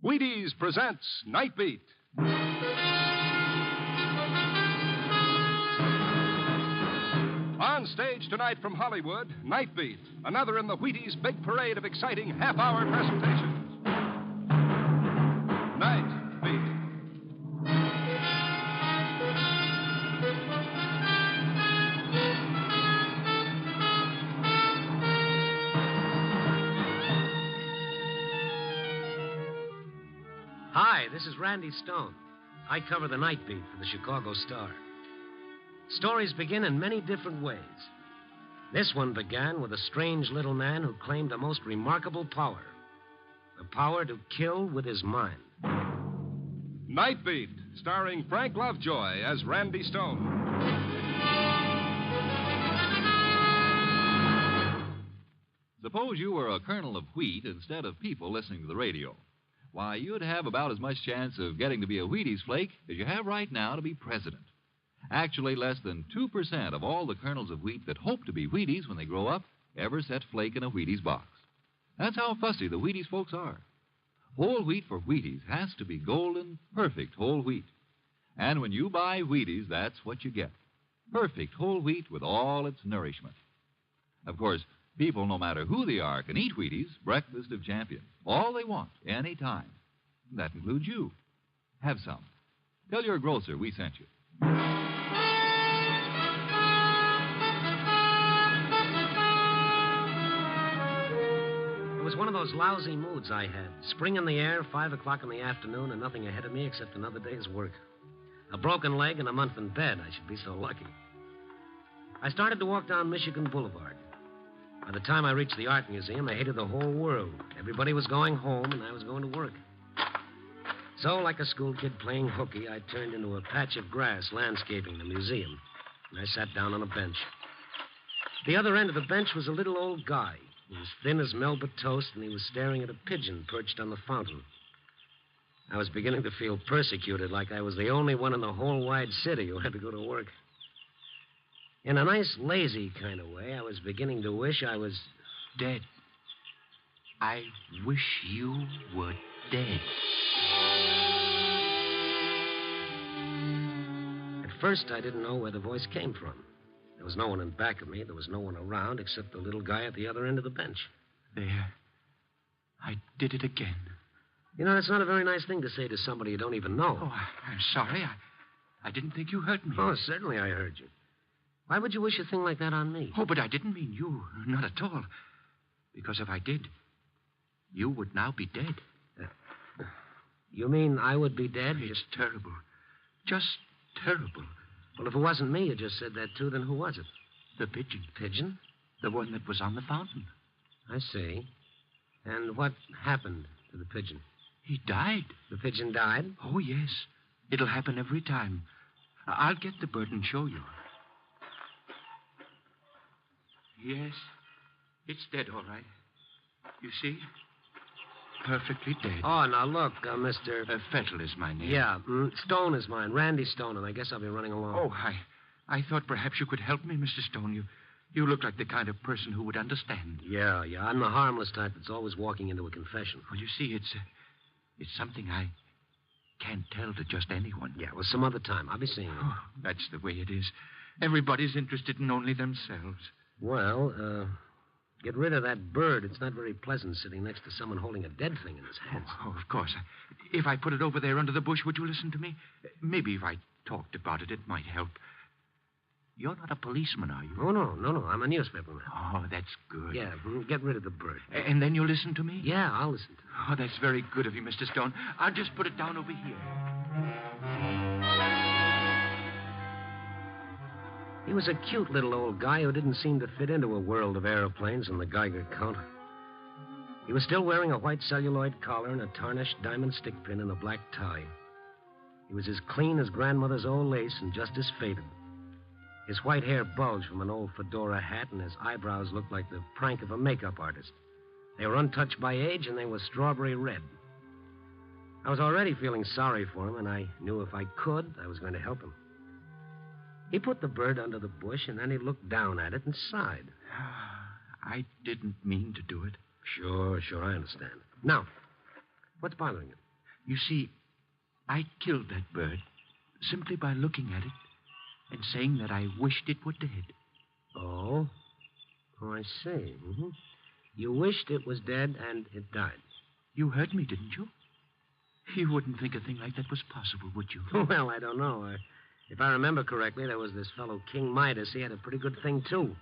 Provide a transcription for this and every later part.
Wheaties presents Night Beat. On stage tonight from Hollywood, Night Beat, another in the Wheaties' big parade of exciting half-hour presentations. Night Beat. Hi, this is Randy Stone. I cover the Night Beat for the Chicago Star. Stories begin in many different ways. This one began with a strange little man who claimed a most remarkable power. The power to kill with his mind. Night Beat, starring Frank Lovejoy as Randy Stone. Suppose you were a kernel of wheat instead of people listening to the radio. Why, you'd have about as much chance of getting to be a Wheaties flake as you have right now to be president. Actually, less than 2% of all the kernels of wheat that hope to be Wheaties when they grow up ever set flake in a Wheaties box. That's how fussy the Wheaties folks are. Whole wheat for Wheaties has to be golden, perfect whole wheat. And when you buy Wheaties, that's what you get. Perfect whole wheat with all its nourishment. Of course, people, no matter who they are, can eat Wheaties, breakfast of champions, all they want, any time. That includes you. Have some. Tell your grocer we sent you. It was one of those lousy moods I had. Spring in the air, 5 o'clock in the afternoon, and nothing ahead of me except another day's work. A broken leg and a month in bed. I should be so lucky. I started to walk down Michigan Boulevard. By the time I reached the art museum, I hated the whole world. Everybody was going home, and I was going to work. So, like a school kid playing hooky, I turned into a patch of grass landscaping the museum, and I sat down on a bench. At the other end of the bench was a little old guy. He was thin as Melba toast, and he was staring at a pigeon perched on the fountain. I was beginning to feel persecuted, like I was the only one in the whole wide city who had to go to work. In a nice, lazy kind of way, I was beginning to wish I was dead. I wish you were dead. At first, I didn't know where the voice came from. There was no one in back of me. There was no one around except the little guy at the other end of the bench. There. I did it again. You know, that's not a very nice thing to say to somebody you don't even know. Oh, I'm sorry. I didn't think you hurt me. Oh, certainly I heard you. Why would you wish a thing like that on me? Oh, but I didn't mean you. Not at all. Because if I did, you would now be dead. You mean I would be dead? It's terrible. Just terrible. Well, if it wasn't me who just said that, too, then who was it? The pigeon. Pigeon? The one that was on the fountain. I see. And what happened to the pigeon? He died. The pigeon died? Oh, yes. It'll happen every time. I'll get the bird and show you. Yes, it's dead, all right. You see? Perfectly dead. Oh, now look, Mr. Fettle is my name. Yeah, Stone is mine. Randy Stone, and I guess I'll be running along. Oh, I thought perhaps you could help me, Mr. Stone. You look like the kind of person who would understand. Yeah. I'm the harmless type that's always walking into a confession. Well, you see, it's something I can't tell to just anyone. Yeah, well, some other time. I'll be seeing you. Oh, that's the way it is. Everybody's interested in only themselves. Well, get rid of that bird. It's not very pleasant sitting next to someone holding a dead thing in his hands. Oh, of course. If I put it over there under the bush, would you listen to me? Maybe if I talked about it, it might help. You're not a policeman, are you? Oh, no. I'm a newspaperman. Oh, that's good. Yeah, get rid of the bird. And then you'll listen to me? Yeah, I'll listen to you. Oh, that's very good of you, Mr. Stone. I'll just put it down over here. He was a cute little old guy who didn't seem to fit into a world of aeroplanes and the Geiger count. He was still wearing a white celluloid collar and a tarnished diamond stick pin and a black tie. He was as clean as grandmother's old lace and just as faded. His white hair bulged from an old fedora hat, and his eyebrows looked like the prank of a makeup artist. They were untouched by age, and they were strawberry red. I was already feeling sorry for him, and I knew if I could, I was going to help him. He put the bird under the bush, and then he looked down at it and sighed. I didn't mean to do it. Sure, I understand. Now, what's bothering you? You see, I killed that bird simply by looking at it and saying that I wished it were dead. Oh? Oh, I see. Mm-hmm. You wished it was dead and it died. You heard me, didn't you? You wouldn't think a thing like that was possible, would you? Well, I don't know. If I remember correctly, there was this fellow King Midas. He had a pretty good thing, too.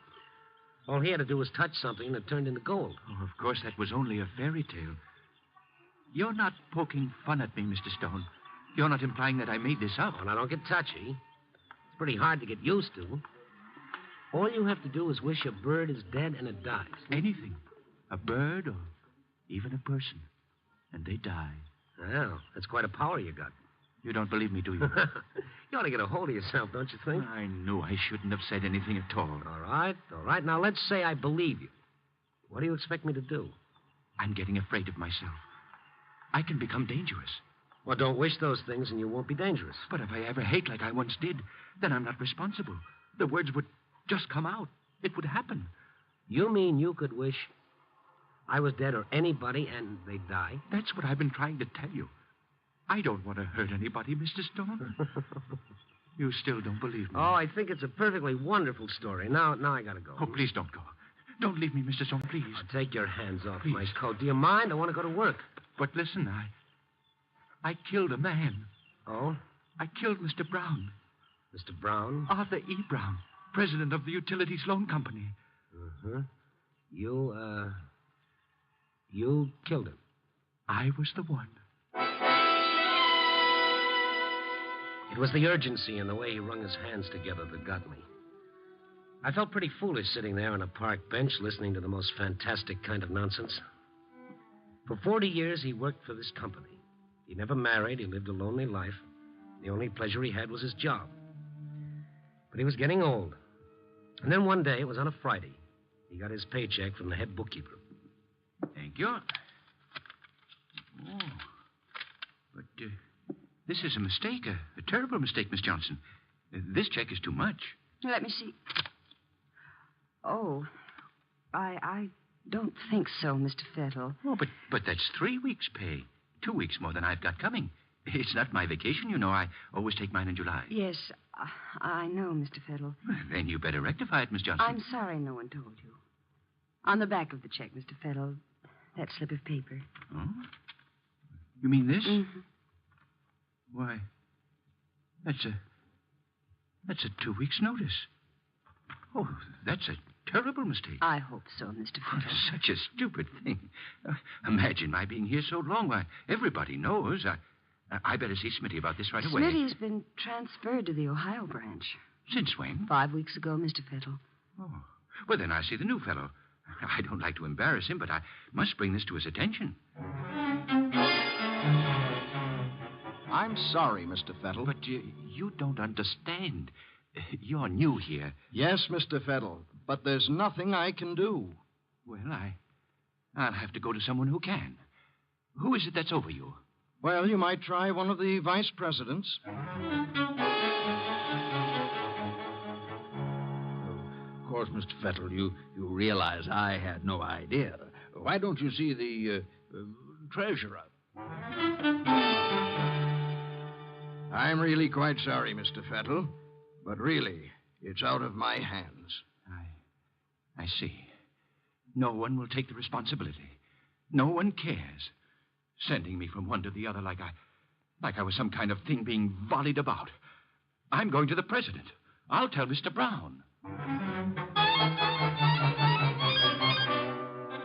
All he had to do was touch something and it turned into gold. Oh, of course, that was only a fairy tale. You're not poking fun at me, Mr. Stone. You're not implying that I made this up. Oh, now, don't get touchy. It's pretty hard to get used to. All you have to do is wish a bird is dead and it dies. Anything. A bird or even a person. And they die. Well, that's quite a power you got. You don't believe me, do you? You ought to get a hold of yourself, don't you think? I knew I shouldn't have said anything at all. All right. Now, let's say I believe you. What do you expect me to do? I'm getting afraid of myself. I can become dangerous. Well, don't wish those things and you won't be dangerous. But if I ever hate like I once did, then I'm not responsible. The words would just come out. It would happen. You mean you could wish I was dead or anybody and they'd die? That's what I've been trying to tell you. I don't want to hurt anybody, Mr. Stone. You still don't believe me. Oh, I think it's a perfectly wonderful story. Now I gotta go. Oh, please don't go. Don't leave me, Mr. Stone, please. I'll take your hands off Please. my coat. Do you mind? I want to go to work. But listen, I killed a man. Oh? I killed Mr. Brown. Mr. Brown? Arthur E. Brown, president of the Utilities Loan Company. Uh-huh. You killed him. I was the one. It was the urgency and the way he wrung his hands together that got me. I felt pretty foolish sitting there on a park bench listening to the most fantastic kind of nonsense. For 40 years, he worked for this company. He never married. He lived a lonely life. The only pleasure he had was his job. But he was getting old. And then one day, it was on a Friday, he got his paycheck from the head bookkeeper. Thank you. Oh. But this is a mistake, a terrible mistake, Miss Johnson. This check is too much. Let me see. Oh, I don't think so, Mr. Fettle. Oh, but that's 3 weeks' pay. 2 weeks more than I've got coming. It's not my vacation, you know. I always take mine in July. Yes, I know, Mr. Fettle. Well, then you better rectify it, Miss Johnson. I'm sorry no one told you. On the back of the check, Mr. Fettle, that slip of paper. Oh? You mean this? Mm-hmm. Why, that's a 2 weeks' notice. Oh, that's a terrible mistake. I hope so, Mr. Fettle. Such a stupid thing. Imagine my being here so long. Why, everybody knows. I better see Smitty about this right away. Smitty's been transferred to the Ohio branch. Since when? 5 weeks ago, Mr. Fettle. Oh. Well, then I see the new fellow. I don't like to embarrass him, but I must bring this to his attention. I'm sorry, Mr. Fettle. But you don't understand. You're new here. Yes, Mr. Fettle, but there's nothing I can do. Well, I'll have to go to someone who can. Who is it that's over you? Well, you might try one of the vice presidents. Of course, Mr. Fettle, you realize I had no idea. Why don't you see the treasurer? I'm really quite sorry, Mr. Fettle, but really, it's out of my hands. I see. No one will take the responsibility. No one cares. Sending me from one to the other like I was some kind of thing being volleyed about. I'm going to the president. I'll tell Mr. Brown.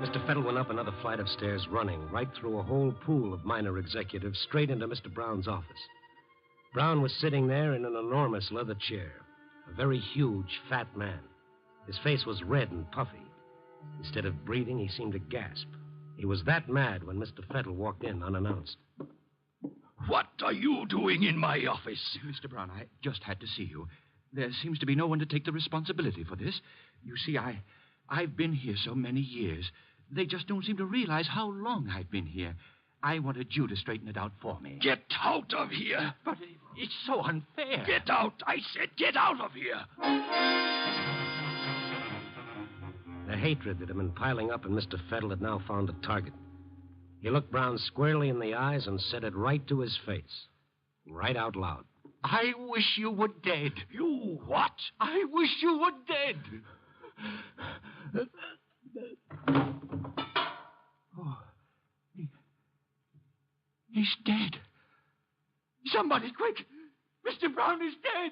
Mr. Fettle went up another flight of stairs running, right through a whole pool of minor executives, straight into Mr. Brown's office. Brown was sitting there in an enormous leather chair, a very huge, fat man. His face was red and puffy. Instead of breathing, he seemed to gasp. He was that mad when Mr. Fettle walked in unannounced. What are you doing in my office? Mr. Brown, I just had to see you. There seems to be no one to take the responsibility for this. You see, I've been here so many years. They just don't seem to realize how long I've been here. I wanted you to straighten it out for me. Get out of here. But it's so unfair. Get out. I said get out of here. The hatred that had been piling up in Mr. Fettle had now found a target. He looked Brown squarely in the eyes and said it right to his face, right out loud. I wish you were dead. You what? I wish you were dead. Oh, he's dead. Somebody, quick! Mr. Brown is dead.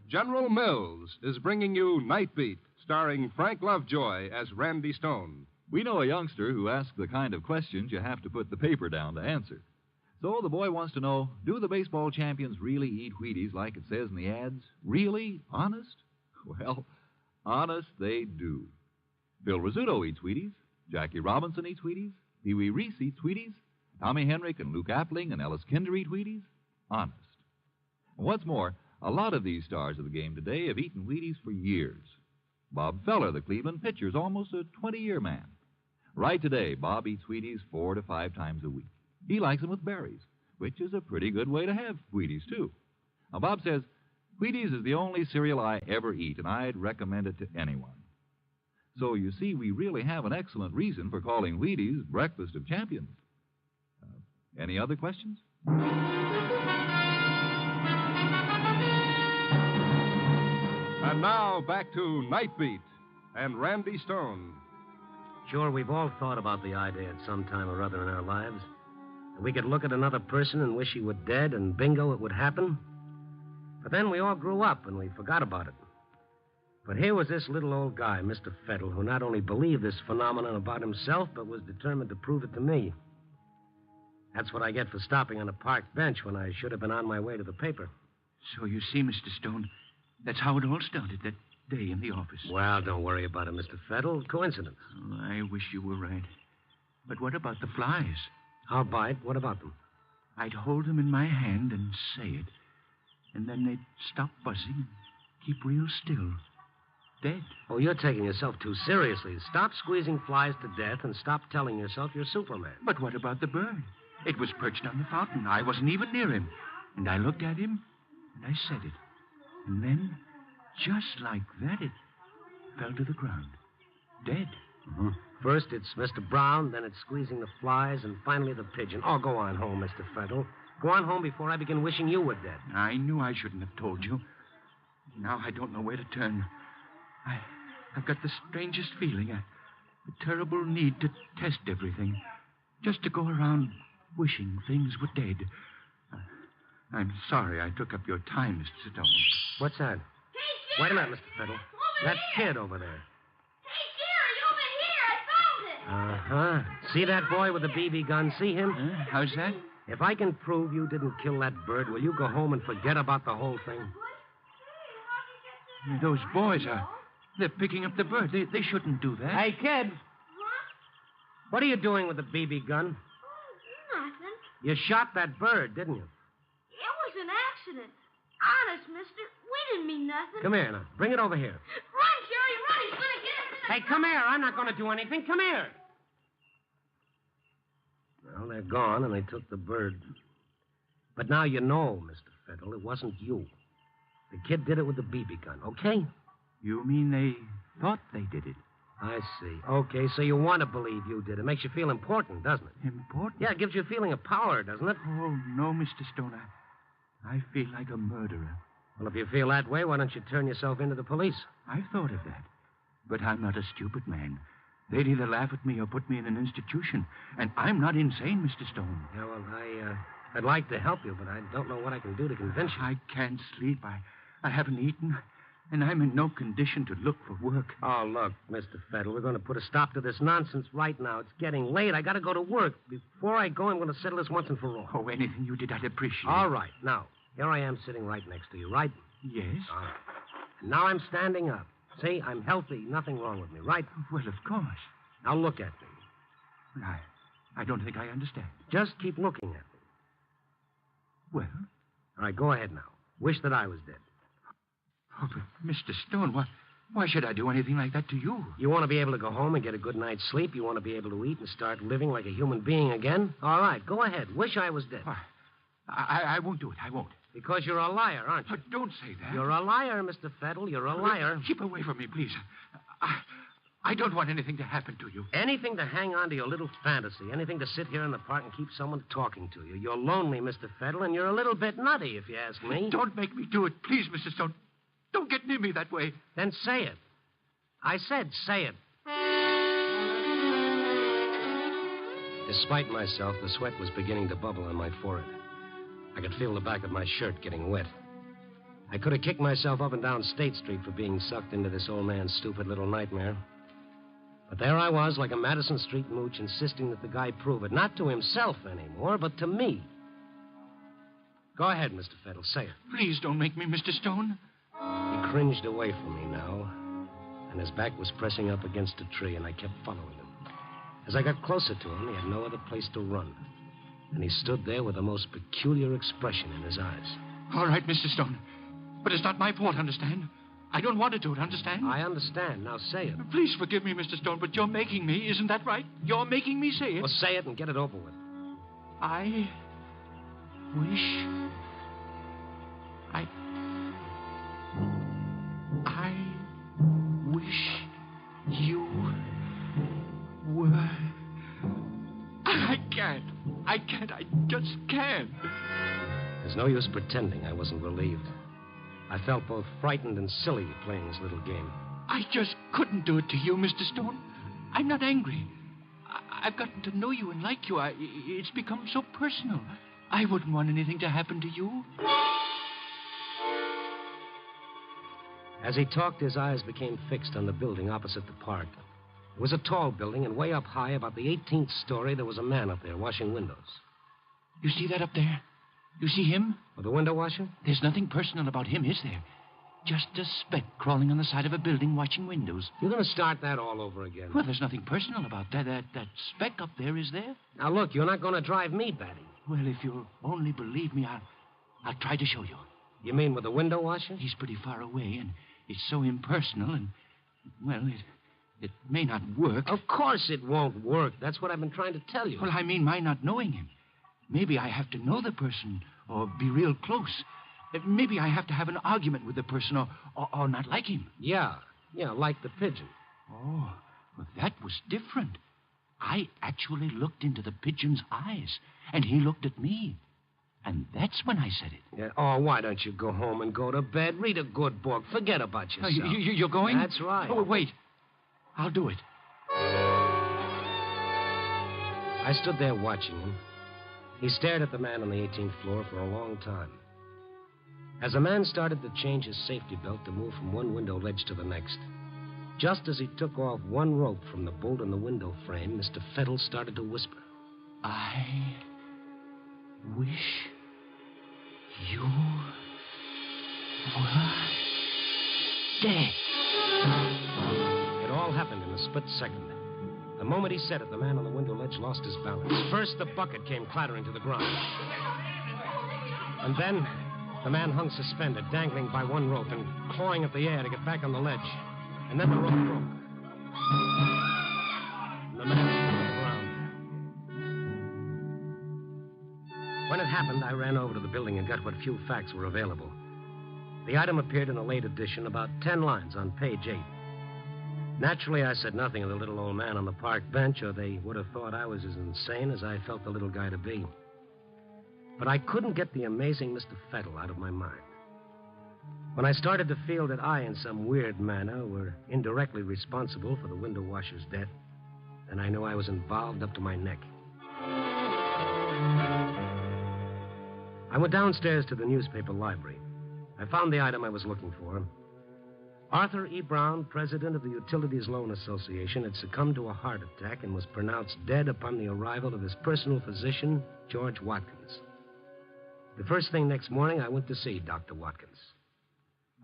General Mills is bringing you Night Beat, starring Frank Lovejoy as Randy Stone. We know a youngster who asks the kind of questions you have to put the paper down to answer. So the boy wants to know, do the baseball champions really eat Wheaties like it says in the ads? Really? Honest? Well, honest they do. Bill Rizzuto eats Wheaties. Jackie Robinson eats Wheaties. Pee Wee Reese eats Wheaties. Tommy Henrik and Luke Appling and Ellis Kinder eat Wheaties. Honest. And what's more, a lot of these stars of the game today have eaten Wheaties for years. Bob Feller, the Cleveland pitcher, is almost a 20-year man. Right today, Bob eats Wheaties 4 to 5 times a week. He likes them with berries, which is a pretty good way to have Wheaties, too. Now, Bob says, Wheaties is the only cereal I ever eat, and I'd recommend it to anyone. So, you see, we really have an excellent reason for calling Wheaties Breakfast of Champions. Any other questions? And now, back to Night Beat and Randy Stone. Sure, we've all thought about the idea at some time or other in our lives. That we could look at another person and wish he were dead, and bingo, it would happen. But then we all grew up, and we forgot about it. But here was this little old guy, Mr. Fettle, who not only believed this phenomenon about himself, but was determined to prove it to me. That's what I get for stopping on a park bench when I should have been on my way to the paper. So you see, Mr. Stone, that's how it all started that day in the office. Well, don't worry about it, Mr. Fettle. Coincidence. Oh, I wish you were right. But what about the flies? I'll bite. What about them? I'd hold them in my hand and say it. And then they'd stop buzzing and keep real still. Dead. Oh, you're taking yourself too seriously. Stop squeezing flies to death and stop telling yourself you're Superman. But what about the bird? It was perched on the fountain. I wasn't even near him. And I looked at him, and I said it. And then, just like that, it fell to the ground. Dead. Mm-hmm. First, it's Mr. Brown, then it's squeezing the flies, and finally the pigeon. Oh, go on home, Mr. Fettle. Go on home before I begin wishing you were dead. I knew I shouldn't have told you. Now I don't know where to turn. I've got the strangest feeling, a terrible need to test everything. Just to go around wishing things were dead. I'm sorry I took up your time, Mr. Stone. What's that? Hey, Wait a minute, Mr. Fettle. That kid over there. Hey, Jerry, over here. I found it. Uh-huh. See that boy with the BB gun? See him? How's that? If I can prove you didn't kill that bird, will you go home and forget about the whole thing? Those boys they're picking up the bird. They shouldn't do that. Hey, kid. What are you doing with the BB gun? Nothing. You shot that bird, didn't you? It was an accident. Honest, mister. We didn't mean nothing. Come here now. Bring it over here. Run, Jerry, run. He's going to get us in the... Hey, come here. I'm not going to do anything. Come here. Well, they're gone, and they took the bird. But now you know, Mr. Fettle, it wasn't you. The kid did it with the BB gun, okay? You mean they thought they did it? I see. Okay, so you want to believe you did. It makes you feel important, doesn't it? Important? Yeah, it gives you a feeling of power, doesn't it? Oh, no, Mr. Stone. I feel like a murderer. Well, if you feel that way, why don't you turn yourself into the police? I've thought of that. But I'm not a stupid man. They'd either laugh at me or put me in an institution. And I'm not insane, Mr. Stone. Yeah, well, I'd like to help you, but I don't know what I can do to convince you. I can't sleep. I haven't eaten. And I'm in no condition to look for work. Oh, look, Mr. Fettle, we're going to put a stop to this nonsense right now. It's getting late. I got to go to work. Before I go, I'm going to settle this once and for all. Oh, anything you did, I'd appreciate. All right. Now, here I am sitting right next to you, right? Yes. All right. And now I'm standing up. See, I'm healthy. Nothing wrong with me, right? Well, of course. Now look at me. Well, I don't think I understand. Just keep looking at me. Well? All right, go ahead now. Wish that I was dead. Oh, but Mr. Stone, why should I do anything like that to you? You want to be able to go home and get a good night's sleep? You want to be able to eat and start living like a human being again? All right, go ahead. Wish I was dead. I won't do it. I won't. Because you're a liar, aren't you? Don't say that. You're a liar, Mr. Fettle. You're a liar. Keep away from me, please. I don't want anything to happen to you. Anything to hang on to your little fantasy. Anything to sit here in the park and keep someone talking to you. You're lonely, Mr. Fettle, and you're a little bit nutty, if you ask me. Don't make me do it, please, Mrs. Stone. Don't get near me that way. Then say it. I said say it. Despite myself, the sweat was beginning to bubble on my forehead. I could feel the back of my shirt getting wet. I could have kicked myself up and down State Street for being sucked into this old man's stupid little nightmare. But there I was, like a Madison Street mooch, insisting that the guy prove it, not to himself anymore, but to me. Go ahead, Mr. Fettle, say it. Please don't make me, Mr. Stone. He cringed away from me now, and his back was pressing up against a tree, and I kept following him. As I got closer to him, he had no other place to run. And he stood there with a most peculiar expression in his eyes. All right, Mr. Stone. But it's not my fault, understand? I don't want to do it, understand? I understand. Now say it. Please forgive me, Mr. Stone, but you're making me, isn't that right? You're making me say it. Well, say it and get it over with. I wish... I wish you were... I can't. I just can't. There's no use pretending I wasn't relieved. I felt both frightened and silly playing this little game. I just couldn't do it to you, Mr. Stone. I'm not angry. I've gotten to know you and like you. It's become so personal. I wouldn't want anything to happen to you. As he talked, his eyes became fixed on the building opposite the park. It was a tall building, and way up high, about the 18th story, there was a man up there washing windows. You see that up there? You see him? Oh, the window washer? There's nothing personal about him, is there? Just a speck crawling on the side of a building washing windows. You're going to start that all over again. Well, there's nothing personal about that. That speck up there, is there? Now, look, you're not going to drive me batty. Well, if you'll only believe me, I'll try to show you. You mean with the window washer? He's pretty far away, and it's so impersonal, and, well, it may not work. Of course it won't work. That's what I've been trying to tell you. Well, I mean my not knowing him. Maybe I have to know the person or be real close. Maybe I have to have an argument with the person or not like him. Yeah, like the pigeon. Oh, well, that was different. I actually looked into the pigeon's eyes, and he looked at me. And that's when I said it. Yeah. Oh, why don't you go home and go to bed? Read a good book. Forget about yourself. You're going? That's right. Oh, wait. I'll do it. I stood there watching him. He stared at the man on the 18th floor for a long time. As the man started to change his safety belt to move from one window ledge to the next, just as he took off one rope from the bolt in the window frame, Mr. Fettle started to whisper. I wish you were dead. It all happened in a split second. The moment he said it, the man on the window ledge lost his balance. First, the bucket came clattering to the ground. And then, the man hung suspended, dangling by one rope and clawing at the air to get back on the ledge. And then the rope broke. And the man fell to the ground. When it happened, I ran over to the building and got what few facts were available. The item appeared in a late edition, about 10 lines on page 8. Naturally, I said nothing of the little old man on the park bench, or they would have thought I was as insane as I felt the little guy to be. But I couldn't get the amazing Mr. Fettle out of my mind. When I started to feel that I, in some weird manner, were indirectly responsible for the window washer's death, then I knew I was involved up to my neck. I went downstairs to the newspaper library. I found the item I was looking for. Arthur E. Brown, president of the Utilities Loan Association, had succumbed to a heart attack and was pronounced dead upon the arrival of his personal physician, George Watkins. The first thing next morning, I went to see Dr. Watkins.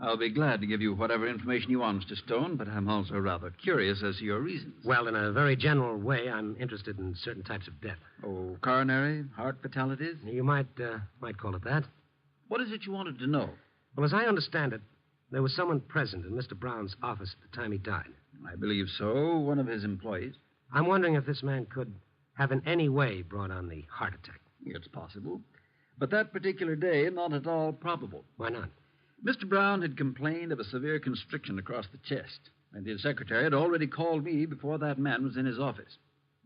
I'll be glad to give you whatever information you want, Mr. Stone, but I'm also rather curious as to your reasons. Well, in a very general way, I'm interested in certain types of death. Oh, coronary, heart fatalities? You might call it that. What is it you wanted to know? Well, as I understand it, there was someone present in Mr. Brown's office at the time he died. I believe so. One of his employees. I'm wondering if this man could have in any way brought on the heart attack. It's possible. But that particular day, not at all probable. Why not? Mr. Brown had complained of a severe constriction across the chest, and his secretary had already called me before that man was in his office.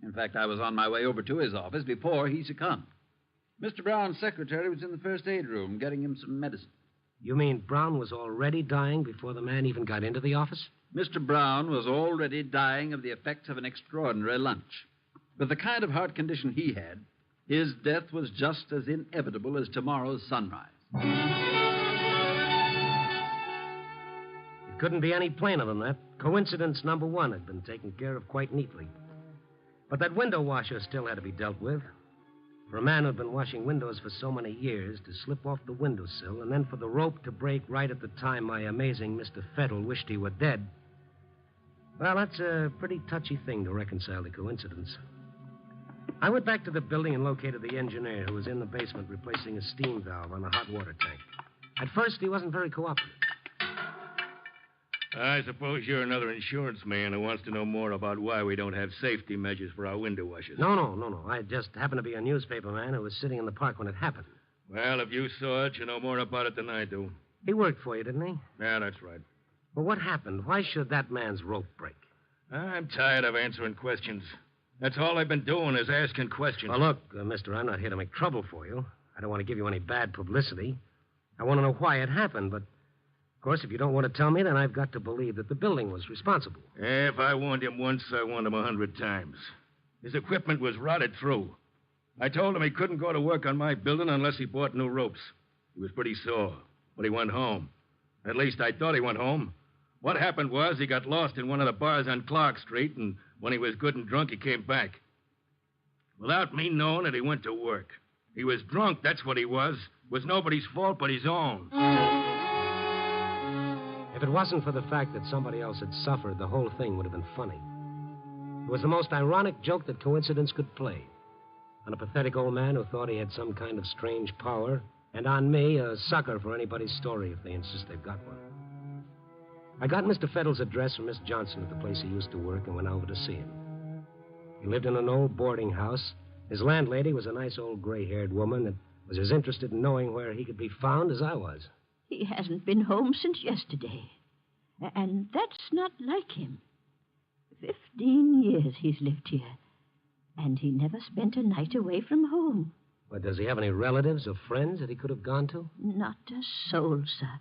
In fact, I was on my way over to his office before he succumbed. Mr. Brown's secretary was in the first aid room getting him some medicine. You mean Brown was already dying before the man even got into the office? Mr. Brown was already dying of the effects of an extraordinary lunch. With the kind of heart condition he had, his death was just as inevitable as tomorrow's sunrise. It couldn't be any plainer than that. Coincidence number one had been taken care of quite neatly. But that window washer still had to be dealt with. For a man who'd been washing windows for so many years to slip off the windowsill and then for the rope to break right at the time my amazing Mr. Fettle wished he were dead, well, that's a pretty touchy thing to reconcile the coincidence. I went back to the building and located the engineer who was in the basement replacing a steam valve on a hot water tank. At first, he wasn't very cooperative. I suppose you're another insurance man who wants to know more about why we don't have safety measures for our window washers. No. I just happened to be a newspaper man who was sitting in the park when it happened. Well, if you saw it, you know more about it than I do. He worked for you, didn't he? Yeah, that's right. Well, what happened? Why should that man's rope break? I'm tired of answering questions. That's all I've been doing is asking questions. Well, look, mister, I'm not here to make trouble for you. I don't want to give you any bad publicity. I want to know why it happened, but, of course, if you don't want to tell me, then I've got to believe that the building was responsible. If I warned him once, I warned him 100 times. His equipment was rotted through. I told him he couldn't go to work on my building unless he bought new ropes. He was pretty sore, but he went home. At least I thought he went home. What happened was he got lost in one of the bars on Clark Street, and when he was good and drunk, he came back. Without me knowing it, he went to work. He was drunk, that's what he was. It was nobody's fault but his own. If it wasn't for the fact that somebody else had suffered, the whole thing would have been funny. It was the most ironic joke that coincidence could play. On a pathetic old man who thought he had some kind of strange power, and on me, a sucker for anybody's story if they insist they've got one. I got Mr. Fettle's address from Miss Johnson at the place he used to work and went over to see him. He lived in an old boarding house. His landlady was a nice old gray-haired woman that was as interested in knowing where he could be found as I was. He hasn't been home since yesterday. And that's not like him. 15 years he's lived here. And he never spent a night away from home. But does he have any relatives or friends that he could have gone to? Not a soul, sir.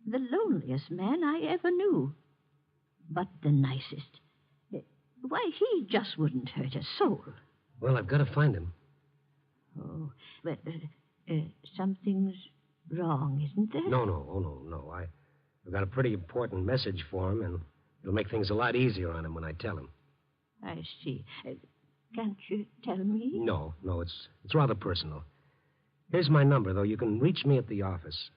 The loneliest man I ever knew. But the nicest. Why, he just wouldn't hurt a soul. Well, I've got to find him. Oh, but something's wrong, isn't there? No. I've got a pretty important message for him, and it'll make things a lot easier on him when I tell him. I see. Can't you tell me? No, it's rather personal. Here's my number, though. You can reach me at the office.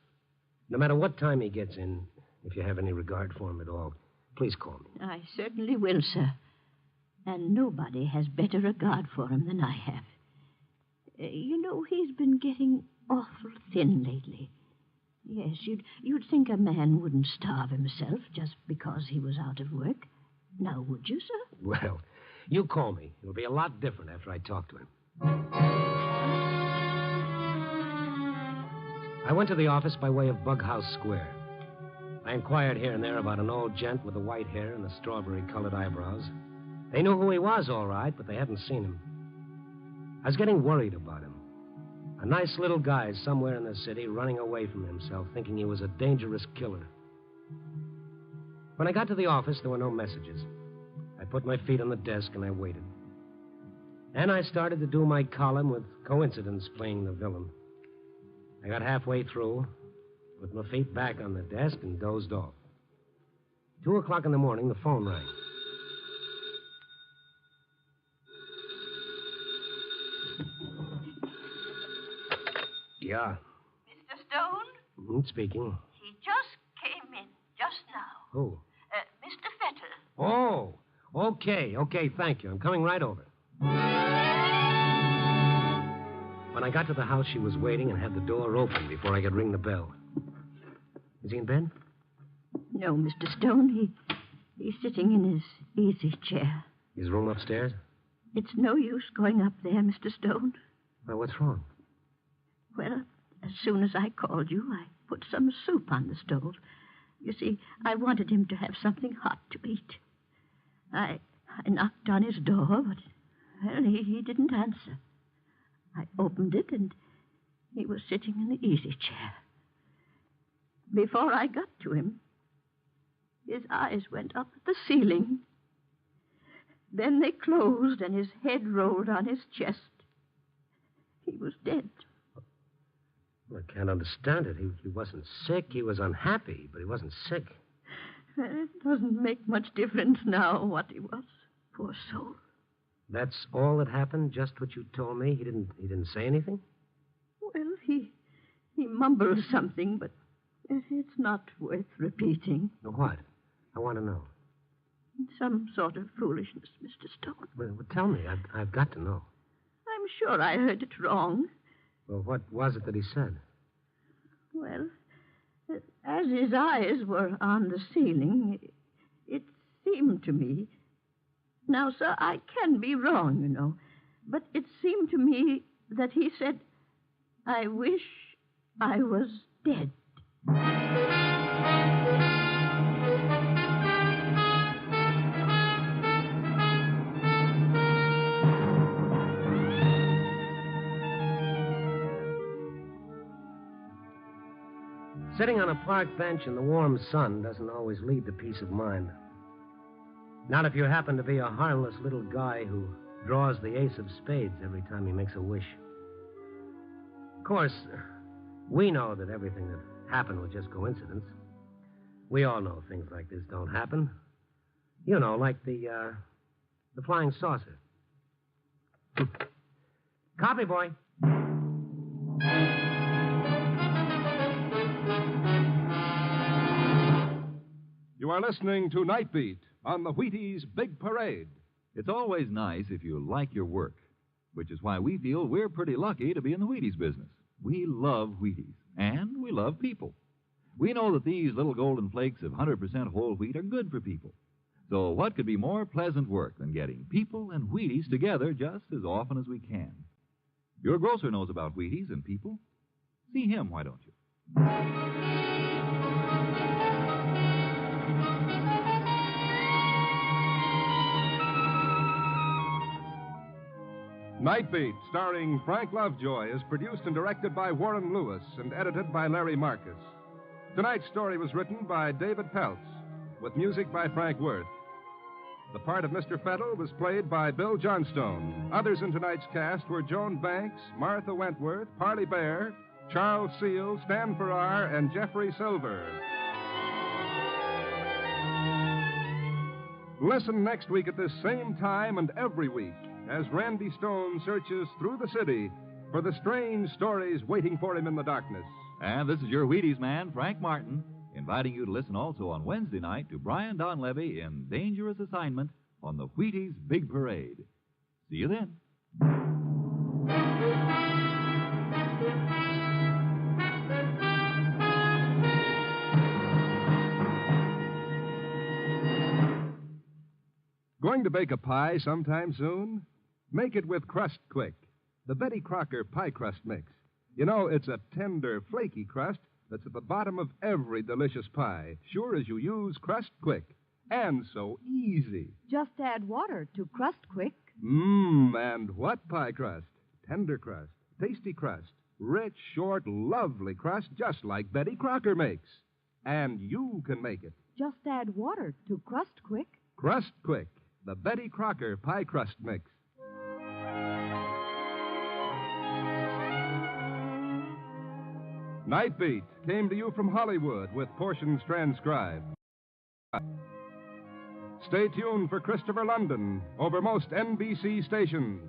No matter what time he gets in, if you have any regard for him at all, please call me. I certainly will, sir. And nobody has better regard for him than I have. You know, he's been getting awful thin lately. Yes, you'd think a man wouldn't starve himself just because he was out of work. Now, would you, sir? Well, you call me. It'll be a lot different after I talk to him. I went to the office by way of Bughouse Square. I inquired here and there about an old gent with the white hair and the strawberry-colored eyebrows. They knew who he was, all right, but they hadn't seen him. I was getting worried about him. A nice little guy somewhere in the city running away from himself, thinking he was a dangerous killer. When I got to the office, there were no messages. I put my feet on the desk and I waited. And I started to do my column with coincidence playing the villain. I got halfway through, put my feet back on the desk, and dozed off. 2 o'clock in the morning, the phone rang. Yeah. Mr. Stone? Speaking. He just came in just now. Who? Mr. Fettle. Oh, okay, thank you. I'm coming right over. When I got to the house, she was waiting and had the door open before I could ring the bell. Is he in bed? No, Mr. Stone. He's sitting in his easy chair. His room upstairs? It's no use going up there, Mr. Stone. Well, what's wrong? Well, as soon as I called you, I put some soup on the stove. You see, I wanted him to have something hot to eat. I knocked on his door, but, well, he didn't answer. I opened it, and he was sitting in the easy chair. Before I got to him, his eyes went up at the ceiling. Then they closed, and his head rolled on his chest. He was dead. I can't understand it. He wasn't sick. He was unhappy, but he wasn't sick. It doesn't make much difference now what he was. Poor soul. That's all that happened? Just what you told me? He didn't say anything? Well, he mumbled something, but it's not worth repeating. What? I want to know. Some sort of foolishness, Mr. Stone. Well, tell me. I've got to know. I'm sure I heard it wrong. Well, what was it that he said? Well, as his eyes were on the ceiling, it seemed to me... Now, sir, I can be wrong, you know, but it seemed to me that he said, "I wish I was dead." Sitting on a park bench in the warm sun doesn't always lead to peace of mind. Not if you happen to be a harmless little guy who draws the ace of spades every time he makes a wish. Of course, we know that everything that happened was just coincidence. We all know things like this don't happen. You know, like the flying saucer. Copy, boy. You are listening to Night Beat on the Wheaties Big Parade. It's always nice if you like your work, which is why we feel we're pretty lucky to be in the Wheaties business. We love Wheaties, and we love people. We know that these little golden flakes of 100% whole wheat are good for people. So what could be more pleasant work than getting people and Wheaties together just as often as we can? Your grocer knows about Wheaties and people. See him, why don't you? Night Beat, starring Frank Lovejoy, is produced and directed by Warren Lewis and edited by Larry Marcus. Tonight's story was written by David Peltz, with music by Frank Worth. The part of Mr. Fettle was played by Bill Johnstone. Others in tonight's cast were Joan Banks, Martha Wentworth, Parley Bear, Charles Seal, Stan Farrar, and Jeffrey Silver. Listen next week at this same time and every week as Randy Stone searches through the city for the strange stories waiting for him in the darkness. And this is your Wheaties man, Frank Martin, inviting you to listen also on Wednesday night to Brian Donlevy in Dangerous Assignment on the Wheaties Big Parade. See you then. Going to bake a pie sometime soon? Make it with Crust Quick, the Betty Crocker pie crust mix. You know, it's a tender, flaky crust that's at the bottom of every delicious pie, sure as you use Crust Quick. And so easy. Just add water to Crust Quick. And what pie crust? Tender crust, tasty crust, rich, short, lovely crust, just like Betty Crocker makes. And you can make it. Just add water to Crust Quick. Crust Quick, the Betty Crocker pie crust mix. Night Beat came to you from Hollywood with portions transcribed. Stay tuned for Christopher London over most NBC stations.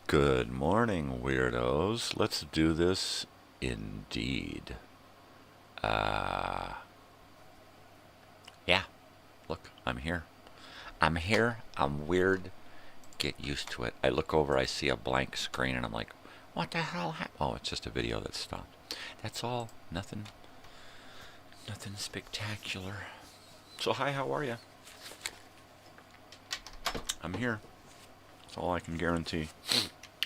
Good morning, weirdos. Let's do this indeed. Yeah, look, I'm here. I'm here. I'm weird. Get used to it. I look over, I see a blank screen, and I'm like, what the hell happened? Oh, it's just a video that stopped. That's all. Nothing spectacular. So, hi, how are you? I'm here. That's all I can guarantee.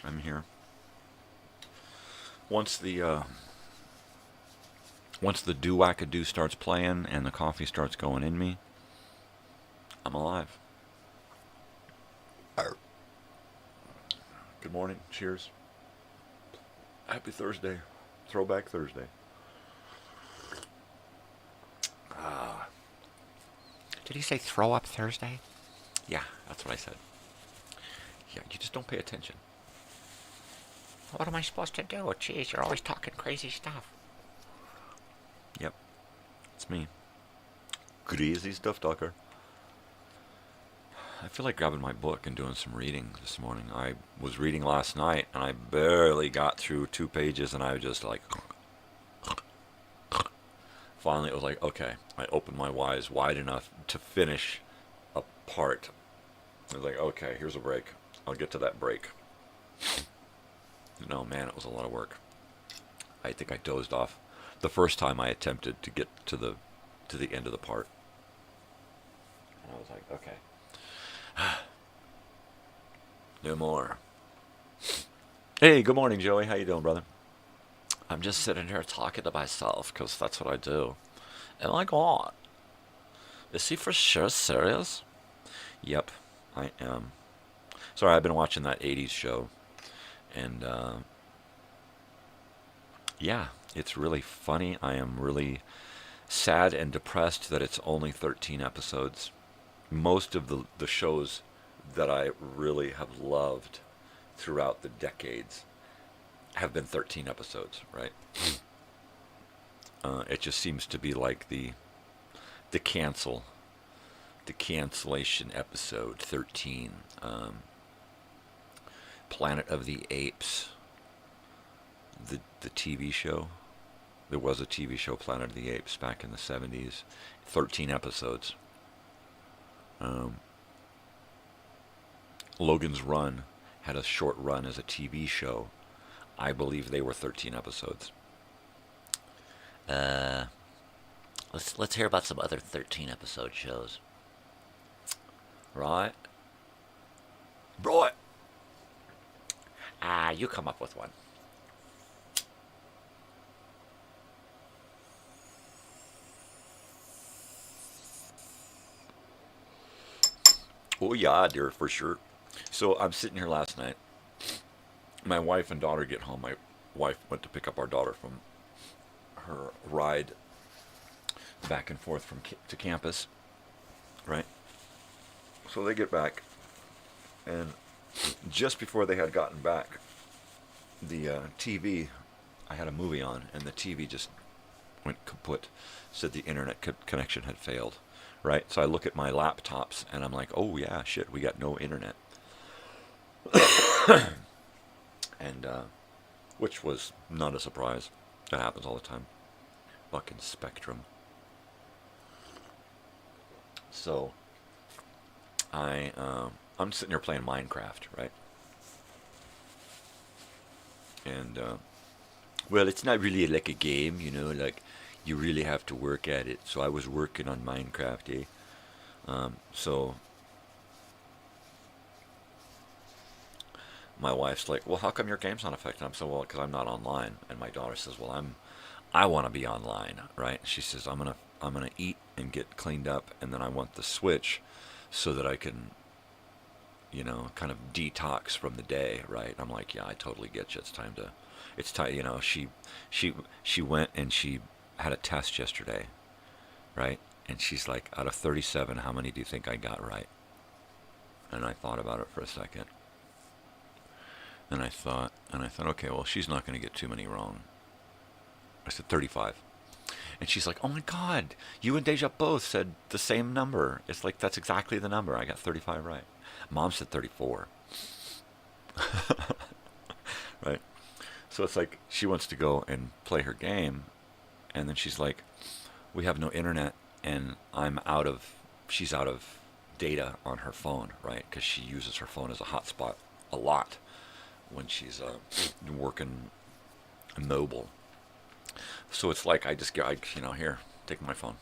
I'm here. Once the do-wacka-do starts playing and the coffee starts going in me, I'm alive. Arr. Good morning. Cheers. Happy Thursday. Throwback Thursday. Did he say throw up Thursday? Yeah, that's what I said. Yeah, you just don't pay attention. What am I supposed to do? Jeez, you're always talking crazy stuff. Yep, it's me. Crazy stuff talker. I feel like grabbing my book and doing some reading this morning. I was reading last night, and I barely got through 2 pages, and I was just like... Finally, it was like, okay, I opened my eyes wide enough to finish a part. I was like, okay, here's a break. I'll get to that break. No, man, it was a lot of work. I think I dozed off the first time I attempted to get to the end of the part. And I was like, okay. No more. Hey, good morning, Joey. How you doing, brother? I'm just sitting here talking to myself, because that's what I do. Oh my god. Is he for sure serious? Yep, I am. Sorry, I've been watching that 80s show. And, yeah, it's really funny. I am really sad and depressed that it's only 13 episodes. Most of the shows that I really have loved throughout the decades have been 13 episodes, right? It just seems to be like the cancellation episode 13. Planet of the Apes, the TV show. There was a TV show, Planet of the Apes, back in the 70s. 13 episodes. Logan's Run had a short run as a TV show. I believe they were 13 episodes. Let's hear about some other 13 episode shows. Right? You come up with one. Oh yeah, dear, for sure. So I'm sitting here last night. My wife and daughter get home. My wife went to pick up our daughter from her ride back and forth to campus, right? So they get back, and just before they had gotten back, the TV, I had a movie on, and the TV just went kaput. Said the internet connection had failed, right? So I look at my laptops, and I'm like, oh yeah, shit, we got no internet. And, which was not a surprise. That happens all the time. Fucking Spectrum. So, I'm sitting here playing Minecraft, right? And, well, it's not really like a game, you know, like, you really have to work at it. So I was working on Minecraft, so my wife's like, well, how come your game's not affected? I'm saying, well, because I'm not online. And my daughter says, well, I want to be online, right? She says, I'm gonna eat and get cleaned up, and then I want the Switch so that I can, you know, kind of detox from the day, right? I'm like, yeah, I totally get you. It's time, you know. She went and she had a test yesterday, right? And she's like, out of 37, how many do you think I got right? And I thought about it for a second. And I thought, okay, well, she's not going to get too many wrong. I said 35. And she's like, oh my God, you and Deja both said the same number. It's like, that's exactly the number. I got 35 right. Mom said 34. Right? So it's like she wants to go and play her game, and then she's like, we have no internet, and she's out of data on her phone, right? Because she uses her phone as a hotspot a lot when she's working mobile. So it's like here, take my phone.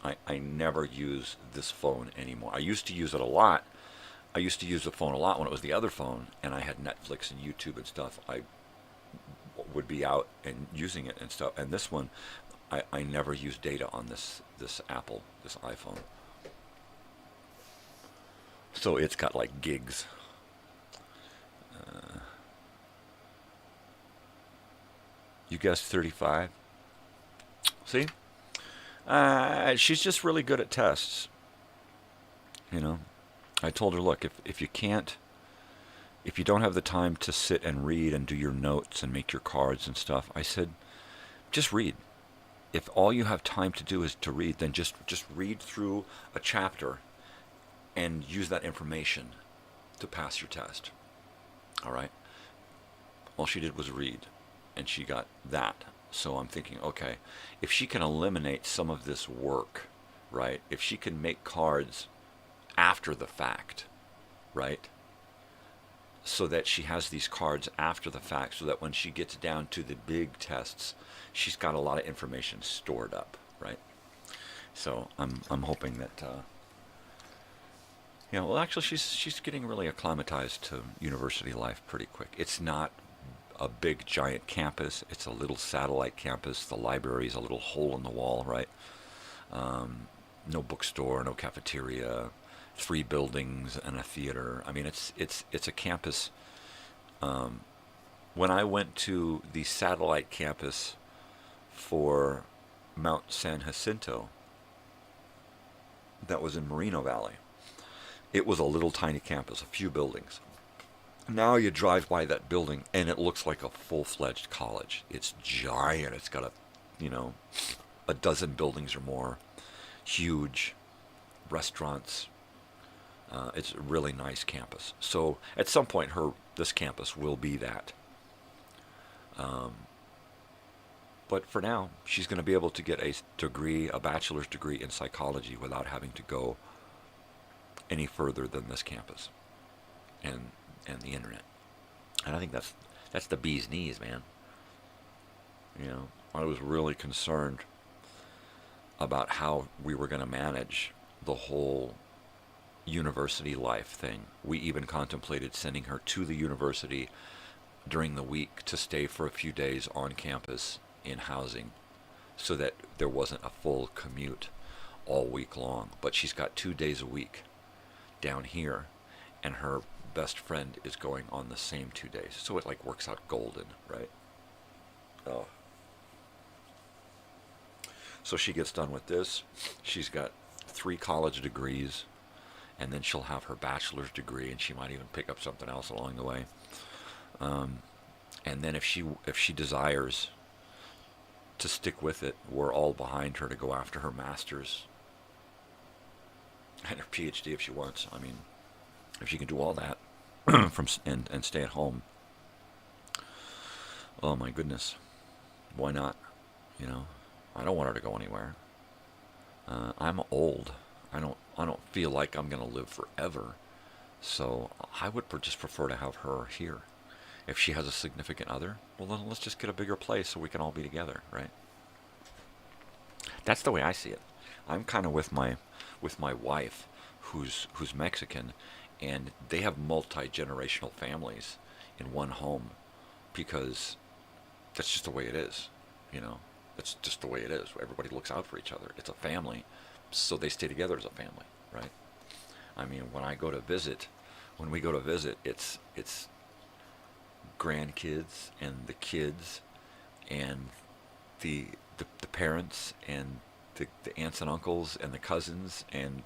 I never use this phone anymore. I used to use it a lot. I used to use the phone a lot when it was the other phone, and I had Netflix and YouTube and stuff. I would be out and using it and stuff. And this one, I never use data on this Apple, this iPhone. So it's got like gigs. You guessed 35. See? She's just really good at tests. You know? I told her, look, if you don't have the time to sit and read and do your notes and make your cards and stuff, I said, just read. If all you have time to do is to read, then just read through a chapter and use that information to pass your test. All right? All she did was read, and she got that. So I'm thinking, okay, if she can eliminate some of this work, right? If she can make cards after the fact, right? So that she has these cards after the fact, so that when she gets down to the big tests, she's got a lot of information stored up, right? So I'm hoping that, well, actually, she's getting really acclimatized to university life pretty quick. It's not a big giant campus. It's a little satellite campus. The library is a little hole in the wall, right? No bookstore, no cafeteria, 3 buildings and a theater. I mean, it's a campus. When I went to the satellite campus for Mount San Jacinto, that was in Moreno Valley, it was a little tiny campus, a few buildings. Now you drive by that building and it looks like a full-fledged college. It's giant. It's got a dozen buildings or more, huge restaurants. It's a really nice campus. So at some point, this campus will be that. But for now, she's going to be able to get a bachelor's degree in psychology without having to go any further than this campus and the internet. And I think that's the bee's knees, man. I was really concerned about how we were going to manage the whole university life thing. We even contemplated sending her to the university during the week to stay for a few days on campus in housing so that there wasn't a full commute all week long. But she's got 2 days a week down here, and her best friend is going on the same 2 days. So it like works out golden, right? Oh. So she gets done with this. She's got 3 college degrees, and then she'll have her bachelor's degree, and she might even pick up something else along the way. And then if she desires to stick with it, we're all behind her to go after her master's and her PhD if she wants. I mean, if she can do all that and stay at home, oh my goodness, why not? I don't want her to go anywhere. I'm old. I don't feel like I'm going to live forever. So I would just prefer to have her here. If she has a significant other, well, then let's just get a bigger place so we can all be together, right? That's the way I see it. I'm kind of with my wife, who's Mexican, and they have multi-generational families in one home because that's just the way it is, That's just the way it is. Everybody looks out for each other. It's a family, so they stay together as a family, right? I mean, when we go to visit, it's grandkids and the kids and the parents and the aunts and uncles and the cousins and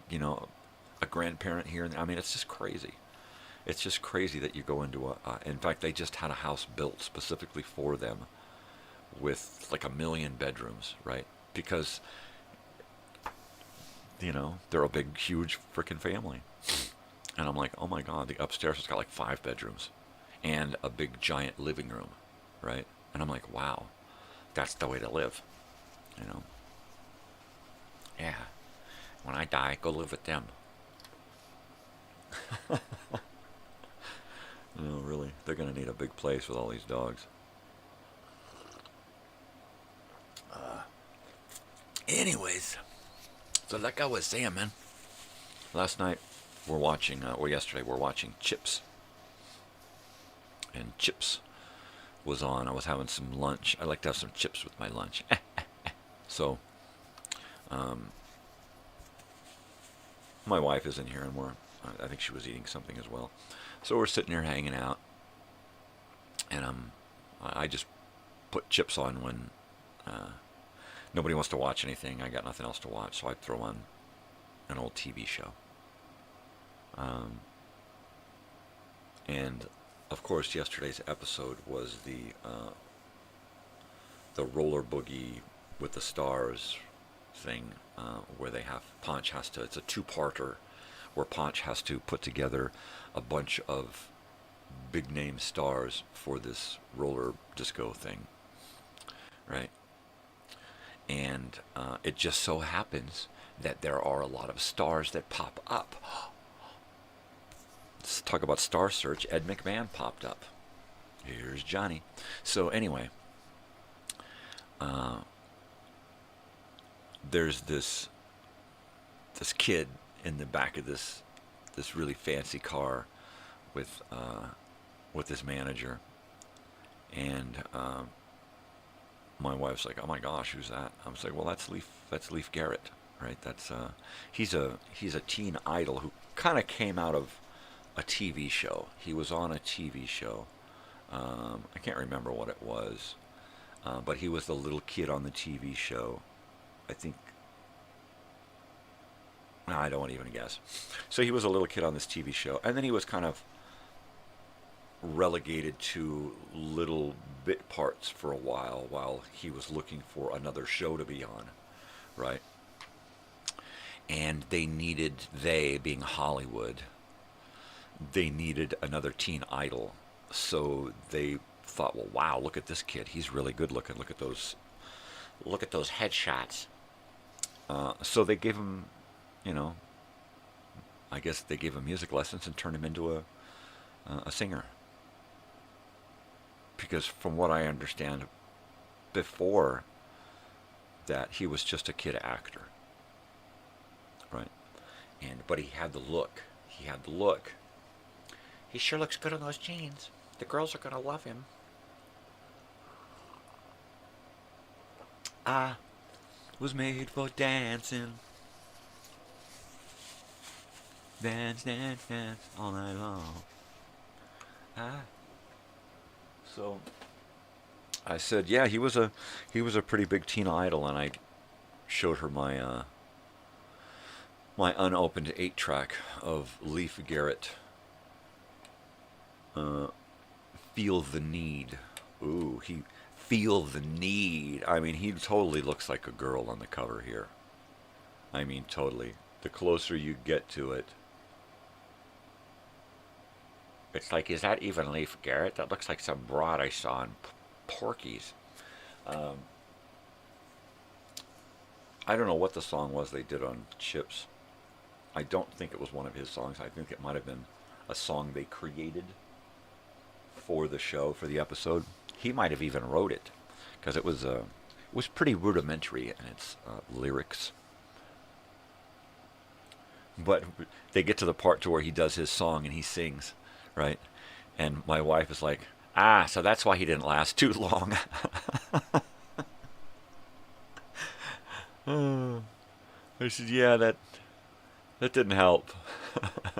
a grandparent here. I mean, it's just crazy. It's just crazy that you go into in fact, they just had a house built specifically for them with like 1 million bedrooms, right? Because they're a big, huge frickin' family. And I'm like, oh my God, the upstairs has got like 5 bedrooms and a big giant living room, right? And I'm like, wow, that's the way to live, you know? Yeah. When I die, go live with them. No, really, they're going to need a big place with all these dogs. Anyways, so like I was saying, man, last night we're watching, or yesterday we're watching Chips. And Chips was on. I was having some lunch. I like to have some chips with my lunch. So, my wife is in here, and I think she was eating something as well. So we're sitting here hanging out, and I just put Chips on when nobody wants to watch anything. I got nothing else to watch, so I throw on an old TV show. And of course, yesterday's episode was the roller boogie with the stars thing, where Ponch has to. It's a 2-parter, where Ponch has to put together a bunch of big name stars for this roller disco thing, right? And it just so happens that there are a lot of stars that pop up. Let's talk about star search. Ed McMahon popped up. Here's Johnny. So anyway, there's this kid in the back of this really fancy car with this manager, and my wife's like, "Oh my gosh, who's that?" I was like, "Well, that's Leif Garrett, right? That's he's a teen idol who kind of came out of a TV show. He was on a TV show. I can't remember what it was, but he was the little kid on the TV show. I think. I don't want to even guess. So he was a little kid on this TV show, and then he was kind of relegated to little bit parts for a while he was looking for another show to be on, right? And they being Hollywood, they needed another teen idol. So they thought, well, wow, look at this kid. He's really good looking. Look at those headshots. So they gave him, I guess they gave him music lessons and turned him into a singer. Because from what I understand, before that, he was just a kid actor, right? But he had the look. He sure looks good in those jeans. The girls are gonna love him. I was made for dancing. Dance, dance, dance all night long. So I said, yeah, he was a pretty big teen idol, and I showed her my my unopened 8-track of Leif Garrett. Feel the Need. Ooh, Feel the Need. I mean, he totally looks like a girl on the cover here. I mean, totally. The closer you get to it, it's like, is that even Leif Garrett? That looks like some broad I saw in Porky's. I don't know what the song was they did on Chips. I don't think it was one of his songs. I think it might have been a song they created for the show, for the episode. He might have even wrote it, because it was pretty rudimentary in its lyrics. But they get to the part to where he does his song and he sings, right? And my wife is like, so that's why he didn't last too long. I said, yeah, that didn't help.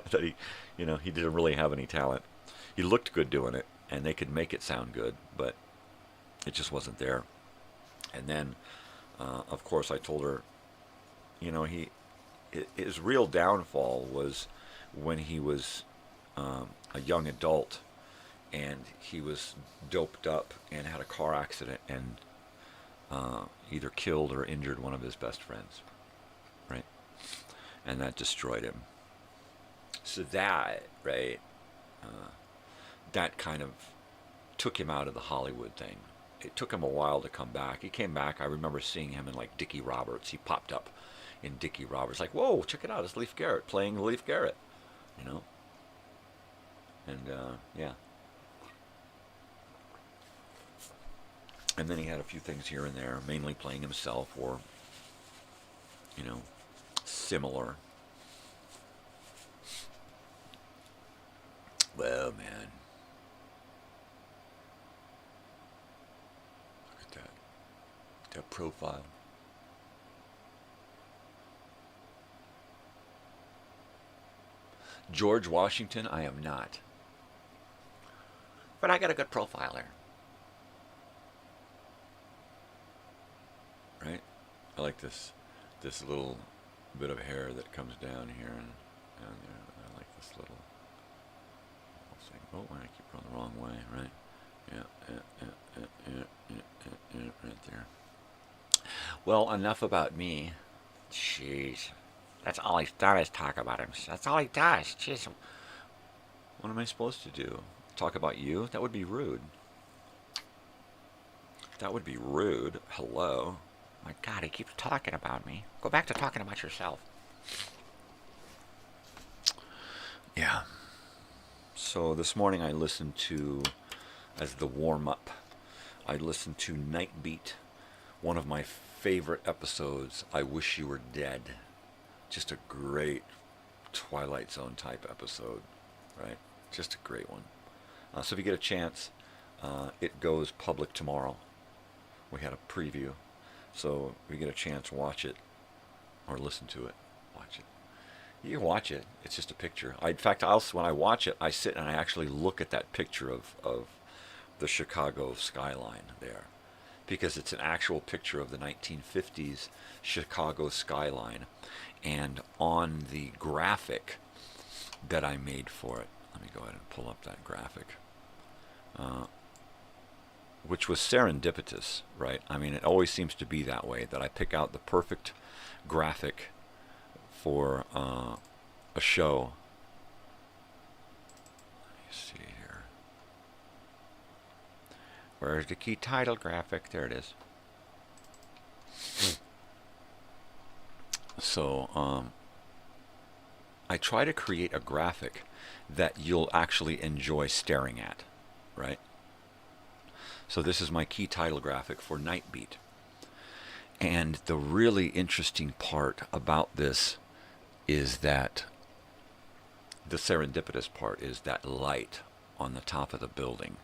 That he didn't really have any talent. He looked good doing it, and they could make it sound good, but it just wasn't there. And then, of course, I told her, his real downfall was when he was a young adult, and he was doped up and had a car accident and either killed or injured one of his best friends, right? And that destroyed him. So that, right, that kind of took him out of the Hollywood thing. It took him a while to come back. He came back. I remember seeing him in, like, Dickie Roberts. He popped up in Dickie Roberts. Like, whoa, check it out. It's Leif Garrett playing Leif Garrett, you know? And, yeah. And then he had a few things here and there, mainly playing himself or, you know, similar. Well, man. Look at that. That profile. George Washington, I am not. But I got a good profile there. Right? I like this little bit of hair that comes down here and down there. I like this little thing. Oh, I keep going the wrong way, right? Yeah, right there. Well, enough about me. Jeez. That's all he does, talk about him. That's all he does. Jeez. What am I supposed to do? Talk about you? That would be rude. That would be rude. Hello. My God, he keeps talking about me. Go back to talking about yourself. Yeah. So this morning I listened to, as the warm-up, I listened to Night Beat, one of my favorite episodes, I Wish You Were Dead. Just a great Twilight Zone type episode, right? Just a great one. So if you get a chance, it goes public tomorrow. We had a preview. So if you get a chance, watch it or listen to it. Watch it. You can watch it. It's just a picture. In fact, when I watch it, I sit and I actually look at that picture of the Chicago skyline there, because it's an actual picture of the 1950s Chicago skyline. And on the graphic that I made for it, let me go ahead and pull up that graphic, which was serendipitous, right? I mean, it always seems to be that way, that I pick out the perfect graphic for a show. Let me see here. Where's the key title graphic? There it is. So, I try to create a graphic that you'll actually enjoy staring at, right? So this is my key title graphic for Night Beat. And the really interesting part about this is that the serendipitous part is that light on the top of the building.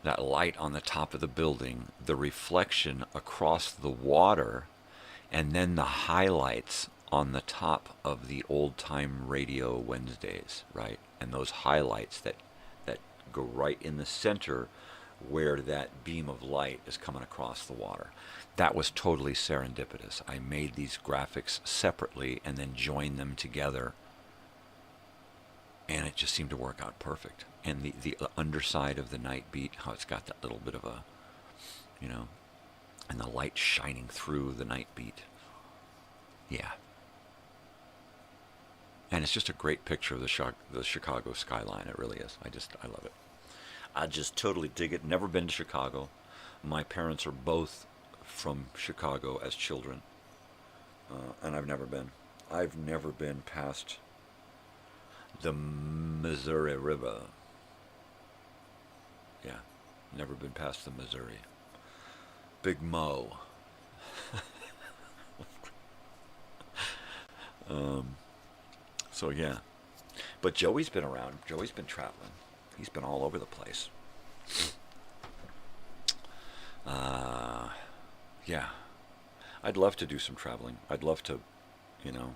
That light on the top of the building, the reflection across the water, and then the highlights on the top of the old-time radio Wednesdays, right? And those highlights that go right in the center where that beam of light is coming across the water. That was totally serendipitous. I made these graphics separately and then joined them together, and it just seemed to work out perfect. And the underside of the Night Beat, how it's got that little bit of a, you know, and the light shining through the Night Beat. Yeah. And it's just a great picture of the Chicago skyline. It really is. I love it. I just totally dig it. Never been to Chicago. My parents are both from Chicago as children. And I've never been. I've never been past the Missouri River. Yeah. Never been past the Missouri. Big Mo. So yeah. But Joey's been around. Joey's been traveling. He's been all over the place. Yeah. I'd love to do some traveling. I'd love to, you know,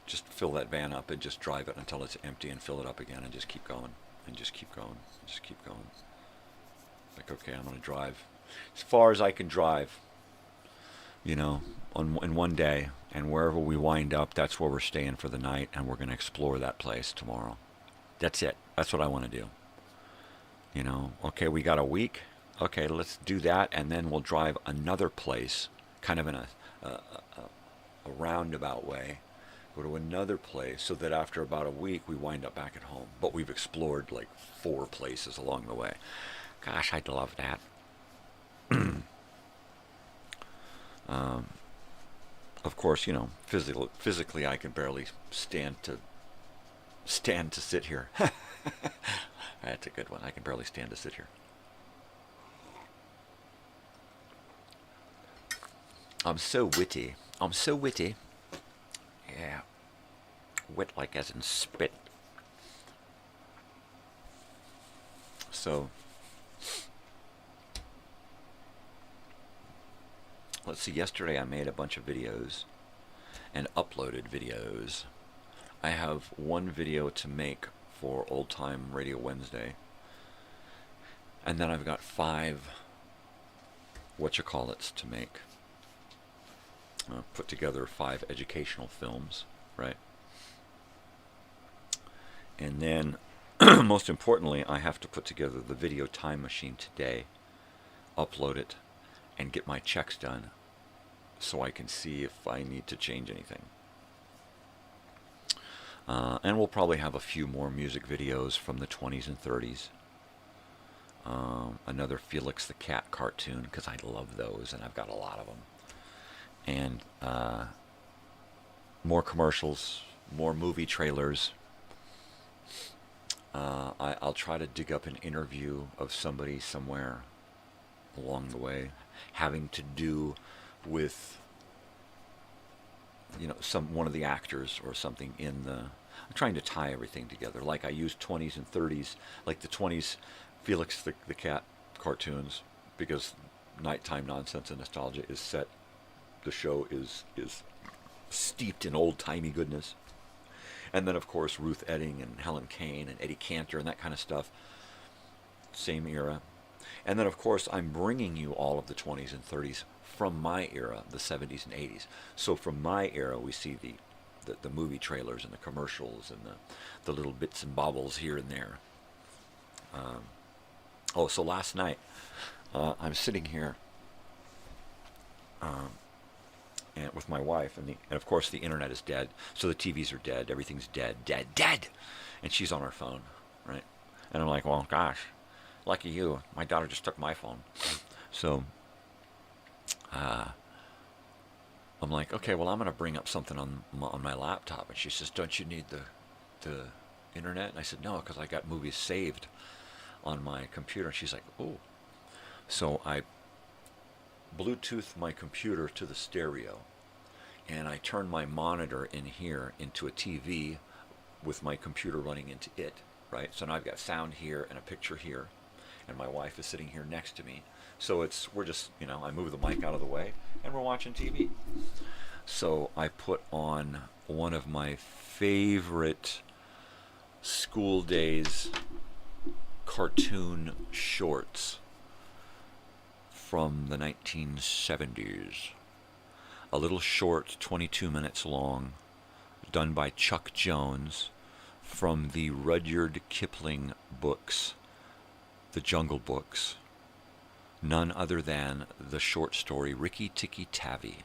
just fill that van up and just drive it until it's empty and fill it up again and just keep going and just keep going and just keep going. Like, okay, I'm going to drive as far as I can drive, you know, in one day, and wherever we wind up, that's where we're staying for the night, and we're going to explore that place tomorrow. That's it. That's what I want to do. You know, okay, we got a week. Okay, let's do that, and then we'll drive another place, kind of in a roundabout way, go to another place, so that after about a week we wind up back at home. But we've explored like 4 places along the way. Gosh, I'd love that. Of course, you know, physically I can barely stand to sit here. That's a good one. I can barely stand to sit here. I'm so witty. I'm so witty. Yeah. Wit like as in spit. So, let's see, yesterday I made a bunch of videos and uploaded videos. I have one video to make for Old Time Radio Wednesday. And then I've got 5 whatchamacallits to make. Put together 5 educational films, right? And then, most importantly, I have to put together the video time machine today, upload it, and get my checks done so I can see if I need to change anything. And we'll probably have a few more music videos from the 20s and 30s. Another Felix the Cat cartoon, because I love those, and I've got a lot of them. And more commercials, more movie trailers. I'll try to dig up an interview of somebody somewhere along the way, having to do with, you know, one of the actors or something in the. I'm trying to tie everything together. Like I use 20s and 30s, like the 20s Felix the Cat cartoons, because Nighttime Nonsense and Nostalgia is set. The show is steeped in old-timey goodness. And then, of course, Ruth Etting and Helen Kane and Eddie Cantor and that kind of stuff. Same era. And then, of course, I'm bringing you all of the 20s and 30s from my era, the 70s and 80s. So from my era, we see the movie trailers and the commercials and the little bits and bobbles here and there. So last night, I'm sitting here and with my wife, and of course the internet is dead, so the TVs are dead, everything's dead. And she's on her phone, right? And I'm like, well, gosh, lucky you. My daughter just took my phone. So I'm like, okay, well, I'm going to bring up something on my laptop. And she says, don't you need the internet? And I said, no, because I got movies saved on my computer. And she's like, oh. So I Bluetooth my computer to the stereo, and I turn my monitor in here into a TV with my computer running into it, right? So now I've got sound here and a picture here, and my wife is sitting here next to me. So we're just, you know, I move the mic out of the way, and we're watching TV. So I put on one of my favorite school days cartoon shorts from the 1970s. A little short, 22 minutes long, done by Chuck Jones from the Rudyard Kipling books, the Jungle Books. None other than the short story Rikki Tikki Tavi,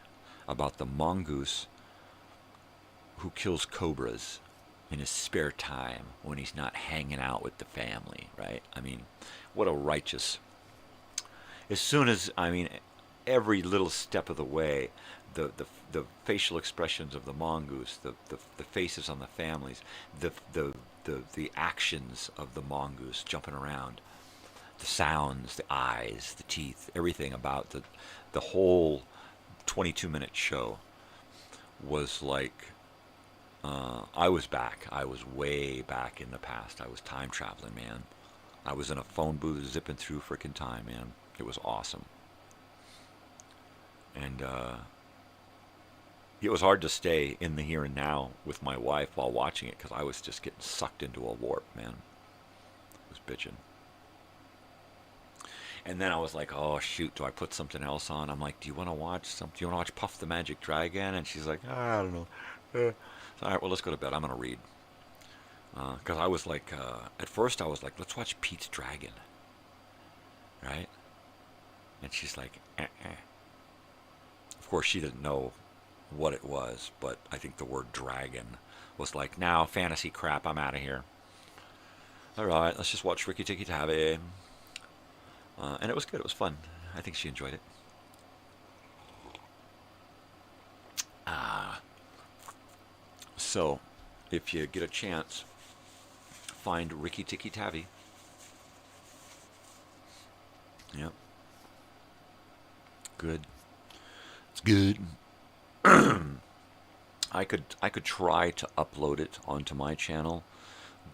about the mongoose who kills cobras in his spare time when he's not hanging out with the family, right? I mean, what a righteous. As soon as, I mean, every little step of the way, the facial expressions of the mongoose, the faces on the families, the actions of the mongoose jumping around, the sounds, the eyes, the teeth, everything about the whole 22-minute show was like, I was back. I was way back in the past. I was time traveling, man. I was in a phone booth zipping through frickin' time, man. It was awesome. And it was hard to stay in the here and now with my wife while watching it, because I was just getting sucked into a warp, man. I was bitching. And then I was like, oh, shoot, do I put something else on? I'm like, do you want to watch something? Do you want to watch Puff the Magic Dragon? And she's like, I don't know. So, all right, well, let's go to bed. I'm going to read. Because I was like, at first I was like, let's watch Pete's Dragon. Right? And she's like, Of course, she didn't know what it was, but I think the word dragon was like, now fantasy crap, I'm out of here. All right, let's just watch Ricky Tikki Tavi. And it was good. It was fun. I think she enjoyed it. So, if you get a chance, find Ricky Tikki Tavi. Yep. Good. It's good. I could try to upload it onto my channel,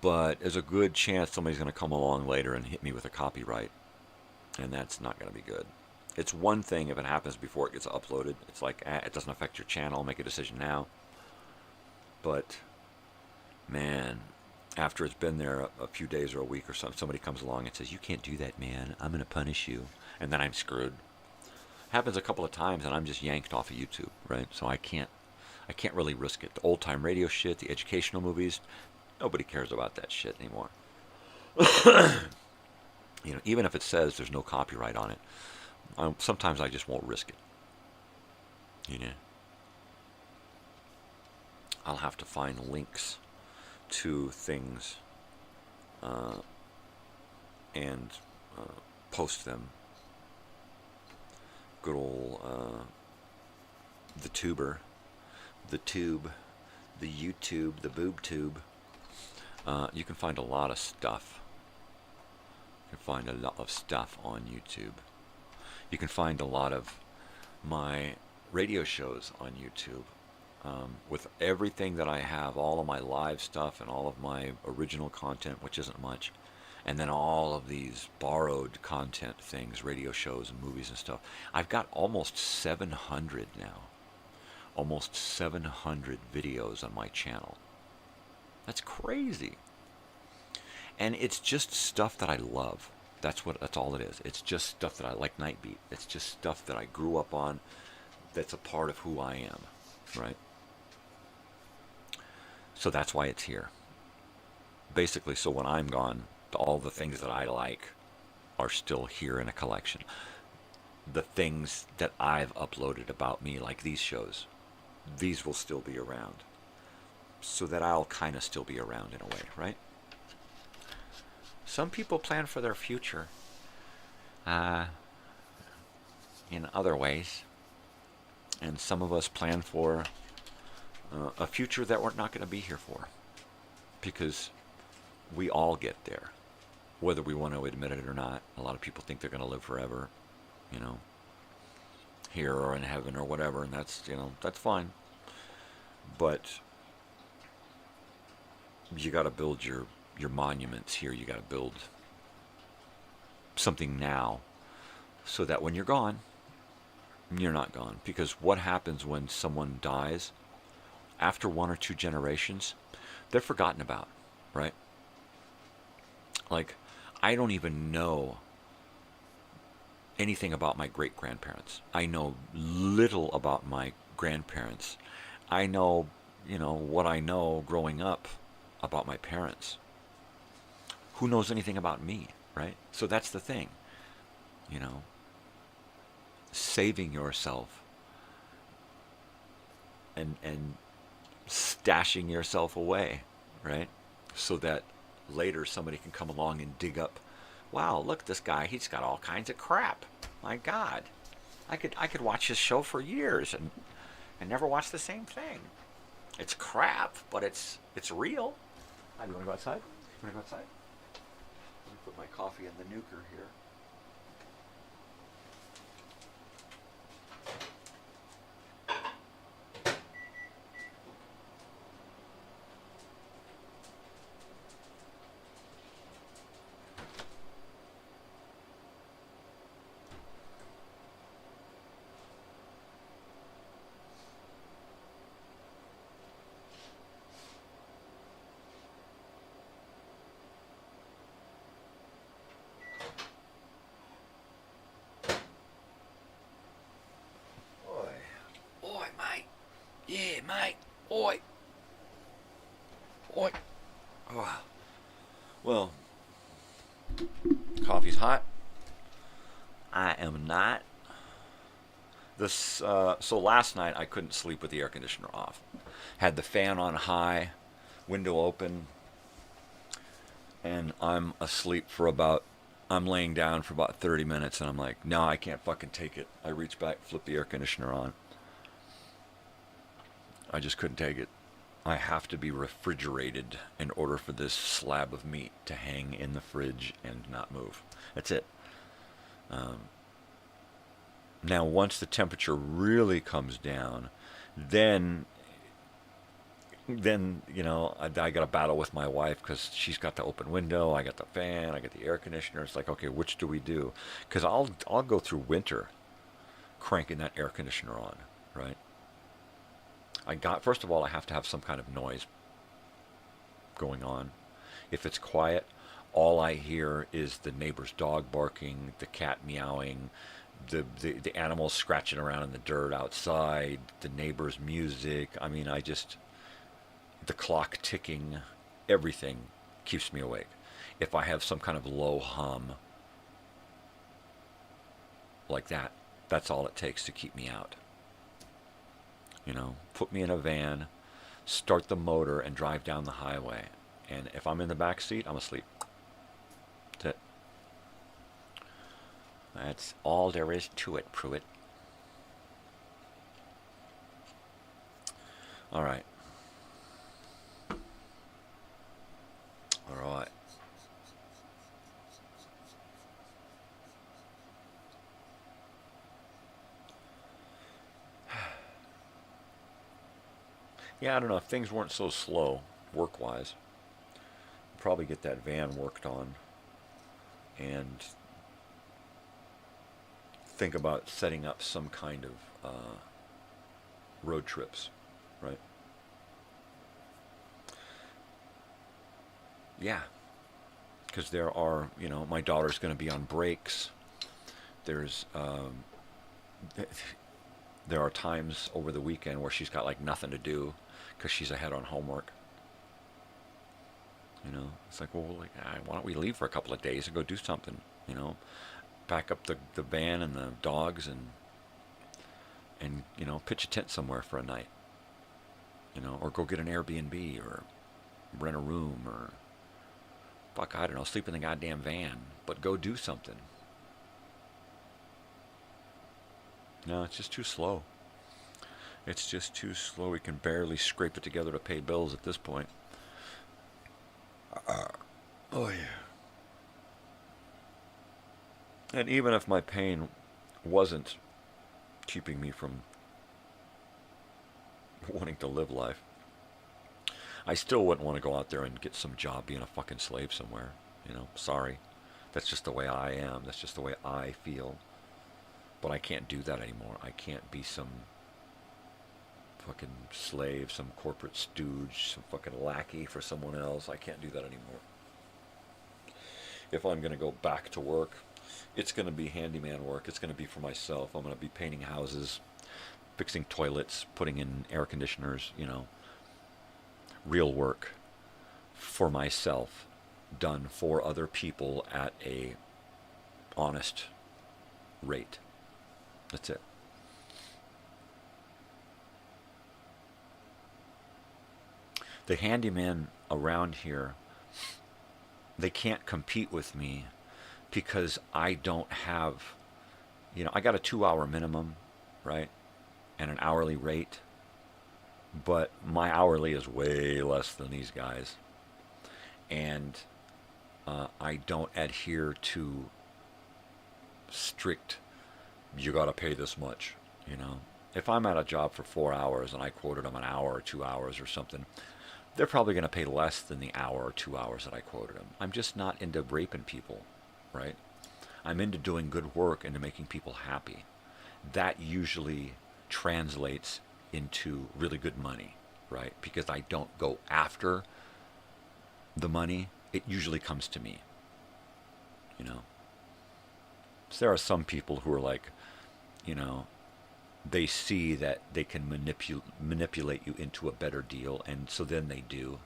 but there's a good chance somebody's going to come along later and hit me with a copyright, and that's not going to be good. It's one thing if it happens before it gets uploaded. It's like, it doesn't affect your channel. Make a decision now. But, man, after it's been there a few days or a week or something, somebody comes along and says, you can't do that, man. I'm going to punish you. And then I'm screwed. Happens a couple of times, and I'm just yanked off of YouTube, right? So I can't really risk it. The old-time radio shit, the educational movies, nobody cares about that shit anymore. You know, even if it says there's no copyright on it, sometimes I just won't risk it. You know? I'll have to find links to things and post them. Good old the tuber, the tube, the YouTube, the boob tube. You can find a lot of stuff. You can find a lot of stuff on YouTube. You can find a lot of my radio shows on YouTube. With everything that I have, all of my live stuff and all of my original content, which isn't much, and then all of these borrowed content things, radio shows and movies and stuff. I've got almost 700 now. Almost 700 videos on my channel. That's crazy. And it's just stuff that I love. That's all it is. It's just stuff that I like. Nightbeat. It's just stuff that I grew up on. That's a part of who I am, right? So that's why it's here. Basically, so when I'm gone, all the things that I like are still here in a collection. The things that I've uploaded about me, like these shows, these will still be around. So that I'll kind of still be around in a way, right? Some people plan for their future in other ways. And some of us plan for a future that we're not going to be here for. Because we all get there. Whether we want to admit it or not. A lot of people think they're going to live forever. You know. Here or in heaven or whatever. And that's, you know, that's fine. But you got to build your monuments here. You got to build something now. So that when you're gone, you're not gone. Because what happens when someone dies, after 1 or 2 generations, they're forgotten about, right? Like, I don't even know anything about my great-grandparents. I know little about my grandparents. I know, you know, what I know growing up about my parents. Who knows anything about me, right? So that's the thing, you know. Saving yourself and stashing yourself away, right? So that later somebody can come along and dig up, wow, look, this guy, he's got all kinds of crap. My God. I could watch his show for years and never watch the same thing. It's crap, but it's real. Hi, you want to go outside? You want to go outside? Let me put my coffee in the nuker here. Yeah, mate. Oi. Oi. Oh. Well, coffee's hot. I am not. So last night I couldn't sleep with the air conditioner off. Had the fan on high, window open, and I'm laying down for about 30 minutes, and I'm like, no, I can't fucking take it. I reach back, flip the air conditioner on. I just couldn't take it. I have to be refrigerated in order for this slab of meat to hang in the fridge and not move. That's it. Now, once the temperature really comes down, then I got to battle with my wife because she's got the open window, I got the fan, I got the air conditioner. It's like, okay, which do we do? Because I'll go through winter cranking that air conditioner on, right? First of all, I have to have some kind of noise going on. If it's quiet, all I hear is the neighbor's dog barking, the cat meowing, the animals scratching around in the dirt outside, the neighbor's music. I mean, the clock ticking, everything keeps me awake. If I have some kind of low hum like that, that's all it takes to keep me out. Put me in a van, start the motor, and drive down the highway. And if I'm in the back seat, I'm asleep. That's it. That's all there is to it, Pruitt. All right. All right. Yeah, I don't know. If things weren't so slow, work-wise, I'd probably get that van worked on and think about setting up some kind of road trips, right? Yeah, because there are, my daughter's going to be on breaks. There are times over the weekend where she's got like nothing to do because she's ahead on homework. It's like, well, why don't we leave for a couple of days and go do something? Pack up the van and the dogs and pitch a tent somewhere for a night. Or go get an Airbnb or rent a room or fuck, I don't know, sleep in the goddamn van, but go do something. No, it's just too slow. It's just too slow. We can barely scrape it together to pay bills at this point. Oh, yeah. And even if my pain wasn't keeping me from wanting to live life, I still wouldn't want to go out there and get some job being a fucking slave somewhere. Sorry. That's just the way I am. That's just the way I feel. But I can't do that anymore. I can't be some fucking slave, some corporate stooge, some fucking lackey for someone else. I can't do that anymore. If I'm going to go back to work, it's going to be handyman work. It's going to be for myself. I'm going to be painting houses, fixing toilets, putting in air conditioners, real work for myself, done for other people at a honest rate. That's it. The handyman around here, they can't compete with me because I don't have, I got a 2-hour minimum, right? And an hourly rate. But my hourly is way less than these guys. And I don't adhere to strict, you got to pay this much, If I'm at a job for 4 hours and I quoted them an hour or 2 hours or something, they're probably going to pay less than the hour or 2 hours that I quoted them. I'm just not into raping people, right? I'm into doing good work, into making people happy. That usually translates into really good money, right? Because I don't go after the money. It usually comes to me, So there are some people who are like, they see that they can manipulate you into a better deal, and so then they do.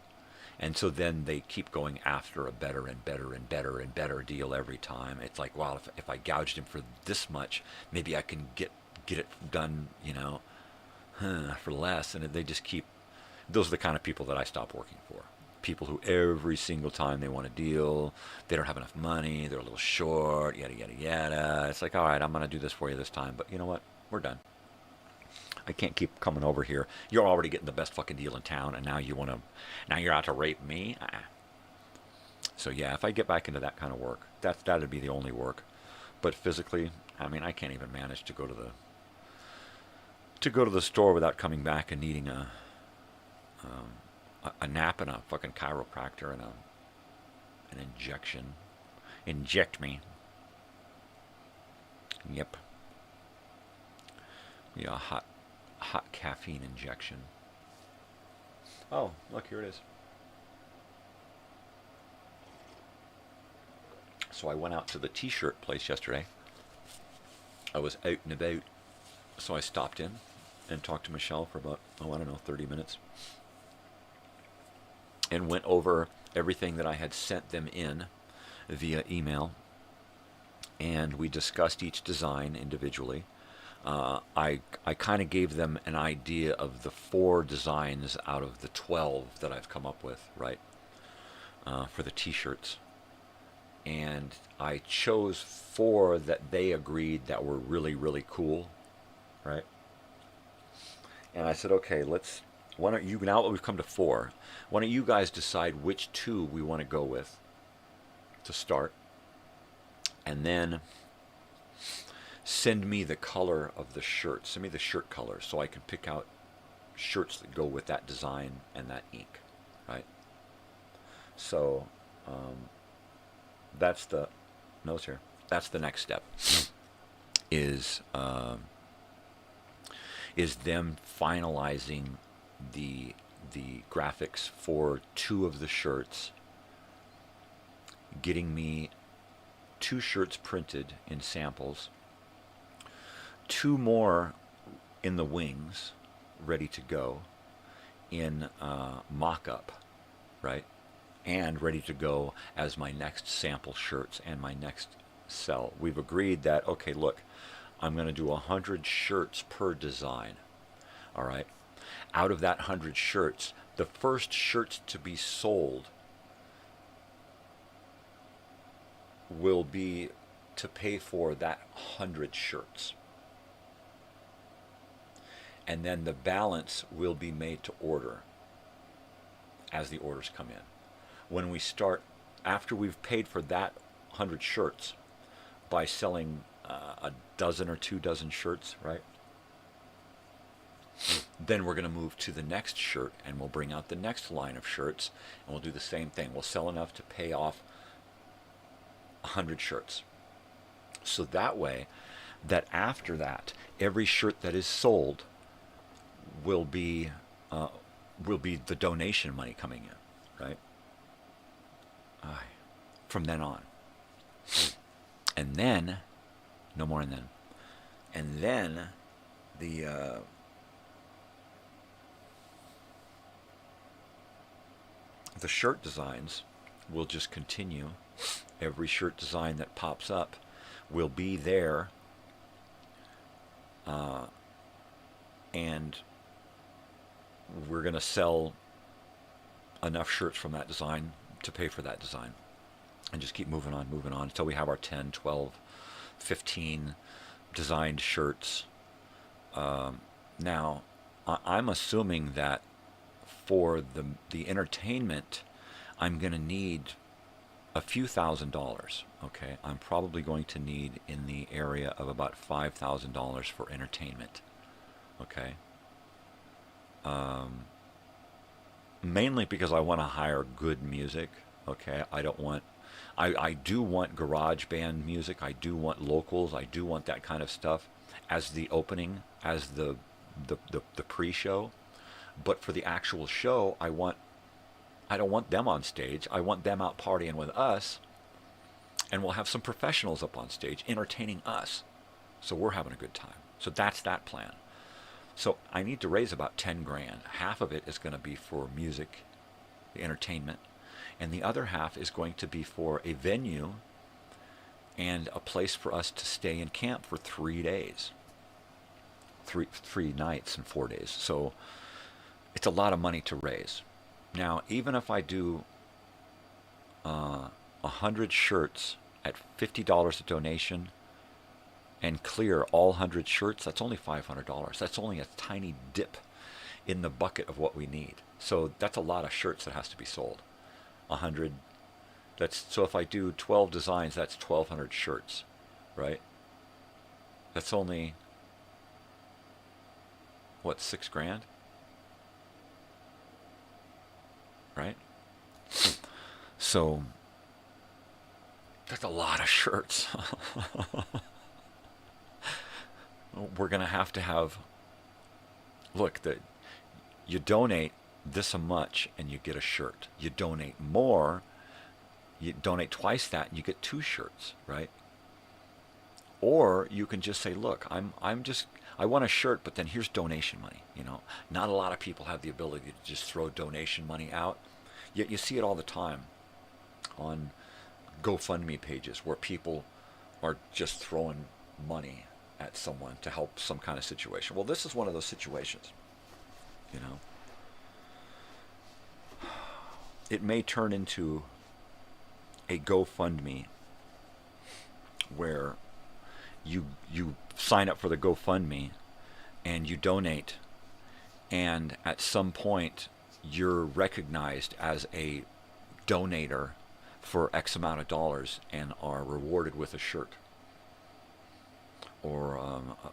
And so then they keep going after a better and better and better and better deal every time. It's like, well, if I gouged him for this much, maybe I can get get it done, for less. And they just keep, those are the kind of people that I stop working for. People who every single time they want a deal, they don't have enough money, they're a little short, yada, yada, yada. It's like, all right, I'm going to do this for you this time, but you know what? We're done. I can't keep coming over here. You're already getting the best fucking deal in town, and now you're out to rape me? So yeah, if I get back into that kind of work, that'd be the only work. But physically, I mean, I can't even manage to go to the store without coming back and needing a nap and a fucking chiropractor and an injection. Inject me. Yep. Yeah, a hot caffeine injection. Oh, look, here it is. So I went out to the t-shirt place yesterday. I was out and about, so I stopped in and talked to Michelle for about, 30 minutes. And went over everything that I had sent them in via email. And we discussed each design individually. I kind of gave them an idea of the 4 designs out of the 12 that I've come up with, right, for the t-shirts. And I chose 4 that they agreed that were really, really cool, right? And I said, okay, why don't you, now that we've come to 4, why don't you guys decide which 2 we want to go with to start, and then send me the color of the shirt. Send me the shirt color so I can pick out shirts that go with that design and that ink, right? So that's the notes here. That's the next step. Is them finalizing the graphics for 2 of the shirts, getting me 2 shirts printed in samples, 2 more in the wings, ready to go, in mock-up, right? And ready to go as my next sample shirts and my next sell. We've agreed that, okay, look, I'm going to do 100 shirts per design, all right? Out of that 100 shirts, the first shirts to be sold will be to pay for that 100 shirts. And then the balance will be made to order as the orders come in. When we start, after we've paid for that 100 shirts by selling a dozen or 2 dozen shirts, right? Then we're going to move to the next shirt, and we'll bring out the next line of shirts, and we'll do the same thing. We'll sell enough to pay off 100 shirts. So that way, that after that, every shirt that is sold will be the donation money coming in, right? From then on. And then, no more and then. And then the shirt designs will just continue. Every shirt design that pops up will be there, and we're going to sell enough shirts from that design to pay for that design, and just keep moving on until we have our 10, 12, 15 designed shirts. Now, I'm assuming that for the entertainment, I'm going to need a few $1,000s, okay? I'm probably going to need in the area of about $5,000 for entertainment, okay? Mainly because I want to hire good music, okay? I do want garage band music. I do want locals. I do want that kind of stuff as the opening, as the pre-show. But for the actual show, I don't want them on stage. I want them out partying with us, and we'll have some professionals up on stage entertaining us. So we're having a good time. So that's that plan. So I need to raise about 10 grand. Half of it is going to be for music, the entertainment, and the other half is going to be for a venue and a place for us to stay and camp for 3 days. three nights and 4 days. So it's a lot of money to raise. Now, even if I do 100 shirts at $50 a donation and clear all 100 shirts, that's only $500. That's only a tiny dip in the bucket of what we need. So that's a lot of shirts that has to be sold. 100. So if I do 12 designs, that's 1,200 shirts, right? That's only, what, $6,000? Right? So that's a lot of shirts. We're going to have, look, you donate this much and you get a shirt. You donate more, you donate twice that and you get 2 shirts, right? Or you can just say, look, I want a shirt, but then here's donation money. Not a lot of people have the ability to just throw donation money out. Yet you see it all the time on GoFundMe pages where people are just throwing money at someone to help some kind of situation. Well, this is one of those situations. It may turn into a GoFundMe where you sign up for the GoFundMe and you donate, and at some point you're recognized as a donator for X amount of dollars and are rewarded with a shirt or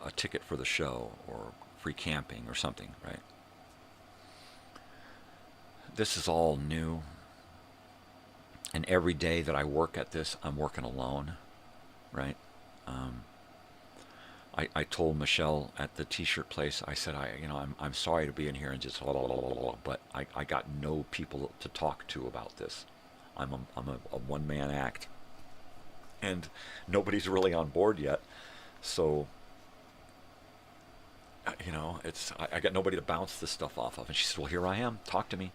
a ticket for the show or free camping or something, right? This is all new, and every day that I work at this, I'm working alone, right? I told Michelle at the t-shirt place, I said, I'm sorry to be in here and just blah, blah, blah, blah, blah, but I got no people to talk to about this. I'm a one-man act, and nobody's really on board yet. So, I got nobody to bounce this stuff off of. And she said, well, here I am. Talk to me.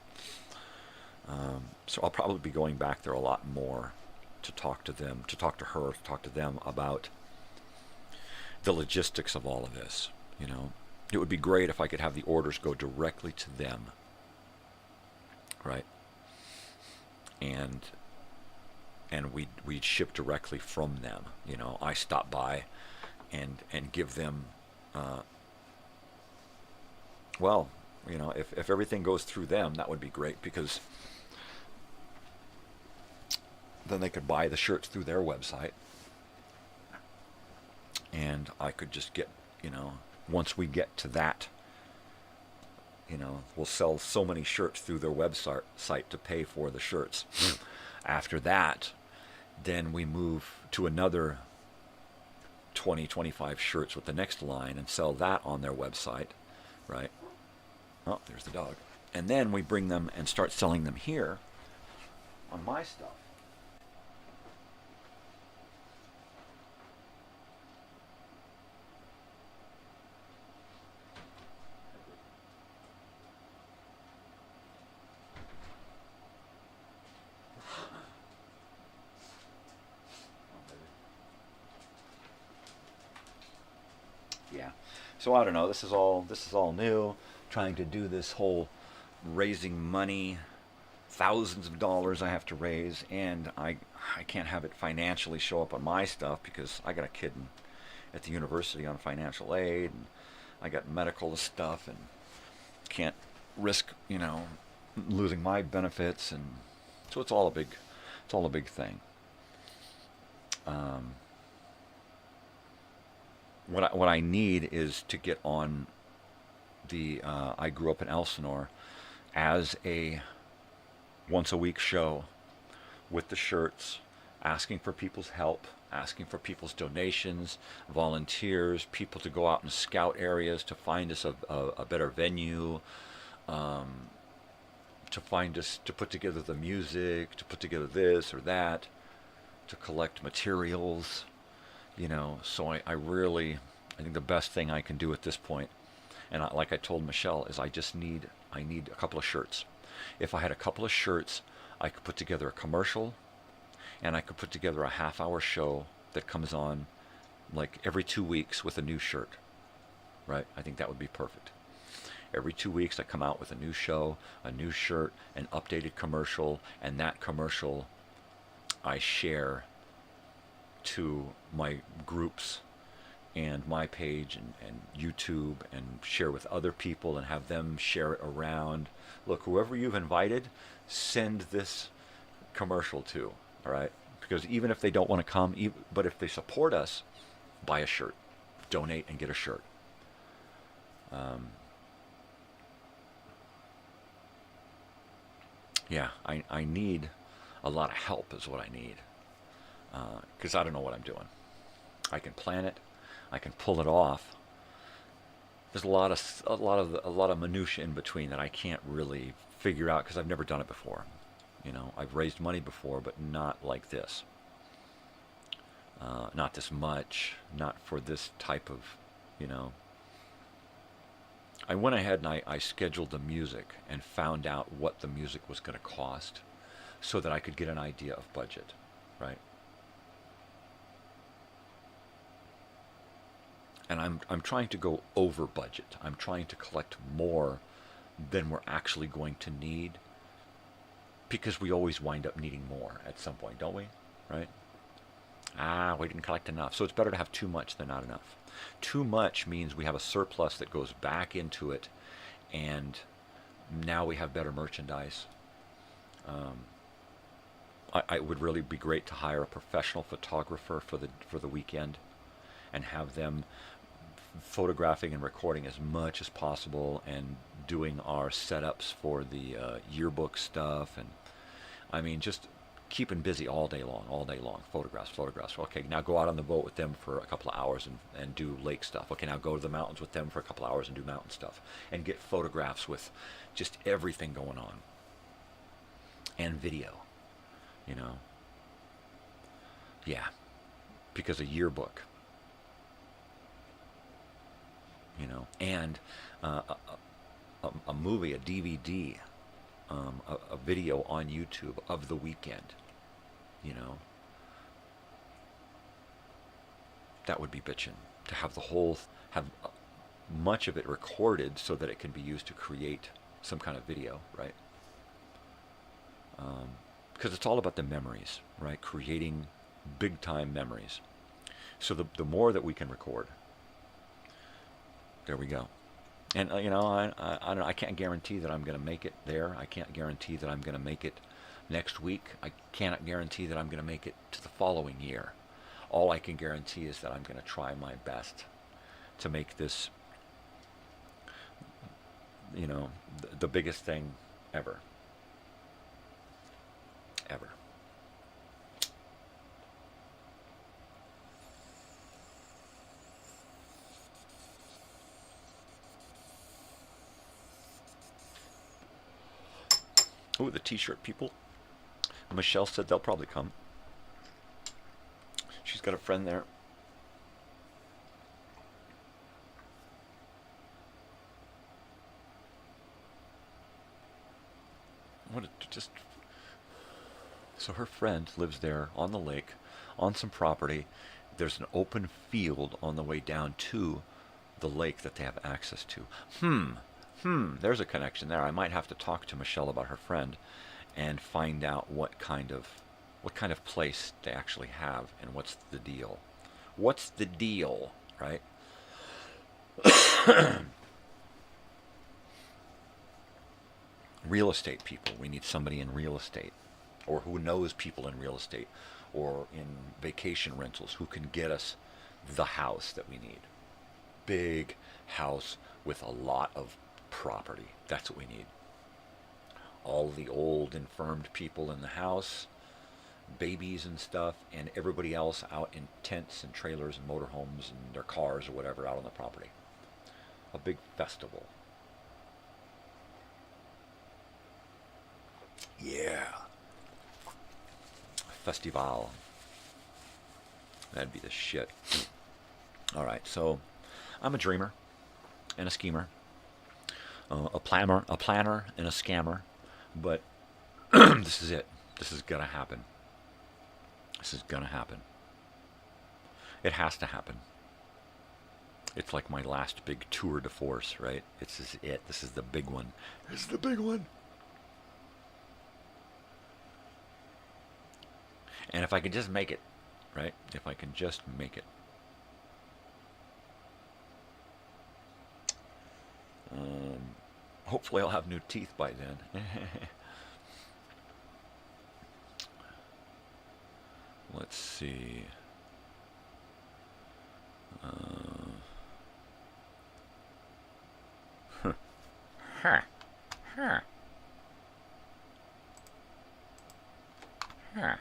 So I'll probably be going back there a lot more to talk to them, to talk to her, to talk to them about the logistics of all of this. It would be great if I could have the orders go directly to them, right? And we'd ship directly from them. I stop by and give them, if everything goes through them, that would be great, because then they could buy the shirts through their website, and I could just get, once we get to that, we'll sell so many shirts through their website to pay for the shirts. After that, then we move to another 20, 25 shirts with the next line and sell that on their website, right? Oh, there's the dog. And then we bring them and start selling them here on my stuff. Yeah. So I don't know. This is all new. Trying to do this whole raising money, thousands of dollars I have to raise, and I can't have it financially show up on my stuff because I got a kid at the university on financial aid, and I got medical stuff, and can't risk losing my benefits, and so it's all a big thing. What I need is to get on the I Grew Up in Elsinore as a once-a-week show with the shirts, asking for people's help, asking for people's donations, volunteers, people to go out and scout areas to find us a better venue, to find us, to put together the music, to put together this or that, to collect materials, So I think the best thing I can do at this point, and like I told Michelle, is I need a couple of shirts. If I had a couple of shirts, I could put together a commercial, and I could put together a half-hour show that comes on like every 2 weeks with a new shirt. right? I think that would be perfect. Every 2 weeks, I come out with a new show, a new shirt, an updated commercial, and that commercial I share to my groups and my page and YouTube, and share with other people and have them share it around. Look, whoever you've invited, send this commercial to, all right? Because even if they don't want to come, but if they support us, buy a shirt. Donate and get a shirt. Yeah, I need a lot of help is what I need. Because I don't know what I'm doing. I can plan it. I can pull it off. There's a lot of minutia in between that I can't really figure out because I've never done it before. You know, I've raised money before, but not like this. Not this much. Not for this type of, you know. I went ahead and I scheduled the music and found out what the music was going to cost so that I could get an idea of budget, right? And I'm trying to go over budget. I'm trying to collect more than we're actually going to need, because we always wind up needing more at some point, don't we? Right? We didn't collect enough. So it's better to have too much than not enough. Too much means we have a surplus that goes back into it, and now we have better merchandise. It would really be great to hire a professional photographer for the weekend and have them photographing and recording as much as possible and doing our setups for the yearbook stuff, and I mean just keeping busy all day long. Photographs. Okay, now go out on the boat with them for a couple of hours and do lake stuff. Okay, now go to the mountains with them for a couple of hours and do mountain stuff, and get photographs with just everything going on, and video, you know. Yeah, because a yearbook, you know, and a movie, a DVD, a video on YouTube of the weekend, you know. That would be bitchin', to have much of it recorded so that it can be used to create some kind of video, right? Because it's all about the memories, right? Creating big time memories. So the more that we can record, there we go. And you know, I don't know, I can't guarantee that I'm going to make it there. I can't guarantee that I'm going to make it next week. I cannot guarantee that I'm going to make it to the following year. All I can guarantee is that I'm going to try my best to make this, you know, the biggest thing ever. Ever. Oh, the t-shirt people. Michelle said they'll probably come. She's got a friend there. So her friend lives there on the lake, on some property. There's an open field on the way down to the lake that they have access to. There's a connection there. I might have to talk to Michelle about her friend and find out what kind of place they actually have and what's the deal. What's the deal, right? Real estate people. We need somebody in real estate, or who knows people in real estate, or in vacation rentals, who can get us the house that we need. Big house with a lot of property. That's what we need. All the old infirmed people in the house, babies and stuff, and everybody else out in tents and trailers and motorhomes and their cars or whatever out on the property. A big festival. Yeah. Festival. That'd be the shit. Alright, so I'm a dreamer and a schemer. A planner and a scammer, but this is it. This is gonna happen. This is gonna happen. It has to happen. It's like my last big tour de force, right? This is it. This is the big one. This is the big one. And if I can just make it, right? If I can just make it. Hopefully I'll have new teeth by then. Let's see. Huh. Huh. Huh.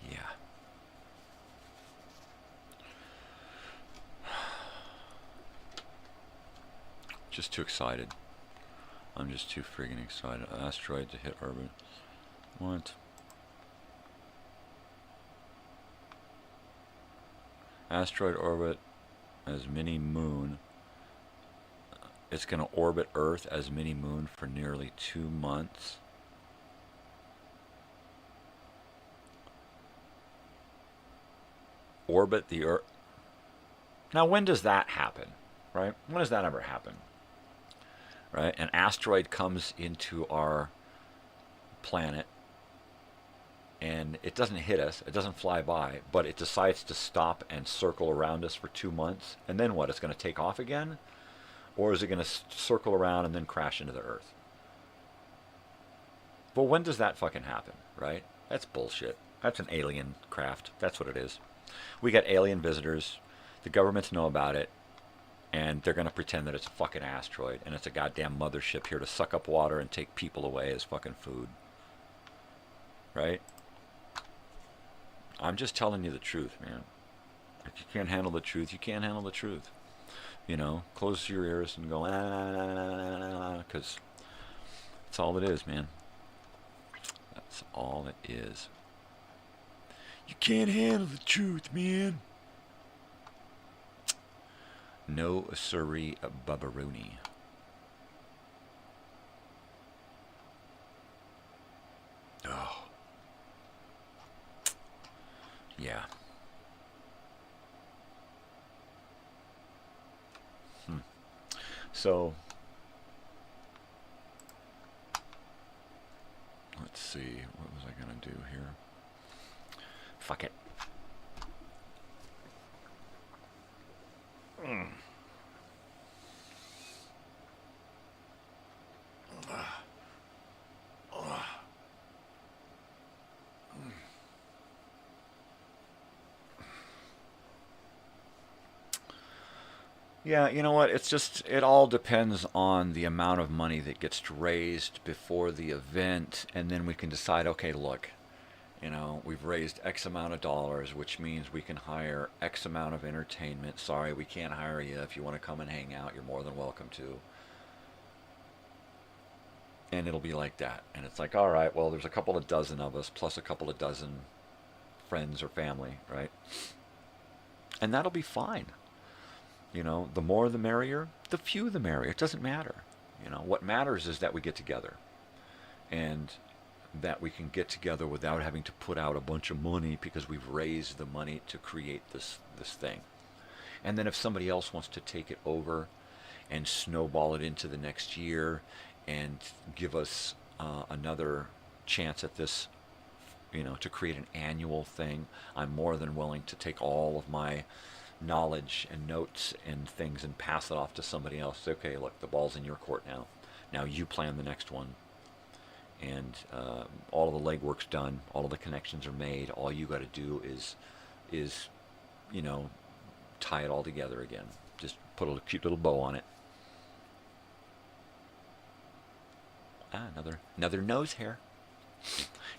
Yeah. Just too excited. I'm just too friggin' excited. Asteroid to hit orbit. What? Asteroid orbit as mini moon. It's going to orbit Earth as mini moon for nearly 2 months. Orbit the Earth. Now, when does that happen? Right? When does that ever happen? Right? An asteroid comes into our planet and it doesn't hit us, it doesn't fly by, but it decides to stop and circle around us for 2 months. And then what? It's going to take off again? Or is it going to circle around and then crash into the Earth? But when does that fucking happen, right? That's bullshit. That's an alien craft. That's what it is. We got alien visitors. The governments know about it. And they're going to pretend that it's a fucking asteroid. And it's a goddamn mothership here to suck up water and take people away as fucking food. Right? I'm just telling you the truth, man. If you can't handle the truth, you can't handle the truth. You know, close your ears and go, because that's all it is, man. That's all it is. You can't handle the truth, man. No siree, bubbaroony. Oh. Yeah. So, let's see, what was I going to do here? Fuck it. Yeah, you know what? It's just, it all depends on the amount of money that gets raised before the event, and then we can decide, okay, look, you know, we've raised X amount of dollars, which means we can hire X amount of entertainment. Sorry, we can't hire you. If you want to come and hang out, you're more than welcome to. And it'll be like that. And it's like, all right, well, there's a couple of dozen of us, plus a couple of dozen friends or family, right? And that'll be fine. You know, the more the merrier, the few the merrier. It doesn't matter. You know, what matters is that we get together. And that we can get together without having to put out a bunch of money because we've raised the money to create this thing. And then if somebody else wants to take it over and snowball it into the next year and give us another chance at this, you know, to create an annual thing, I'm more than willing to take all of my knowledge and notes and things and pass it off to somebody else. Okay, look, the ball's in your court now. Now you plan the next one. And all of the legwork's done. All of the connections are made. All you got to do is, you know, tie it all together again. Just put a cute little bow on it. Ah, another nose hair.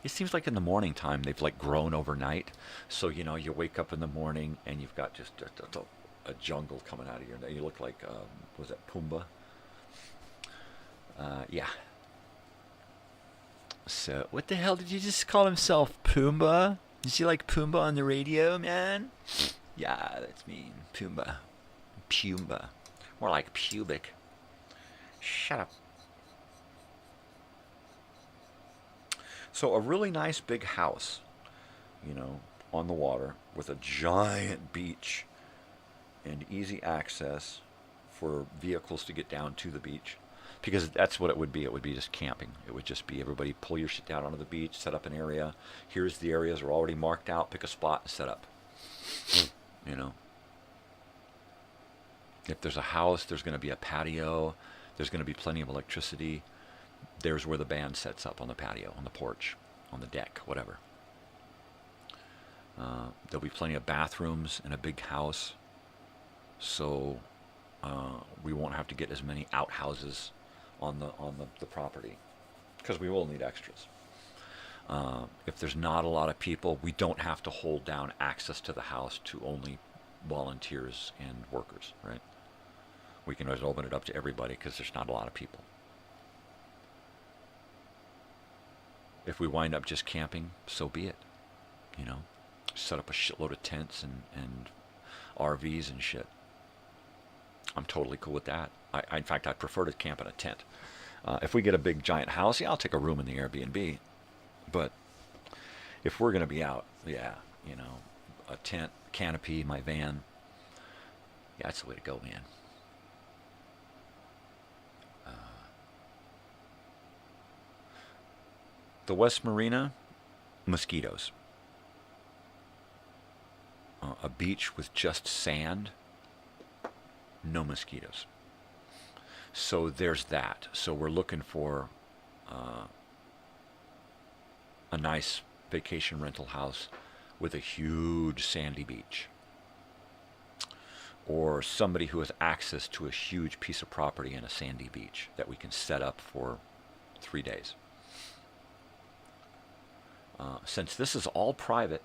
It seems like in the morning time they've like grown overnight. So, you know, you wake up in the morning and you've got just a jungle coming out of your nose. You look like, was that Pumbaa? Yeah. So, what the hell did you just call himself, Pumbaa? Is he like Pumbaa on the radio, man? Yeah, that's me, Pumbaa. Pumbaa. More like pubic. Shut up. So, a really nice big house, you know, on the water with a giant beach and easy access for vehicles to get down to the beach. Because that's what it would be. It would be just camping. It would just be everybody pull your shit down onto the beach, set up an area. Here's the areas are already marked out. Pick a spot and set up. You know. If there's a house, there's going to be a patio. There's going to be plenty of electricity. There's where the band sets up, on the patio, on the porch, on the deck, whatever. There'll be plenty of bathrooms in a big house. So we won't have to get as many outhouses on the property, because we will need extras. If there's not a lot of people, we don't have to hold down access to the house to only volunteers and workers, right? We can always open it up to everybody because there's not a lot of people. If we wind up just camping, so be it. You know, set up a shitload of tents and RVs and shit. I'm totally cool with that. In fact, I'd prefer to camp in a tent. If we get a big giant house, yeah, I'll take a room in the Airbnb. But if we're going to be out, yeah, you know, a tent, canopy, my van, yeah, that's the way to go, man. The West Marina, mosquitoes. A beach with just sand, no mosquitoes. So there's that. So we're looking for a nice vacation rental house with a huge sandy beach. Or somebody who has access to a huge piece of property and a sandy beach that we can set up for 3 days. Since this is all private,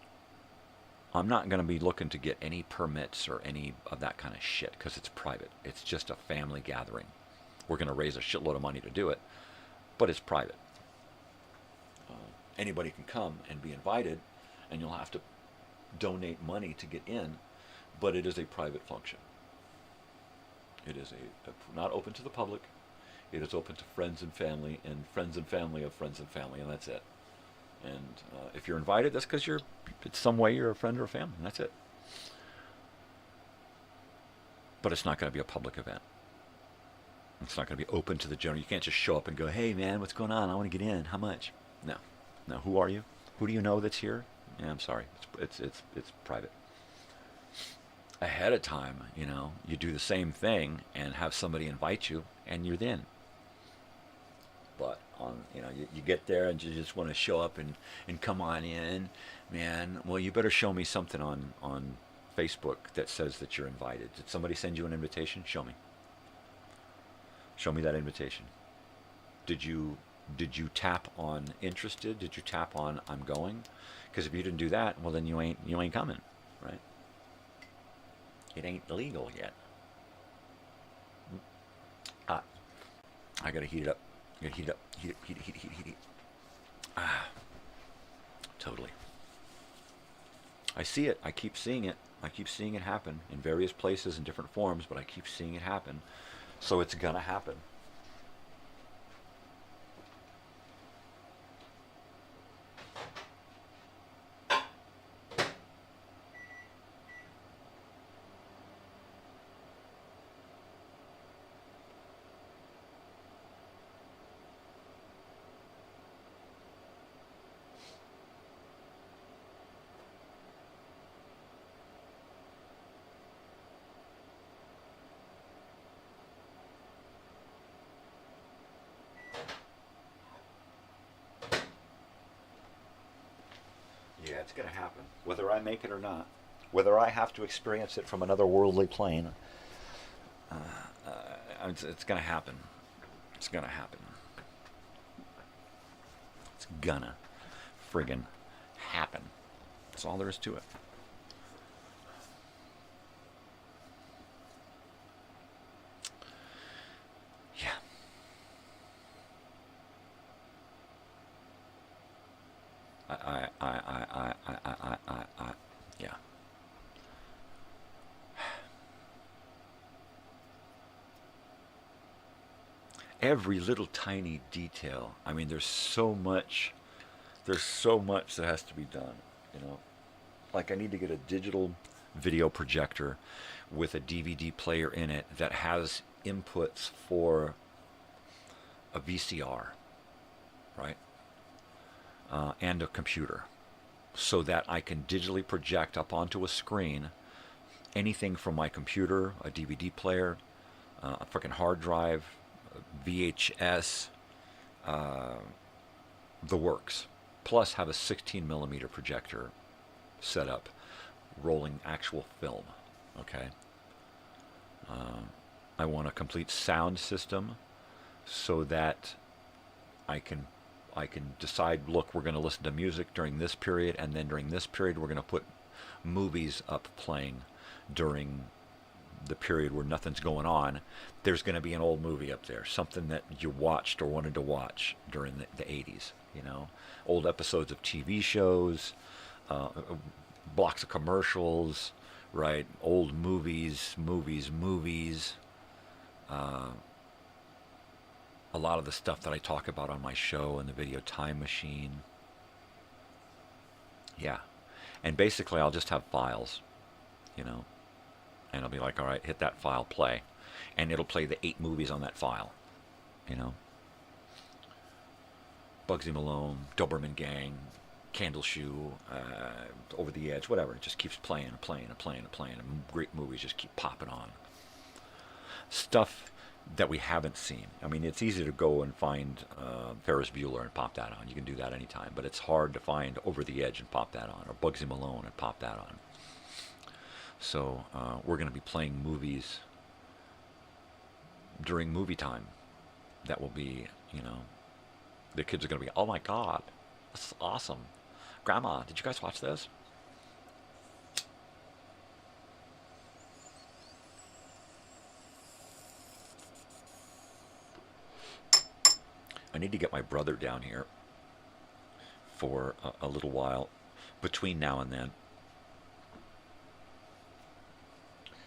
I'm not going to be looking to get any permits or any of that kind of shit because it's private. It's just a family gathering. We're going to raise a shitload of money to do it, but it's private. Anybody can come and be invited, and you'll have to donate money to get in, but it is a private function. It is not open to the public. It is open to friends and family of friends and family, and that's it. And if you're invited, that's because it's some way you're a friend or a family, and that's it. But it's not going to be a public event. It's not going to be open to the general. You can't just show up and go, hey, man, what's going on? I want to get in. How much? No. No, who are you? Who do you know that's here? Yeah, I'm sorry. It's private. Ahead of time, you know, you do the same thing and have somebody invite you, and you're in. But you get there and you just want to show up and come on in, man. Well, you better show me something on Facebook that says that you're invited. Did somebody send you an invitation? Show me. Show me that invitation. Did you tap on interested? Did you tap on I'm going? Because if you didn't do that, well then you ain't coming, right? It ain't legal yet. I gotta heat it up. Heat it. Totally. I see it. I keep seeing it. I keep seeing it happen in various places in different forms, but I keep seeing it happen. So it's gonna happen. Yeah, it's going to happen, whether I make it or not. Whether I have to experience it from another worldly plane, it's going to happen. It's going to happen. It's gonna friggin' happen. That's all there is to it. Yeah. Yeah. Every little tiny detail. I mean, there's so much that has to be done, you know. Like I need to get a digital video projector with a DVD player in it that has inputs for a VCR, right? And a computer, so that I can digitally project up onto a screen anything from my computer, a DVD player, a freaking hard drive, VHS, the works. Plus have a 16 millimeter projector set up, rolling actual film, okay? I want a complete sound system so that I can decide, look, we're going to listen to music during this period, and then during this period we're going to put movies up playing during the period where nothing's going on. There's going to be an old movie up there, something that you watched or wanted to watch during the 80s, you know, old episodes of TV shows, blocks of commercials, right, old movies, a lot of the stuff that I talk about on my show and the video Time Machine. Yeah. And basically I'll just have files, you know, and I'll be like, all right, hit that file, play. And it'll play the 8 movies on that file, you know. Bugsy Malone, Doberman Gang, Candle Shoe, Over the Edge, whatever. It just keeps playing and playing and playing and playing. And great movies just keep popping on. Stuff that we haven't seen. I mean, it's easy to go and find Ferris Bueller and pop that on. You can do that anytime. But it's hard to find Over the Edge and pop that on, or Bugsy Malone and pop that on. So we're going to be playing movies during movie time. That will be, you know, the kids are going to be, oh my God, this is awesome. Grandma, did you guys watch this? I need to get my brother down here for a little while between now and then,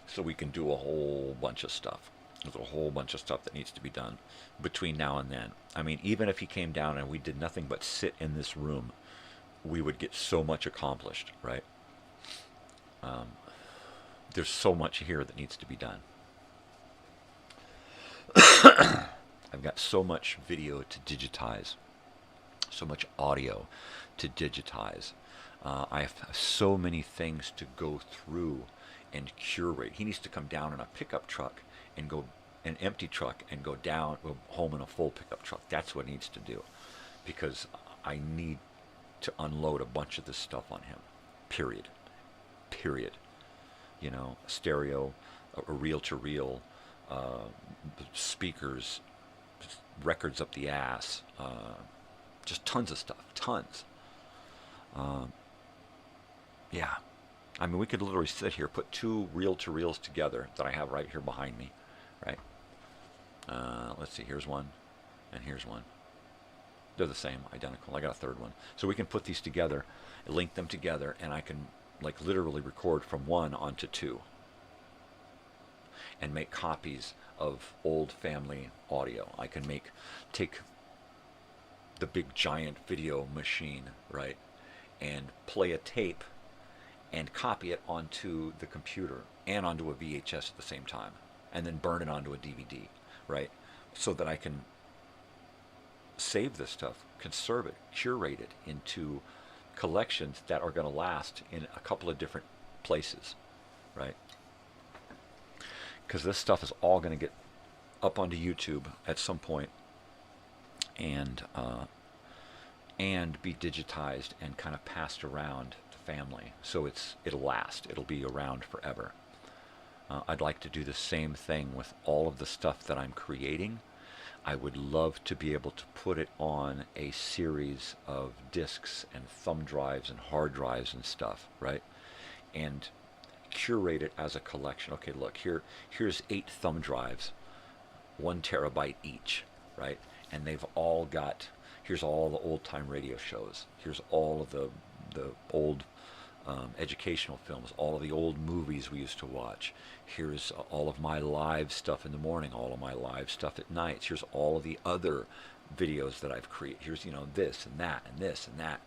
so we can do a whole bunch of stuff. There's a whole bunch of stuff that needs to be done between now and then. I mean, even if he came down and we did nothing but sit in this room, we would get so much accomplished, right? There's so much here that needs to be done. I've got so much video to digitize, so much audio to digitize. I have so many things to go through and curate. He needs to come down in a pickup truck and go, an empty truck, and go down, go home in a full pickup truck. That's what he needs to do, because I need to unload a bunch of this stuff on him. Period. You know, stereo, a reel-to-reel, speakers, records up the ass, just tons of stuff, tons. Yeah, I mean, we could literally sit here, put 2 reel-to-reels together that I have right here behind me, right? Let's see, here's one, and here's one. They're the same, identical. I got a third one. So we can put these together, link them together, and I can, like, literally record from 1 onto 2 and make copies of old family audio. I can take the big giant video machine, right, and play a tape and copy it onto the computer and onto a VHS at the same time, and then burn it onto a DVD, right, so that I can save this stuff, conserve it, curate it into collections that are going to last in a couple of different places, right? Because this stuff is all going to get up onto YouTube at some point, and be digitized and kind of passed around the family, so it'll last. It'll be around forever. I'd like to do the same thing with all of the stuff that I'm creating. I would love to be able to put it on a series of discs and thumb drives and hard drives and stuff, right? And curate it as a collection. Okay, look, here's 8 thumb drives, 1 terabyte each, right? And they've all got, here's all the old-time radio shows. Here's all of the old educational films, all of the old movies we used to watch. Here's all of my live stuff in the morning, all of my live stuff at night. Here's all of the other videos that I've created. Here's, you know, this and that and this and that.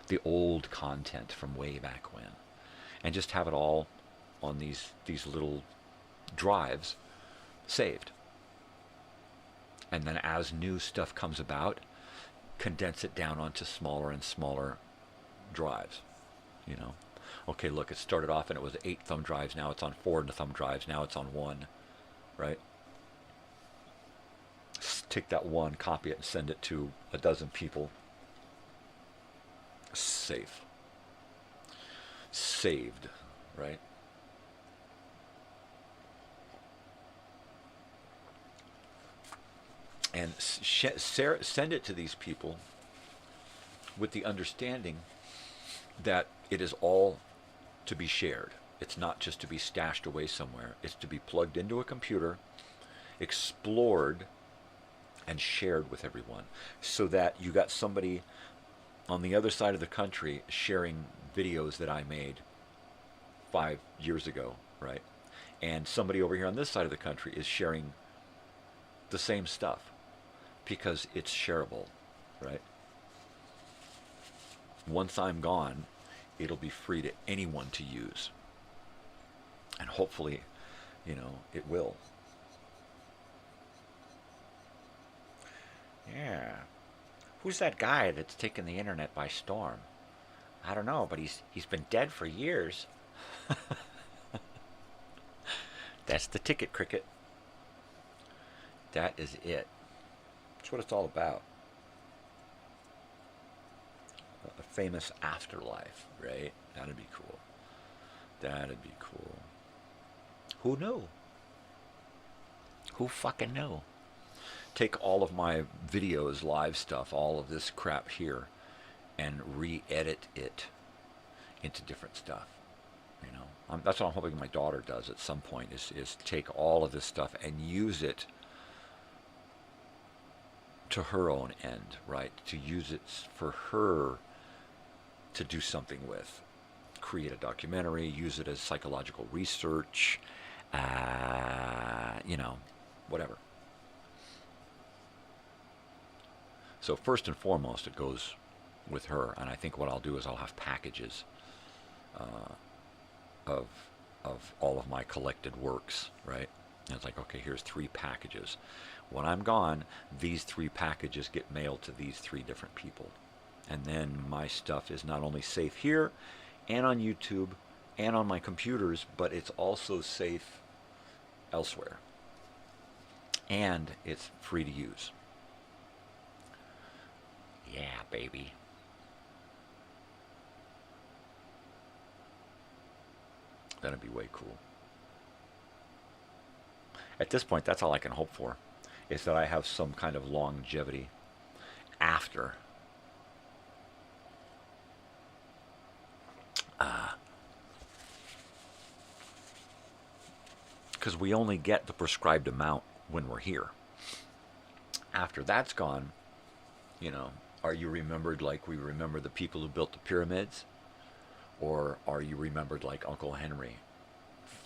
The old content from way back when. And just have it all on these little drives saved. And then as new stuff comes about, condense it down onto smaller and smaller drives, you know. Okay, look, it started off and it was 8 thumb drives, now it's on 4 thumb drives, now it's on 1, right? Take that one, copy it, and send it to a dozen people. Safe. Saved, right? And send it to these people with the understanding that it is all to be shared. It's not just to be stashed away somewhere. It's to be plugged into a computer, explored, and shared with everyone, so that you got somebody on the other side of the country sharing videos that I made 5 years ago, right? And somebody over here on this side of the country is sharing the same stuff because it's shareable, right? Once I'm gone, it'll be free to anyone to use. And hopefully, you know, it will. Yeah. Who's that guy that's taken the internet by storm? I don't know, but he's been dead for years. That's the ticket, Cricket. That is it. That's what it's all about. A famous afterlife, right? That'd be cool. That'd be cool. Who knew? Who fucking knew? Take all of my videos, live stuff, all of this crap here, and re-edit it into different stuff. You know, that's what I'm hoping my daughter does at some point, is take all of this stuff and use it to her own end, right? To use it for her to do something with. Create a documentary, use it as psychological research, you know, whatever. So first and foremost, it goes with her, and I think what I'll do is I'll have packages of all of my collected works, right? And it's like, okay, here's 3 packages. When I'm gone, these 3 packages get mailed to these 3 different people. And then my stuff is not only safe here and on YouTube and on my computers, but it's also safe elsewhere. And it's free to use. Yeah, baby. That'd be way cool. At this point, that's all I can hope for, is that I have some kind of longevity after. Because we only get the prescribed amount when we're here. After that's gone, you know, are you remembered like we remember the people who built the pyramids? Or are you remembered like Uncle Henry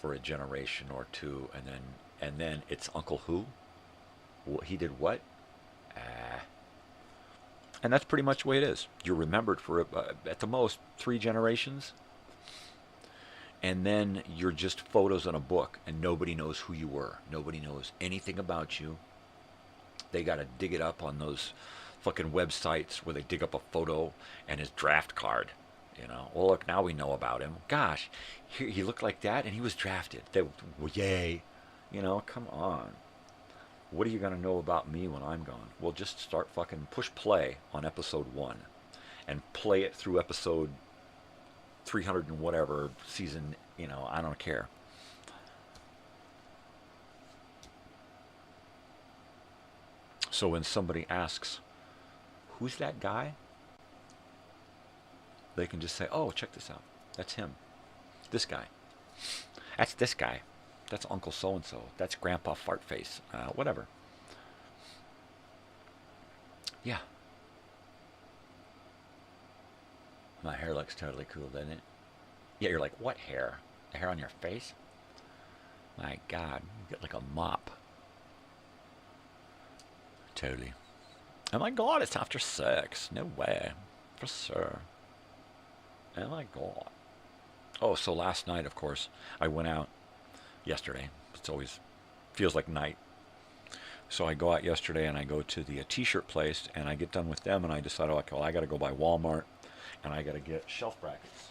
for a generation or 2, and then it's Uncle who? He did what? And that's pretty much the way it is. You're remembered for at the most 3 generations, and then you're just photos in a book, and nobody knows who you were. Nobody knows anything about you. They got to dig it up on those fucking websites where they dig up a photo and his draft card. You know, well, look, now we know about him. Gosh, he looked like that, and he was drafted. Well, yay. You know, come on. What are you going to know about me when I'm gone? Well, just start fucking push play on episode 1 and play it through episode 300 and whatever season, you know, I don't care. So when somebody asks, who's that guy? They can just say, oh, check this out. That's him. This guy. That's this guy. That's Uncle so-and-so. That's Grandpa Fartface. Whatever. Yeah. My hair looks totally cool, doesn't it? Yeah, you're like, what hair? The hair on your face? My God. You get like a mop. Totally. Oh my God, it's after 6. No way. For sure. Oh my God. Oh, so last night, of course, I went out yesterday. It's always feels like night. So I go out yesterday and I go to the t-shirt place and I get done with them and I decide, okay, well, I got to go by Walmart and I got to get shelf brackets.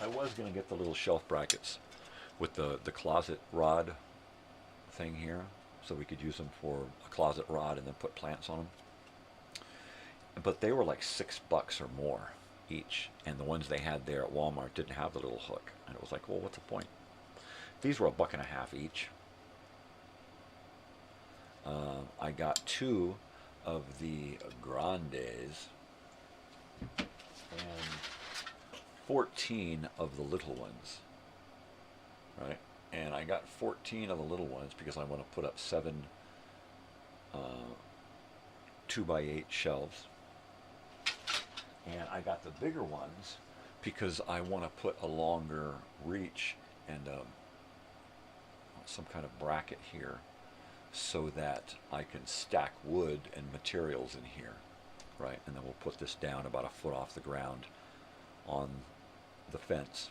I was going to get the little shelf brackets with the closet rod thing here, so we could use them for a closet rod and then put plants on them. But they were like $6 or more each, and the ones they had there at Walmart didn't have the little hook. And it was like, well, what's the point? These were $1.50 each. I got 2 of the grandes and 14 of the little ones, right? And I got 14 of the little ones because I want to put up 7 2x8 shelves. And I got the bigger ones because I want to put a longer reach and some kind of bracket here so that I can stack wood and materials in here, right? And then we'll put this down about 1 foot off the ground on the fence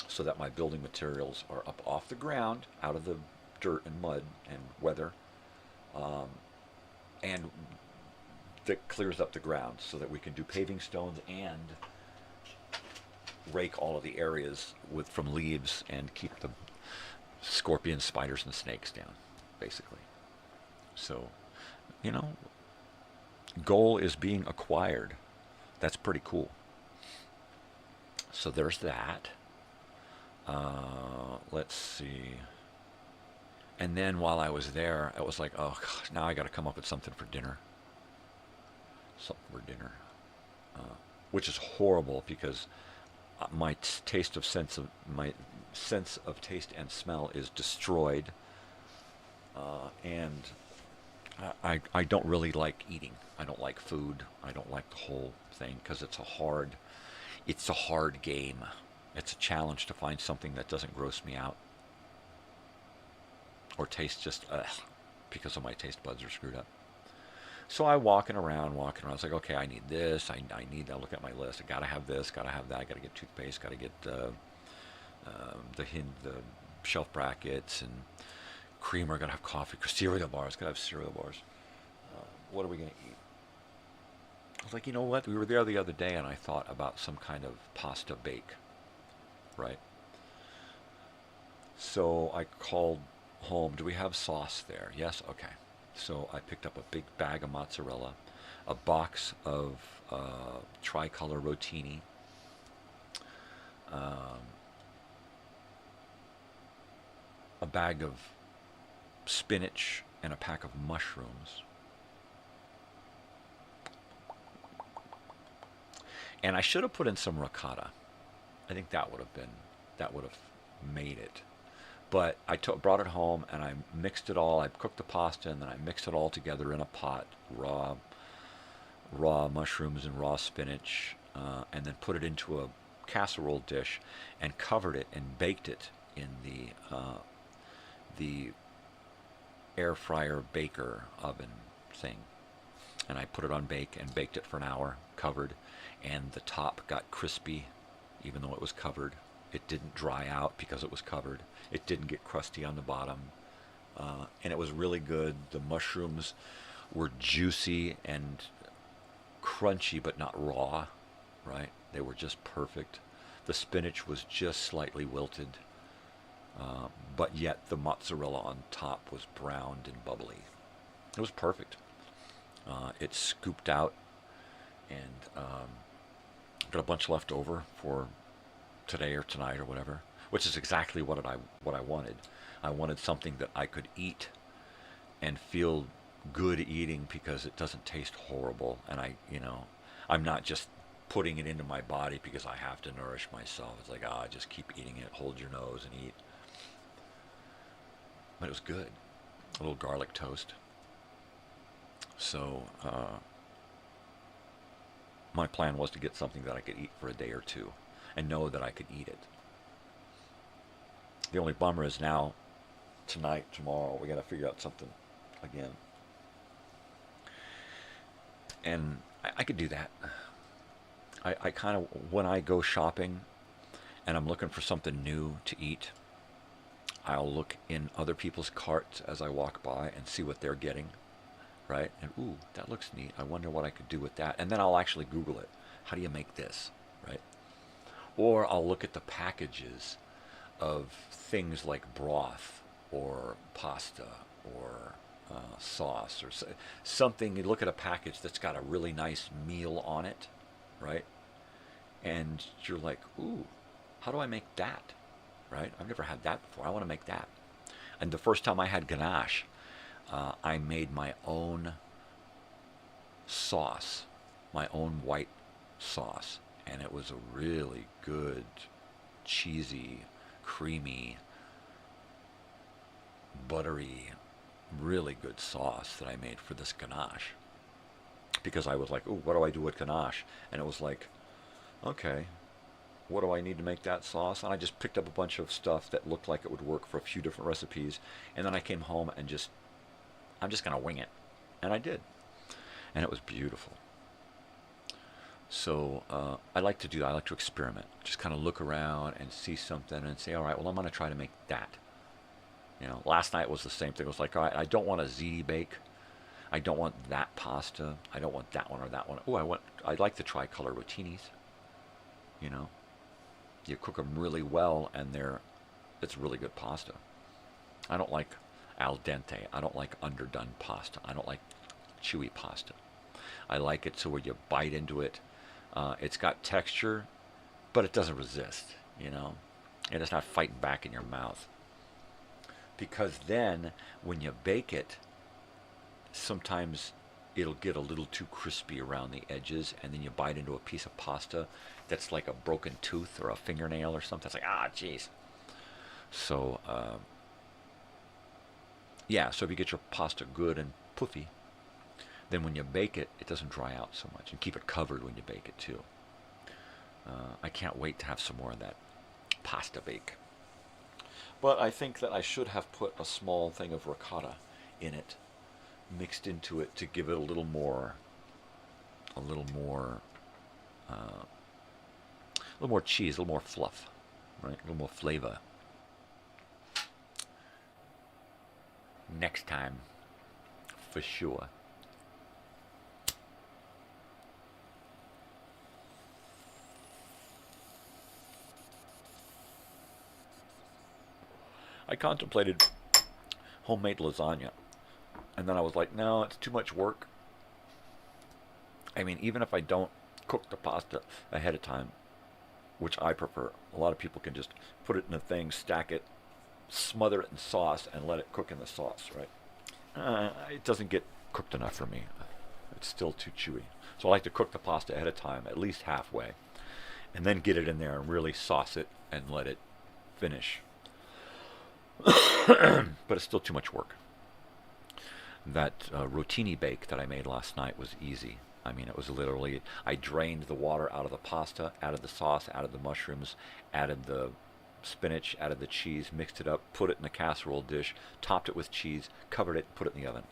so that my building materials are up off the ground, out of the dirt and mud and weather, and that clears up the ground so that we can do paving stones and rake all of the areas from leaves and keep the scorpions, spiders, and snakes down, basically. So, you know, goal is being acquired. That's pretty cool. So there's that. Let's see. And then while I was there, I was like, oh, gosh, now I got to come up with something for dinner. Which is horrible because my sense of taste and smell is destroyed, and I don't really like eating. I don't like food. I don't like the whole thing because it's a hard game. It's a challenge to find something that doesn't gross me out or taste just because of my taste buds are screwed up. So I walking around. I was like, okay, I need this. I look at my list. I gotta have this. Gotta have that. I gotta get toothpaste. Gotta get the shelf brackets and creamer. Gotta have coffee. Cereal bars. Gotta have cereal bars. What are we gonna eat? I was like, you know what? We were there the other day, and I thought about some kind of pasta bake, right? So I called home. Do we have sauce there? Yes. Okay. So I picked up a big bag of mozzarella, a box of tricolor rotini, a bag of spinach, and a pack of mushrooms. And I should have put in some ricotta. I think that would have made it. But I brought it home and I mixed it all. I cooked the pasta and then I mixed it all together in a pot, raw mushrooms and raw spinach, and then put it into a casserole dish and covered it and baked it in the air fryer baker oven thing. And I put it on bake and baked it for an hour, covered, and the top got crispy even though it was covered. It didn't dry out because it was covered. It didn't get crusty on the bottom. And it was really good. The mushrooms were juicy and crunchy, but not raw, right? They were just perfect. The spinach was just slightly wilted, but yet the mozzarella on top was browned and bubbly. It was perfect. It scooped out and got a bunch left over for today or tonight or whatever, which is exactly what I wanted. I wanted something that I could eat and feel good eating because it doesn't taste horrible, and I'm not just putting it into my body because I have to nourish myself. It's like, just keep eating it, hold your nose and eat. But it was good. A little garlic toast. So my plan was to get something that I could eat for a day or two and know that I could eat it. The only bummer is now, tonight, tomorrow, we got to figure out something again. And I could do that. I kind of, when I go shopping, and I'm looking for something new to eat, I'll look in other people's carts as I walk by and see what they're getting, right? And, ooh, that looks neat. I wonder what I could do with that. And then I'll actually Google it. How do you make this, right? Or I'll look at the packages of things like broth or pasta or sauce or something. You look at a package that's got a really nice meal on it, right? And you're like, ooh, how do I make that, right? I've never had that before. I want to make that. And the first time I had ganache, I made my own sauce, my own white sauce. And it was a really good, cheesy, creamy, buttery, really good sauce that I made for this ganache. Because I was like, ooh, what do I do with ganache? And it was like, okay, what do I need to make that sauce? And I just picked up a bunch of stuff that looked like it would work for a few different recipes. And then I came home and I'm just going to wing it. And I did. And it was beautiful. So I like to do that. I like to experiment. Just kind of look around and see something and say, all right, well, I'm going to try to make that. You know, last night was the same thing. It was like, all right, I don't want a ziti bake. I don't want that pasta. I don't want that one or that one. Oh, I'd like the tricolor rotinis. You know, you cook them really well, and it's really good pasta. I don't like al dente. I don't like underdone pasta. I don't like chewy pasta. I like it so when you bite into it, it's got texture, but it doesn't resist, you know, and it's not fighting back in your mouth. Because then, when you bake it, sometimes it'll get a little too crispy around the edges, and then you bite into a piece of pasta that's like a broken tooth or a fingernail or something. It's like, ah, jeez. So, yeah, so if you get your pasta good and puffy, then when you bake it, it doesn't dry out so much. And keep it covered when you bake it, too. I can't wait to have some more of that pasta bake. But I think that I should have put a small thing of ricotta in it, mixed into it to give it a little more cheese, a little more fluff, right? A little more flavor. Next time, for sure. I contemplated homemade lasagna, and then I was like, no, it's too much work. I mean, even if I don't cook the pasta ahead of time, which I prefer, a lot of people can just put it in a thing, stack it, smother it in sauce, and let it cook in the sauce, right? It doesn't get cooked enough for me. It's still too chewy. So I like to cook the pasta ahead of time, at least halfway, and then get it in there and really sauce it and let it finish. But it's still too much work. That rotini bake that I made last night was easy. I mean, it was literally, I drained the water out of the pasta, added the sauce, added the mushrooms, added the spinach, added the cheese, mixed it up, put it in a casserole dish, topped it with cheese, covered it, put it in the oven,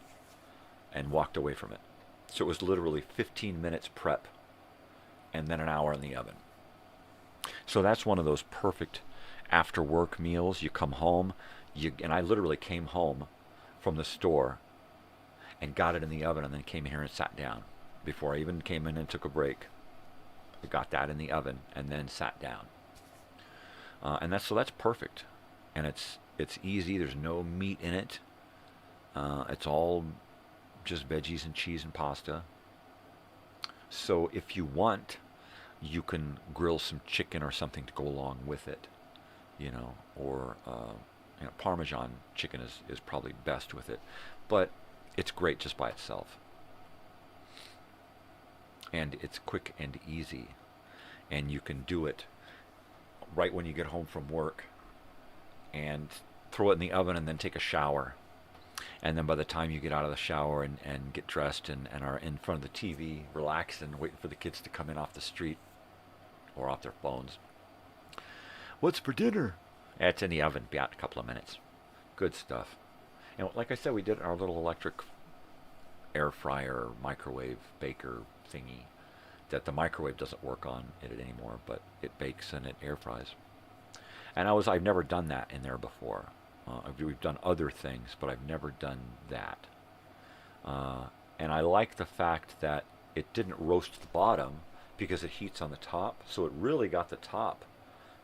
and walked away from it. So it was literally 15 minutes prep, and then an hour in the oven. So that's one of those perfect after work meals. You come home, and I literally came home from the store and got it in the oven and then came here and sat down before I even came in and took a break. I got that in the oven and then sat down. And that's perfect. And it's easy. There's no meat in it. It's all just veggies and cheese and pasta. So if you want, you can grill some chicken or something to go along with it, you know, or Parmesan chicken is probably best with it, but it's great just by itself. And it's quick and easy, and you can do it right when you get home from work and throw it in the oven and then take a shower. And then by the time you get out of the shower and get dressed and are in front of the TV, relaxed and waiting for the kids to come in off the street or off their phones. What's for dinner? It's in the oven. Be out in a couple of minutes. Good stuff. And like I said, we did our little electric air fryer, microwave baker thingy that the microwave doesn't work on it anymore, but it bakes and it air fries. And I've never done that in there before. We've done other things, but I've never done that. And I like the fact that it didn't roast the bottom because it heats on the top, so it really got the top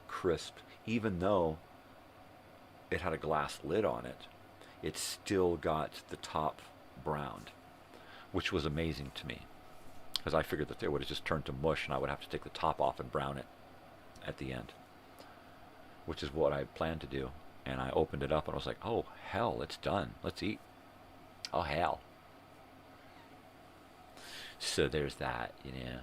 crisp, even though it had a glass lid on it. It still got the top browned, which was amazing to me, because I figured that it would have just turned to mush and I would have to take the top off and brown it at the end, which is what I planned to do. And I opened it up and I was like, oh hell, it's done, let's eat. Oh hell. So there's that, you know.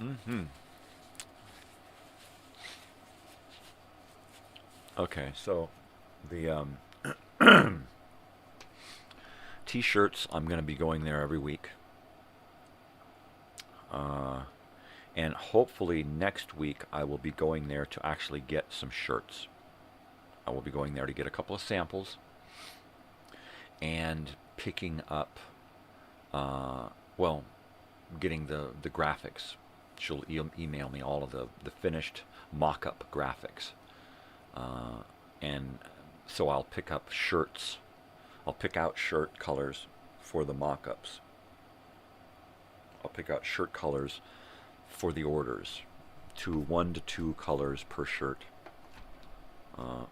Mm-hmm. Okay, so the T-shirts, I'm going to be going there every week. And hopefully next week I will be going there to actually get some shirts. I will be going there to get a couple of samples and picking up, getting the graphics. She'll email me all of the finished mock-up graphics. And so I'll pick up shirts. I'll pick out shirt colors for the mock-ups. I'll pick out shirt colors for the orders, 1 to 2 colors per shirt. Gonna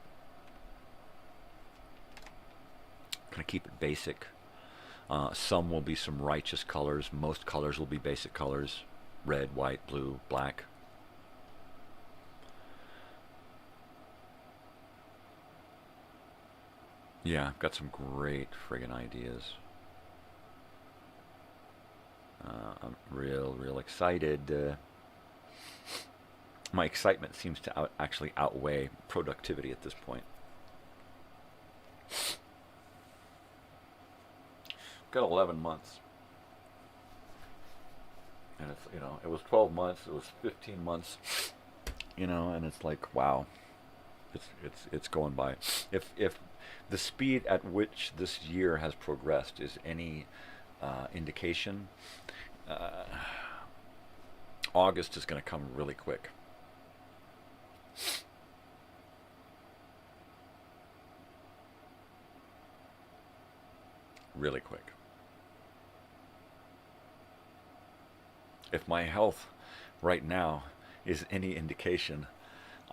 keep it basic. Some will be some righteous colors. Most colors will be basic colors: red, white, blue, black. Yeah, I've got some great friggin' ideas. I'm real excited. My excitement seems to actually outweigh productivity at this point. Got 11 months. And it's, it was 12 months, it was 15 months, and it's like, wow. It's going by. If the speed at which this year has progressed is any indication, August is going to come really quick. Really quick. If my health right now is any indication,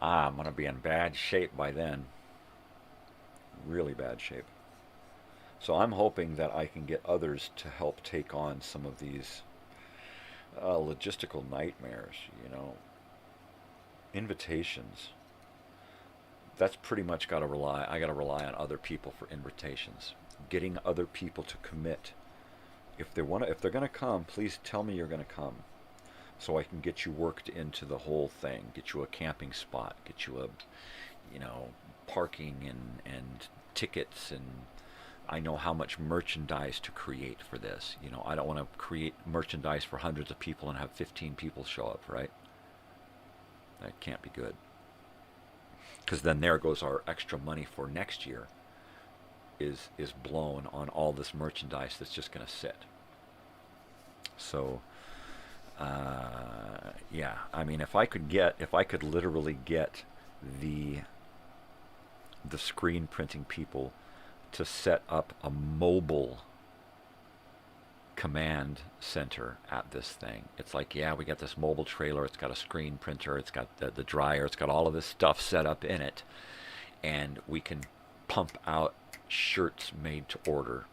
I'm going to be in bad shape by then. Really bad shape. So I'm hoping that I can get others to help take on some of these logistical nightmares, invitations. That's pretty much I got to rely on other people for invitations. Getting other people to commit. If they're going to come, please tell me you're going to come, so I can get you worked into the whole thing. Get you a camping spot. Get you a, parking and tickets, and I know how much merchandise to create for this. I don't want to create merchandise for hundreds of people and have 15 people show up, right? That can't be good. Because then there goes our extra money for next year. Is blown on all this merchandise that's just going to sit. So, yeah. I mean, if I could literally get the screen printing people to set up a mobile command center at this thing. It's like, yeah, we got this mobile trailer, it's got a screen printer, it's got the dryer, it's got all of this stuff set up in it, and we can pump out shirts made to order,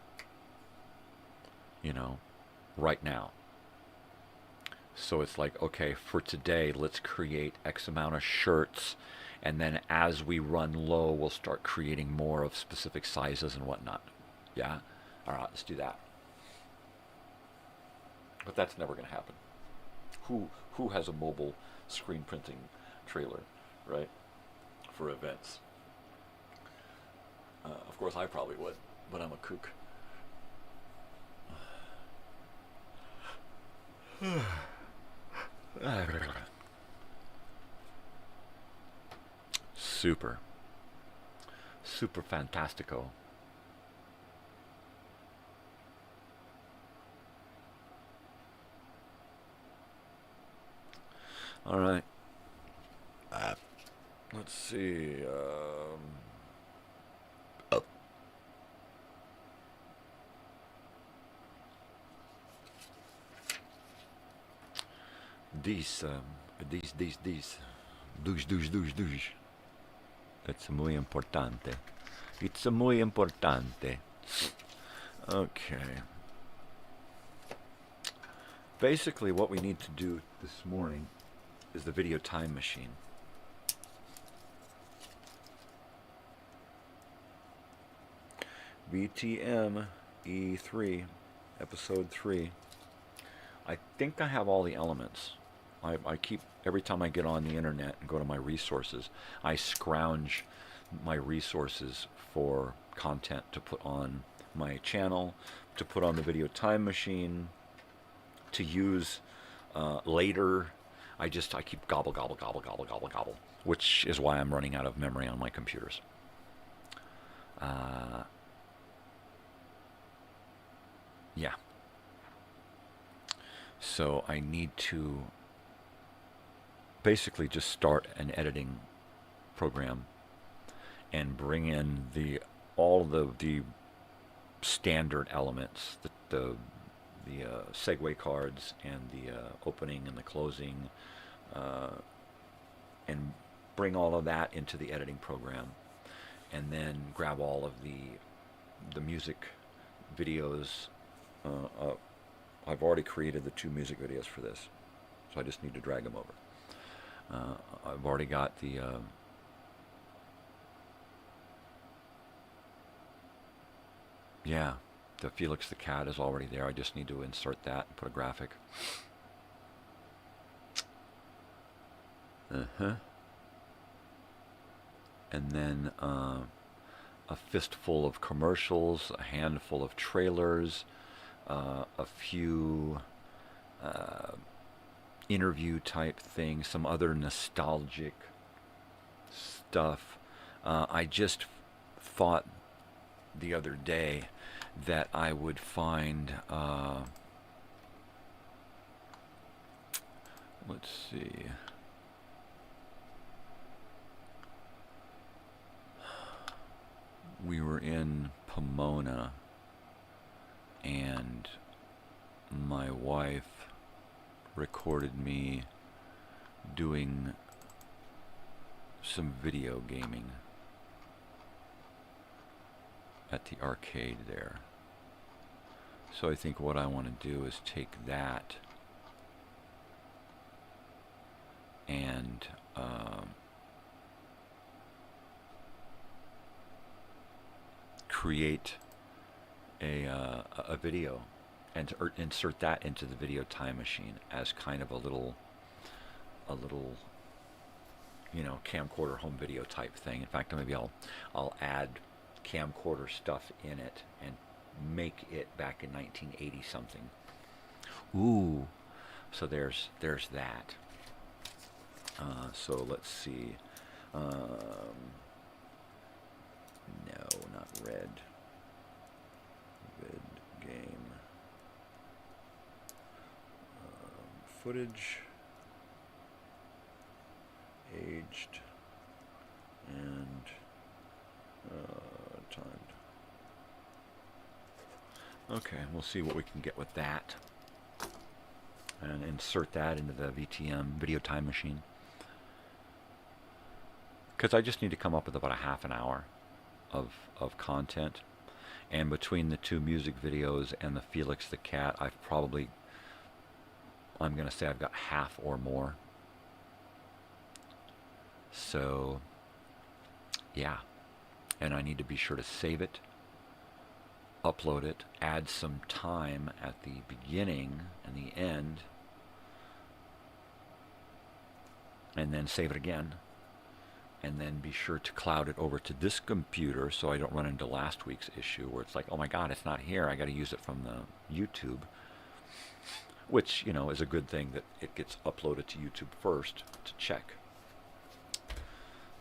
right now. So it's like, okay, for today, let's create X amount of shirts, and then as we run low, we'll start creating more of specific sizes and whatnot. Yeah? All right, let's do that. But that's never going to happen. Who has a mobile screen printing trailer, right, for events? Of course, I probably would, but I'm a kook. Super fantastico. All right. Let's see. These. Douche. It's muy importante. It's muy importante. Okay. Basically, what we need to do this morning is the video time machine. VTM E3, episode 3. I think I have all the elements. I keep, every time I get on the internet and go to my resources, I scrounge my resources for content to put on my channel, to put on the video time machine, to use later. I keep gobble, which is why I'm running out of memory on my computers. Yeah. So I need to basically just start an editing program and bring in all the standard elements, the segue cards and the opening and the closing, and bring all of that into the editing program, and then grab all of the music videos. I've already created the 2 music videos for this, so I just need to drag them over. I've already got the the Felix the Cat is already there. I just need to insert that and put a graphic. And then a fistful of commercials, a handful of trailers, a few interview type things, some other nostalgic stuff. I just thought the other day that I would find, let's see, we were in Pomona and my wife recorded me doing some video gaming at the arcade there. So I think what I want to do is take that and create a video and to insert that into the video time machine as kind of a little camcorder home video type thing. In fact, maybe I'll add camcorder stuff in it and make it back in 1980 something. Ooh, so there's that. So let's see. No, not red. Vid game. Footage. Aged. And timed. Okay, we'll see what we can get with that. And insert that into the VTM video time machine. Because I just need to come up with about a half an hour of content. And between the 2 music videos and the Felix the Cat, I'm going to say I've got half or more. So, yeah. And I need to be sure to save it, upload it, add some time at the beginning and the end, and then save it again. And then be sure to cloud it over to this computer so I don't run into last week's issue where it's like, oh my God, it's not here. I got to use it from the YouTube. Which, is a good thing that it gets uploaded to YouTube first to check.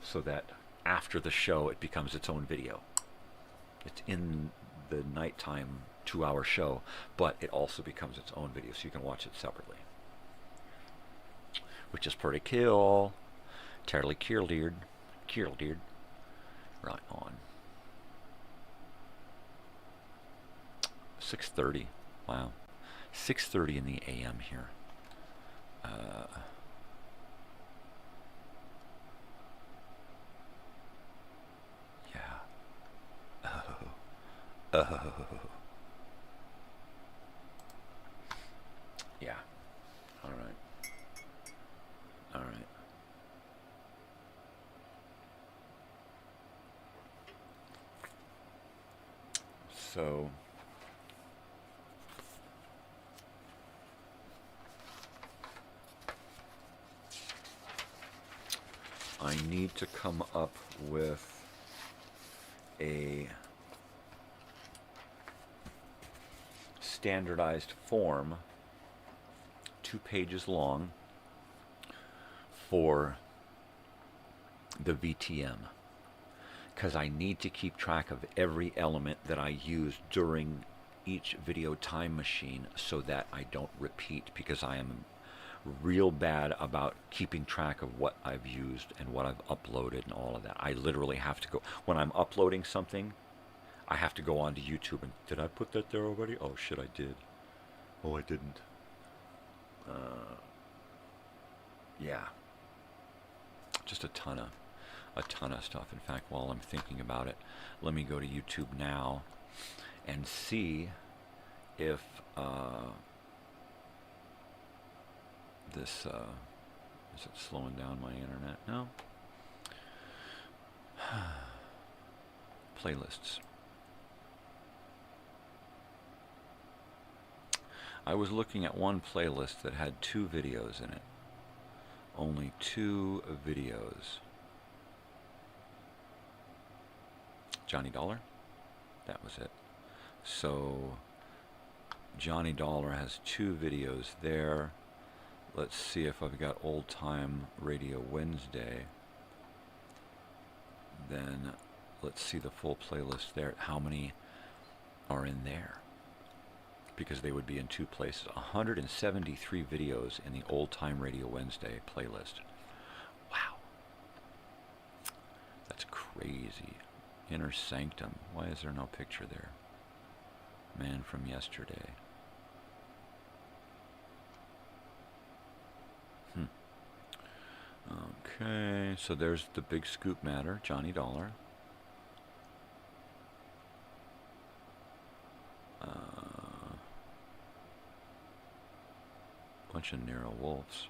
So that after the show, it becomes its own video. It's in the nighttime 2-hour show, but it also becomes its own video, so you can watch it separately. which is pretty cool. Terribly killed. Right on. 6:30. Wow. 6:30 in the a.m. here. Yeah. Yeah. All right. All right. So I need to come up with a standardized form, 2 pages long, for the VTM, because I need to keep track of every element that I use during each video time machine so that I don't repeat, because I am real bad about keeping track of what I've used and what I've uploaded and all of that. I literally have to go, when I'm uploading something, I have to go onto YouTube and, did I put that there already? Oh shit, I did. Oh, I didn't. Yeah. Just a ton of stuff. In fact, while I'm thinking about it, let me go to YouTube now and see if this is it slowing down my internet? No. Playlists. I was looking at one playlist that had 2 videos in it. Only 2 videos. Johnny Dollar? That was it. So Johnny Dollar has 2 videos there. Let's see if I've got Old Time Radio Wednesday. Then let's see the full playlist there. How many are in there? Because they would be in 2 places. 173 videos in the Old Time Radio Wednesday playlist. Wow. That's crazy. Inner Sanctum. Why is there no picture there? Man from Yesterday. Okay, so there's the Big Scoop Matter, Johnny Dollar. Bunch of Nero Wolves.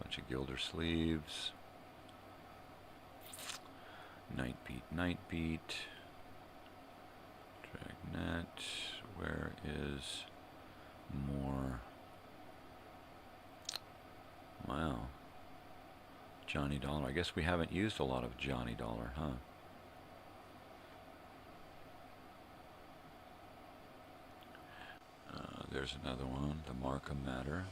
Bunch of Gildersleeves. Night Beat. Dragnet. Where is more? Wow. Johnny Dollar. I guess we haven't used a lot of Johnny Dollar, huh? There's another one, the Markham Matter.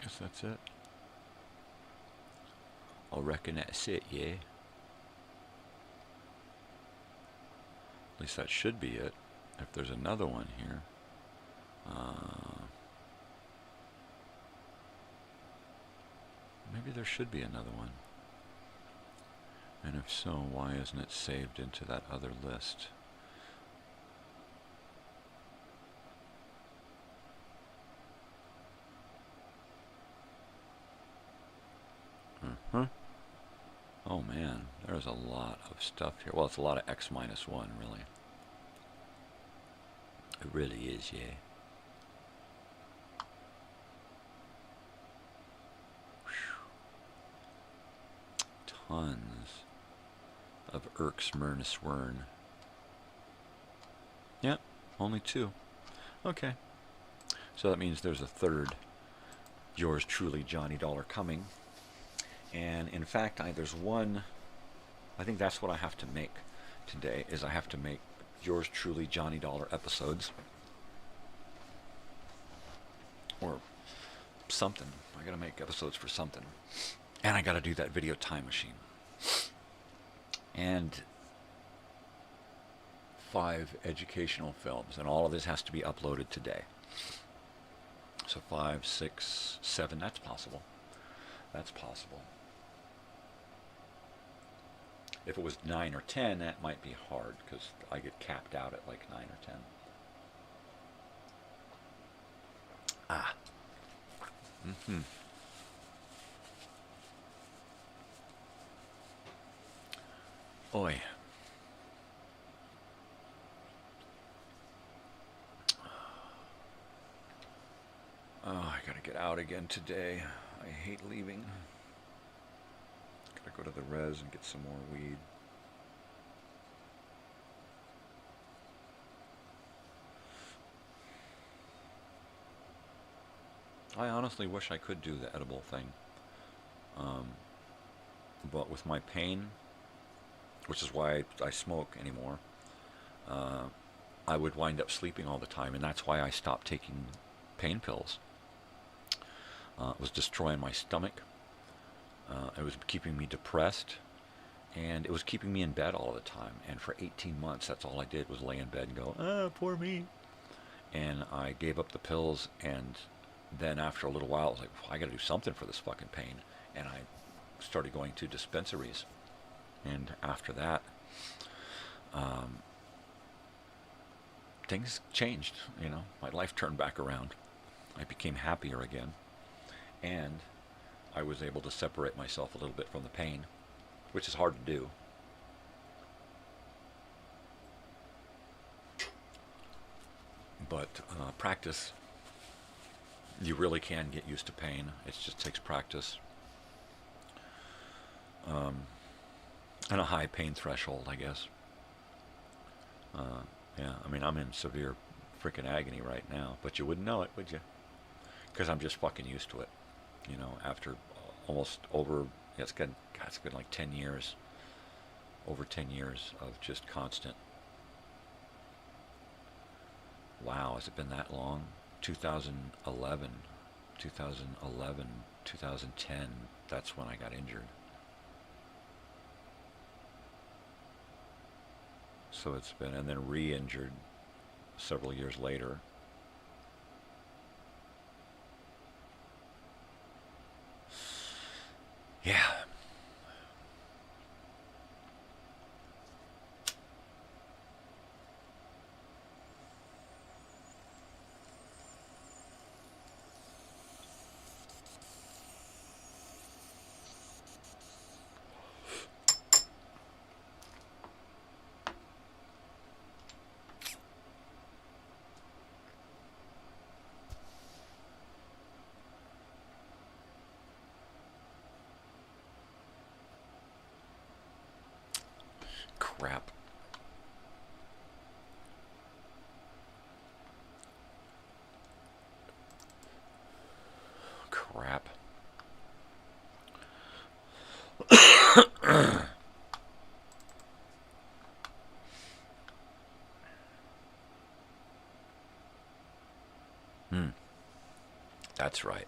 Guess that's it. I reckon that's it, yeah. At least that should be it. If there's another one here. Maybe there should be another one. And if so, why isn't it saved into that other list? Oh man, there's a lot of stuff here. Well, it's a lot of X-1, really. It really is, yeah. Tons of Smyrna. Yep, only 2. Okay. So that means there's a third yours truly, Johnny Dollar, coming. And in fact, there's one, I think that's what I have to make today, is I have to make yours truly, Johnny Dollar episodes. Or something. I gotta make episodes for something. And I gotta do that video time machine. And 5 educational films, and all of this has to be uploaded today. So 5, 6, 7, that's possible. That's possible. If it was 9 or 10, that might be hard, because I get capped out at like 9 or 10. Ah. Mm-hmm. Oi. Oh, I gotta get out again today. I hate leaving. Gotta go to the res and get some more weed. I honestly wish I could do the edible thing. But with my pain, which is why I smoke anymore, I would wind up sleeping all the time, and that's why I stopped taking pain pills. It was destroying my stomach. It was keeping me depressed, and it was keeping me in bed all the time. And for 18 months, that's all I did was lay in bed and go, poor me. And I gave up the pills, and then after a little while, I was like, I got to do something for this fucking pain. And I started going to dispensaries. And after that, things changed, you know. My life turned back around. I became happier again. And I was able to separate myself a little bit from the pain, which is hard to do. But practice, you really can get used to pain. It just takes practice. And a high pain threshold, I guess. Yeah, I mean, I'm in severe freaking agony right now, but you wouldn't know it, would you? Because I'm just fucking used to it. You know, after almost over, yeah, it's been like 10 years, over 10 years of just constant. Wow, has it been that long? 2011, 2010, that's when I got injured. So it's been, and then re-injured several years later. Yeah. Crap. Crap. That's right.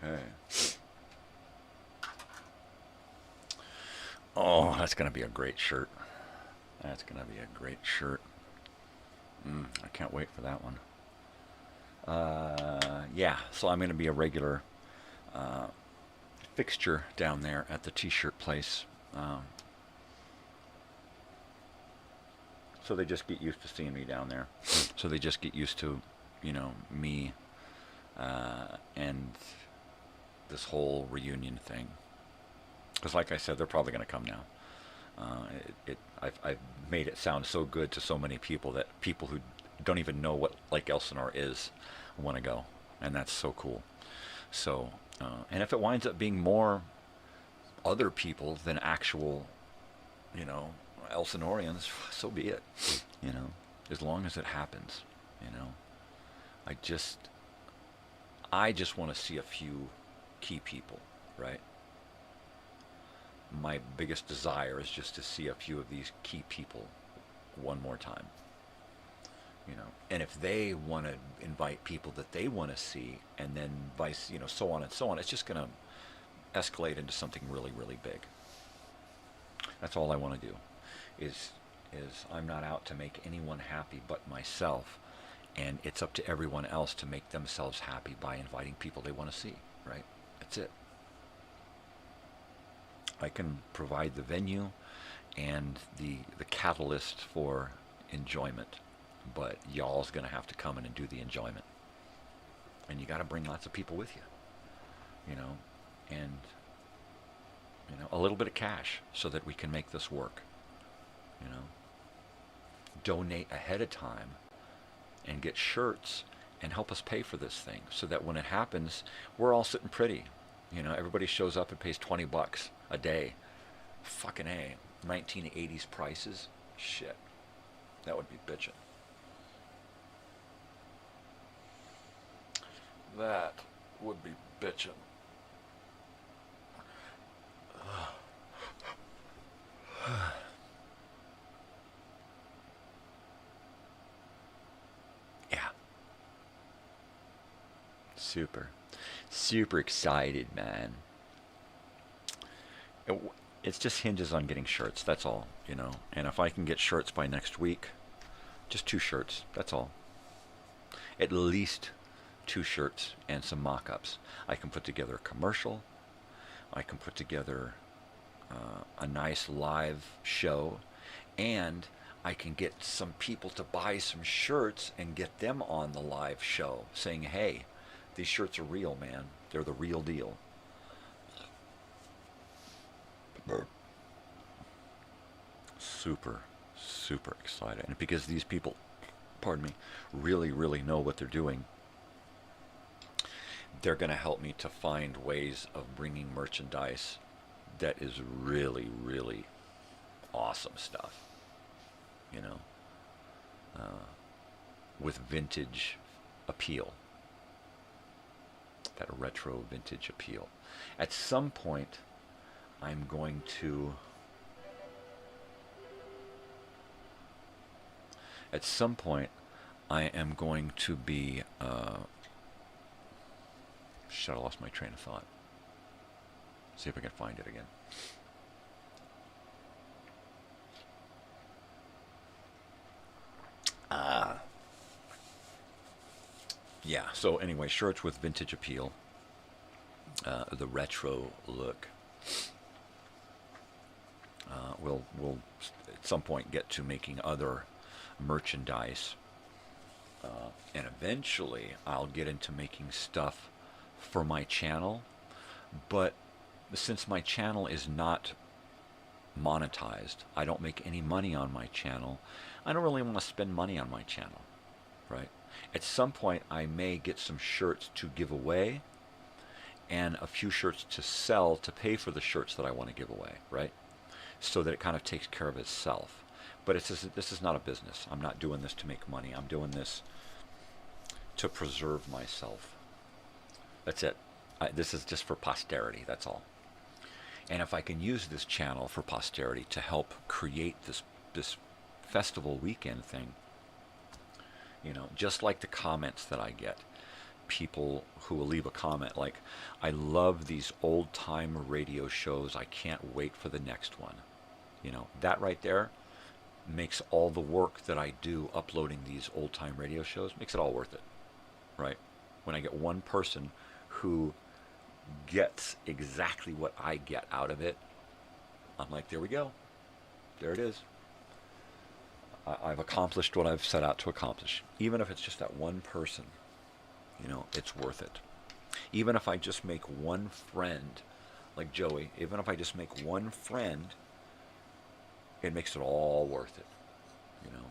Okay. Oh, that's going to be a great shirt. That's going to be a great shirt. I can't wait for that one. Yeah, so I'm going to be a regular fixture down there at the t-shirt place. So they just get used to seeing me down there. So they just get used to, you know, me and this whole reunion thing. Because like I said, they're probably going to come now. I've made it sound so good to so many people that people who don't even know what Lake Elsinore is want to go, and that's so cool. So, and if it winds up being more other people than actual, Elsinoreans, so be it. As long as it happens. I just want to see a few key people, right? My biggest desire is just to see a few of these key people one more time. And if they want to invite people that they want to see, and then vice, so on and so on, it's just going to escalate into something really, really big. That's all I want to do. Is I'm not out to make anyone happy but myself, and it's up to everyone else to make themselves happy by inviting people they want to see, right? That's it. I can provide the venue and the catalyst for enjoyment, but y'all's going to have to come in and do the enjoyment. And you got to bring lots of people with you, and a little bit of cash so that we can make this work. Donate ahead of time and get shirts and help us pay for this thing so that when it happens, we're all sitting pretty. Everybody shows up and pays $20 a day. Fucking A. 1980s prices. Shit. That would be bitchin'. That would be bitchin'. Yeah. Super excited, man. It just hinges on getting shirts, that's all, And if I can get shirts by next week, just 2 shirts, that's all. At least 2 shirts and some mock-ups. I can put together a commercial. I can put together a nice live show, and I can get some people to buy some shirts and get them on the live show saying, hey, these shirts are real, man. They're the real deal. Super excited. And because these people, really know what they're doing, they're going to help me to find ways of bringing merchandise that is really awesome stuff. With vintage appeal. That retro vintage appeal. At some point, I'm going to... I am going to be... Shit, I lost my train of thought. See if I can find it again. Yeah, so anyway, shirts with vintage appeal. The retro look. We'll at some point get to making other merchandise. And eventually I'll get into making stuff for my channel. But since my channel is not monetized, I don't make any money on my channel, I don't really want to spend money on my channel, right? At some point I may get some shirts to give away and a few shirts to sell to pay for the shirts that I want to give away, right? So that it kind of takes care of itself. But this is not a business. I'm not doing this to make money. I'm doing this to preserve myself. That's it. This is just for posterity, that's all. And if I can use this channel for posterity to help create this festival weekend thing, just like the comments that I get, people who will leave a comment like, I love these old-time radio shows, I can't wait for the next one. That right there makes all the work that I do uploading these old-time radio shows, makes it all worth it, right? When I get one person who gets exactly what I get out of it, I'm like, there we go. There it is. I've accomplished what I've set out to accomplish. Even if it's just that one person, it's worth it. Even if I just make one friend, like Joey, even if I just make one friend it makes it all worth it, you know.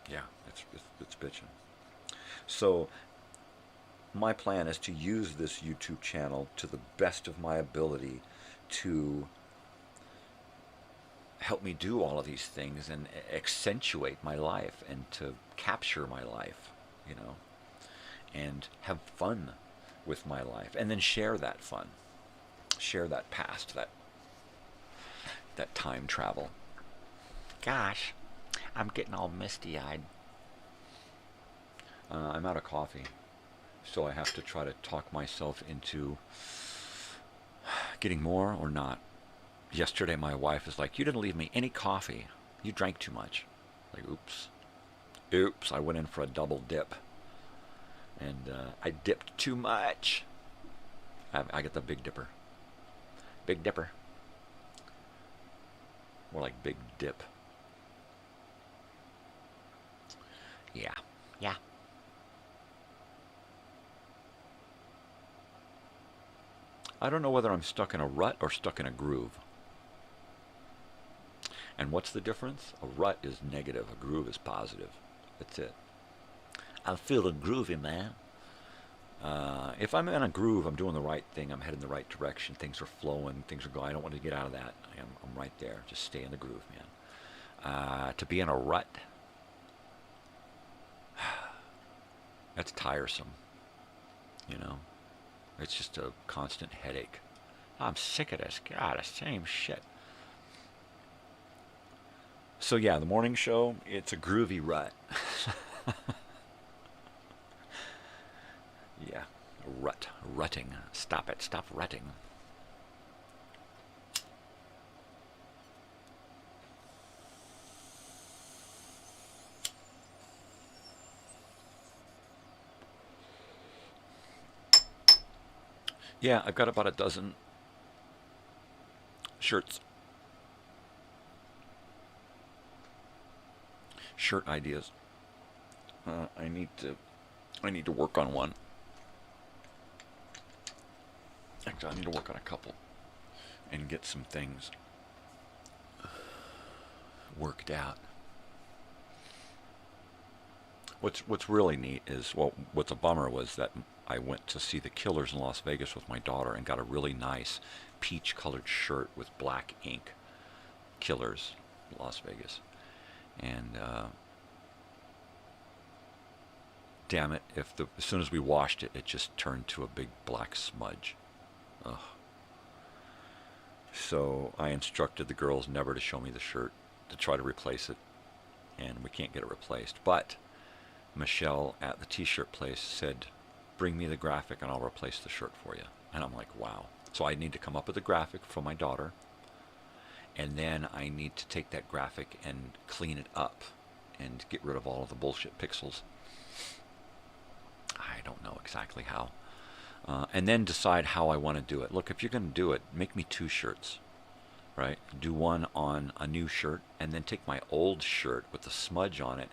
Yeah, it's bitching. So my plan is to use this YouTube channel to the best of my ability to help me do all of these things and accentuate my life and to capture my life, you know, and have fun with my life, and then share that fun, share that past, that time travel. Gosh, I'm getting all misty-eyed. I'm out of coffee, so I have to try to talk myself into getting more or not. Yesterday my wife was like, you didn't leave me any coffee. You drank too much. Like, oops. Oops, I went in for a double dip. And I dipped too much. I get the Big Dipper. Big Dipper. More like Big Dip. Yeah. Yeah. I don't know whether I'm stuck in a rut or stuck in a groove. And what's the difference? A rut is negative, a groove is positive. That's it. I'm feeling groovy, man. If I'm in a groove, I'm doing the right thing. I'm heading the right direction. Things are flowing. Things are going. I don't want to get out of that. I'm right there. Just stay in the groove, man. To be in a rut, that's tiresome. You know? It's just a constant headache. I'm sick of this. God, the same shit. So yeah, the morning show, it's a groovy rut. Yeah, rutting. Stop it. Stop rutting. Yeah, I've got about a dozen shirts. Shirt ideas. I need to work on one. Actually, I need to work on a couple and get some things worked out. What's really neat is, well, what's a bummer was that I went to see the Killers in Las Vegas with my daughter and got a really nice peach-colored shirt with black ink. Killers, Las Vegas. And damn it, as soon as we washed it, it just turned to a big black smudge. Ugh. So I instructed the girls never to show me the shirt, to try to replace it, and we can't get it replaced. But Michelle at the t-shirt place said, bring me the graphic and I'll replace the shirt for you. And I'm like, wow. So I need to come up with a graphic for my daughter, and then I need to take that graphic and clean it up and get rid of all of the bullshit pixels. I don't know exactly how. And then decide how I want to do it. Look, if you're going to do it, make me 2 shirts, right? Do one on a new shirt, and then take my old shirt with the smudge on it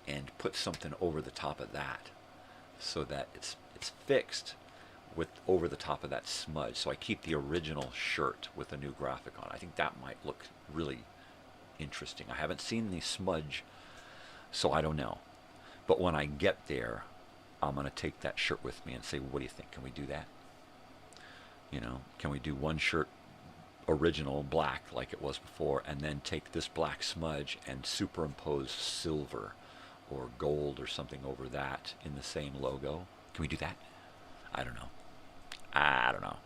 and put something over the top of that so that it's fixed with over the top of that smudge. So I keep the original shirt with a new graphic on it. I think that might look really interesting. I haven't seen the smudge, so I don't know. But when I get there, I'm going to take that shirt with me and say, what do you think? Can we do that? You know, can we do one shirt original black like it was before, and then take this black smudge and superimpose silver or gold or something over that in the same logo? Can we do that? I don't know. I don't know.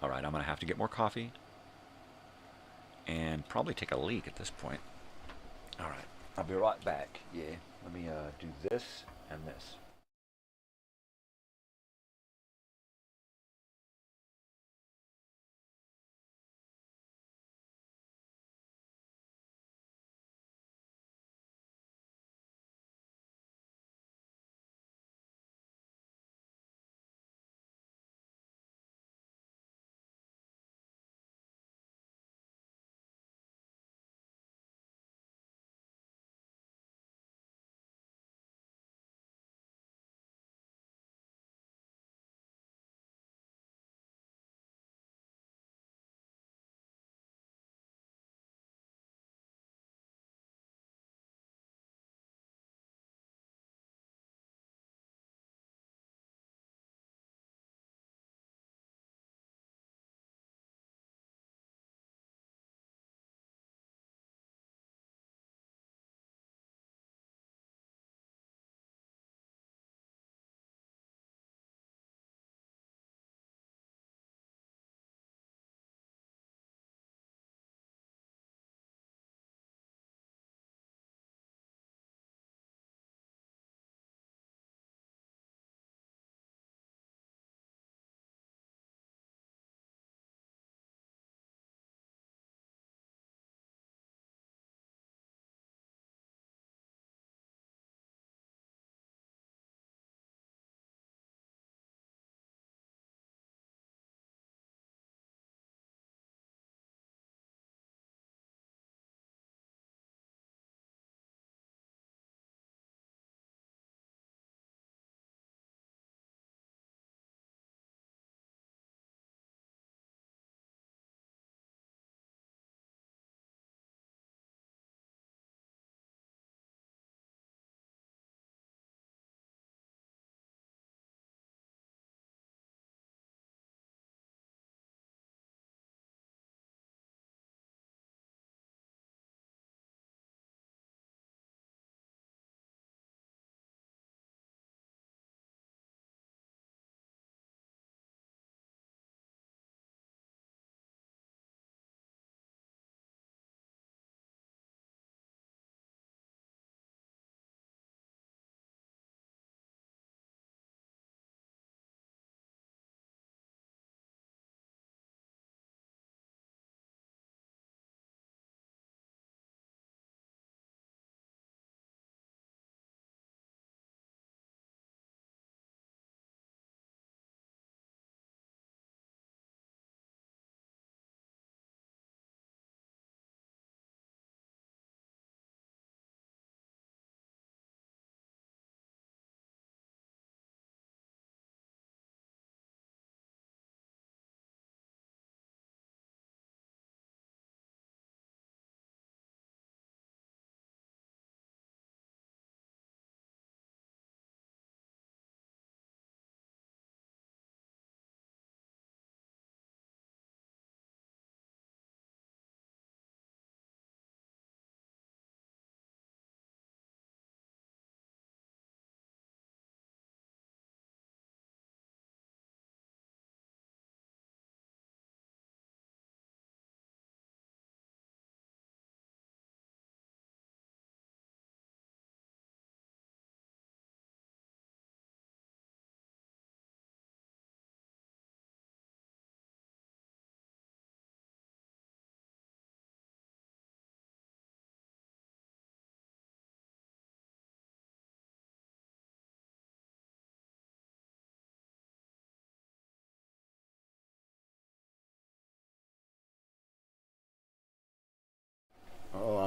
All right, I'm going to have to get more coffee and probably take a leak at this point. All right, I'll be right back. Yeah, let me do this and this.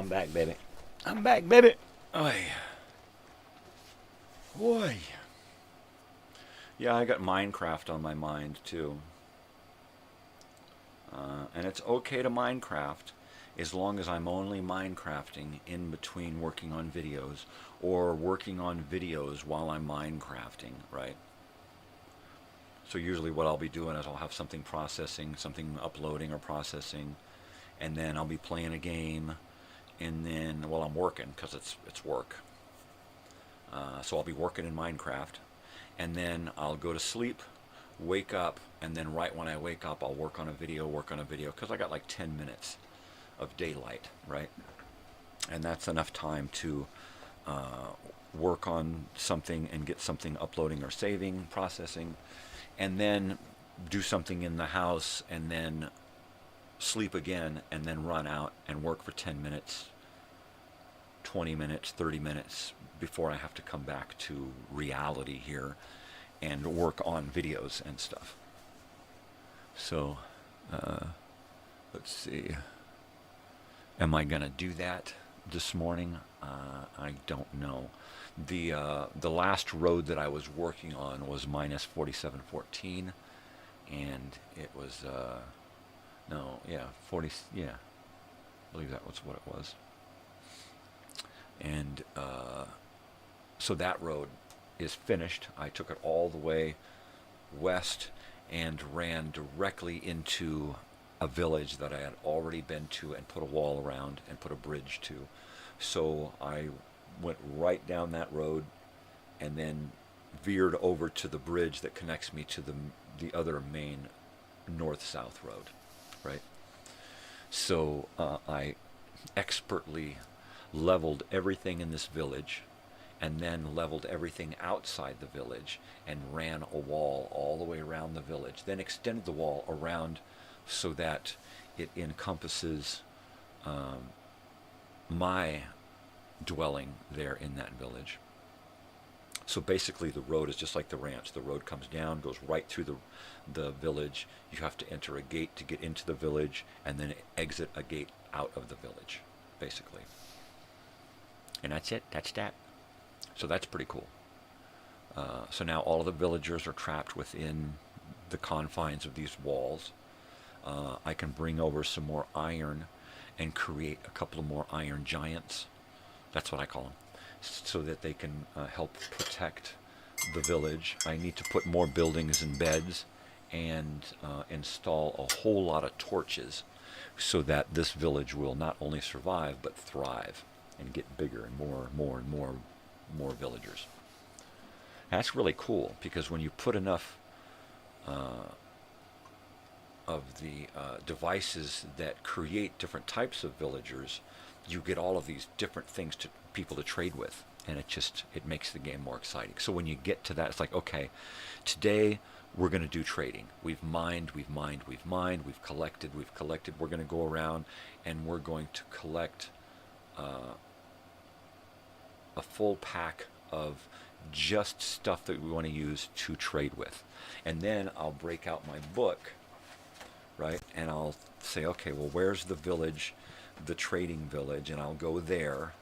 I'm back, baby. I'm back, baby. Oy. Boy. Yeah, I got Minecraft on my mind, too. And it's okay to Minecraft as long as I'm only Minecrafting in between working on videos or working on videos while I'm Minecrafting, right? So usually what I'll be doing is I'll have something processing, something uploading or processing, and then I'll be playing a game, and then, well, I'm working because it's work. So I'll be working in Minecraft, and then I'll go to sleep, wake up, and then right when I wake up, I'll work on a video, because I got like 10 minutes of daylight, right? And that's enough time to work on something and get something uploading or saving, processing, and then do something in the house, and then sleep again, and then run out and work for 10 minutes, 20 minutes, 30 minutes before I have to come back to reality here and work on videos and stuff. So, let's see. Am I going to do that this morning? I don't know. The last road that I was working on was minus 4714, and it was, 40, yeah, I believe that was what it was. And so that road is finished. I took it all the way west and ran directly into a village that I had already been to and put a wall around and put a bridge to. So I went right down that road and then veered over to the bridge that connects me to the other main north-south road, right? So I expertly leveled everything in this village and then leveled everything outside the village and ran a wall all the way around the village, then extended the wall around so that it encompasses my dwelling there in that village. So basically the road is just like the ranch. The road comes down, goes right through the village. You have to enter a gate to get into the village and then exit a gate out of the village, basically. And that's it. That's that. So that's pretty cool. So now all of the villagers are trapped within the confines of these walls. I can bring over some more iron and create a couple of more iron giants. That's what I call them. So that they can help protect the village. I need to put more buildings and beds and install a whole lot of torches so that this village will not only survive but thrive and get bigger and more villagers. That's really cool because when you put enough of the devices that create different types of villagers, you get all of these different things to people to trade with, and it makes the game more exciting. So when you get to that, it's like, okay, today we're going to do trading. We've mined, we've collected. We're going to go around and we're going to collect a full pack of just stuff that we want to use to trade with. And then I'll break out my book, right? And I'll say, okay, well, where's the village, the trading village? And I'll go there.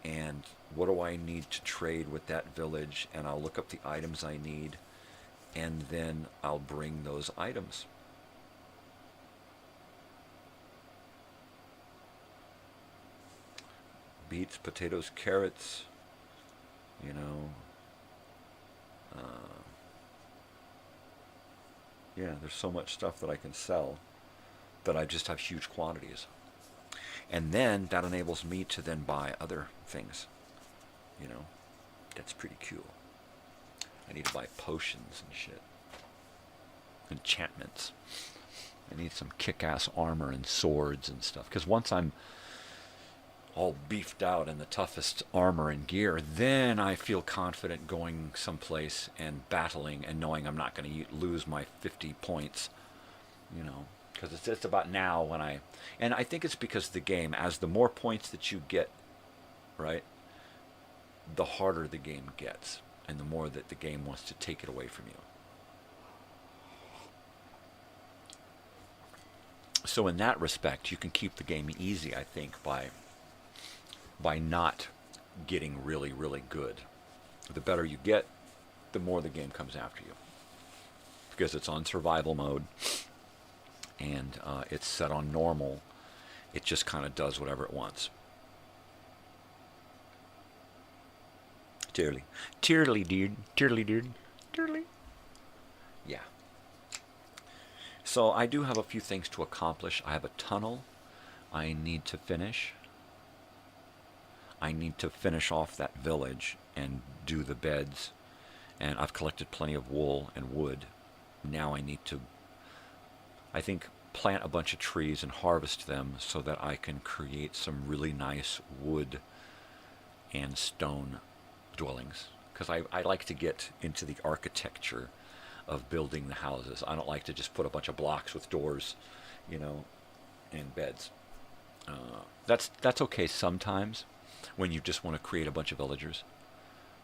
And what do I need to trade with that village? And I'll look up the items I need. And then I'll bring those items. Beets, potatoes, carrots, yeah, there's so much stuff that I can sell that I just have huge quantities. And then that enables me to then buy other things. That's pretty cool. I need to buy potions and shit. Enchantments. I need some kick-ass armor and swords and stuff. Because once I'm all beefed out in the toughest armor and gear, then I feel confident going someplace and battling and knowing I'm not going to lose my 50 points, because it's just about now when and I think it's because the game, as the more points that you get, right, the harder the game gets and the more that the game wants to take it away from you. So in that respect, you can keep the game easy, I think, by by not getting really, really good. The better you get, the more the game comes after you. Because it's on survival mode, and it's set on normal. It just kind of does whatever it wants. Tearly, dude. Tearly. Yeah. So I do have a few things to accomplish. I have a tunnel I need to finish. I need to finish off that village and do the beds. And I've collected plenty of wool and wood. Now I need to, I think, plant a bunch of trees and harvest them so that I can create some really nice wood and stone dwellings. Because I like to get into the architecture of building the houses. I don't like to just put a bunch of blocks with doors, you know, and beds. That's okay sometimes when you just want to create a bunch of villagers.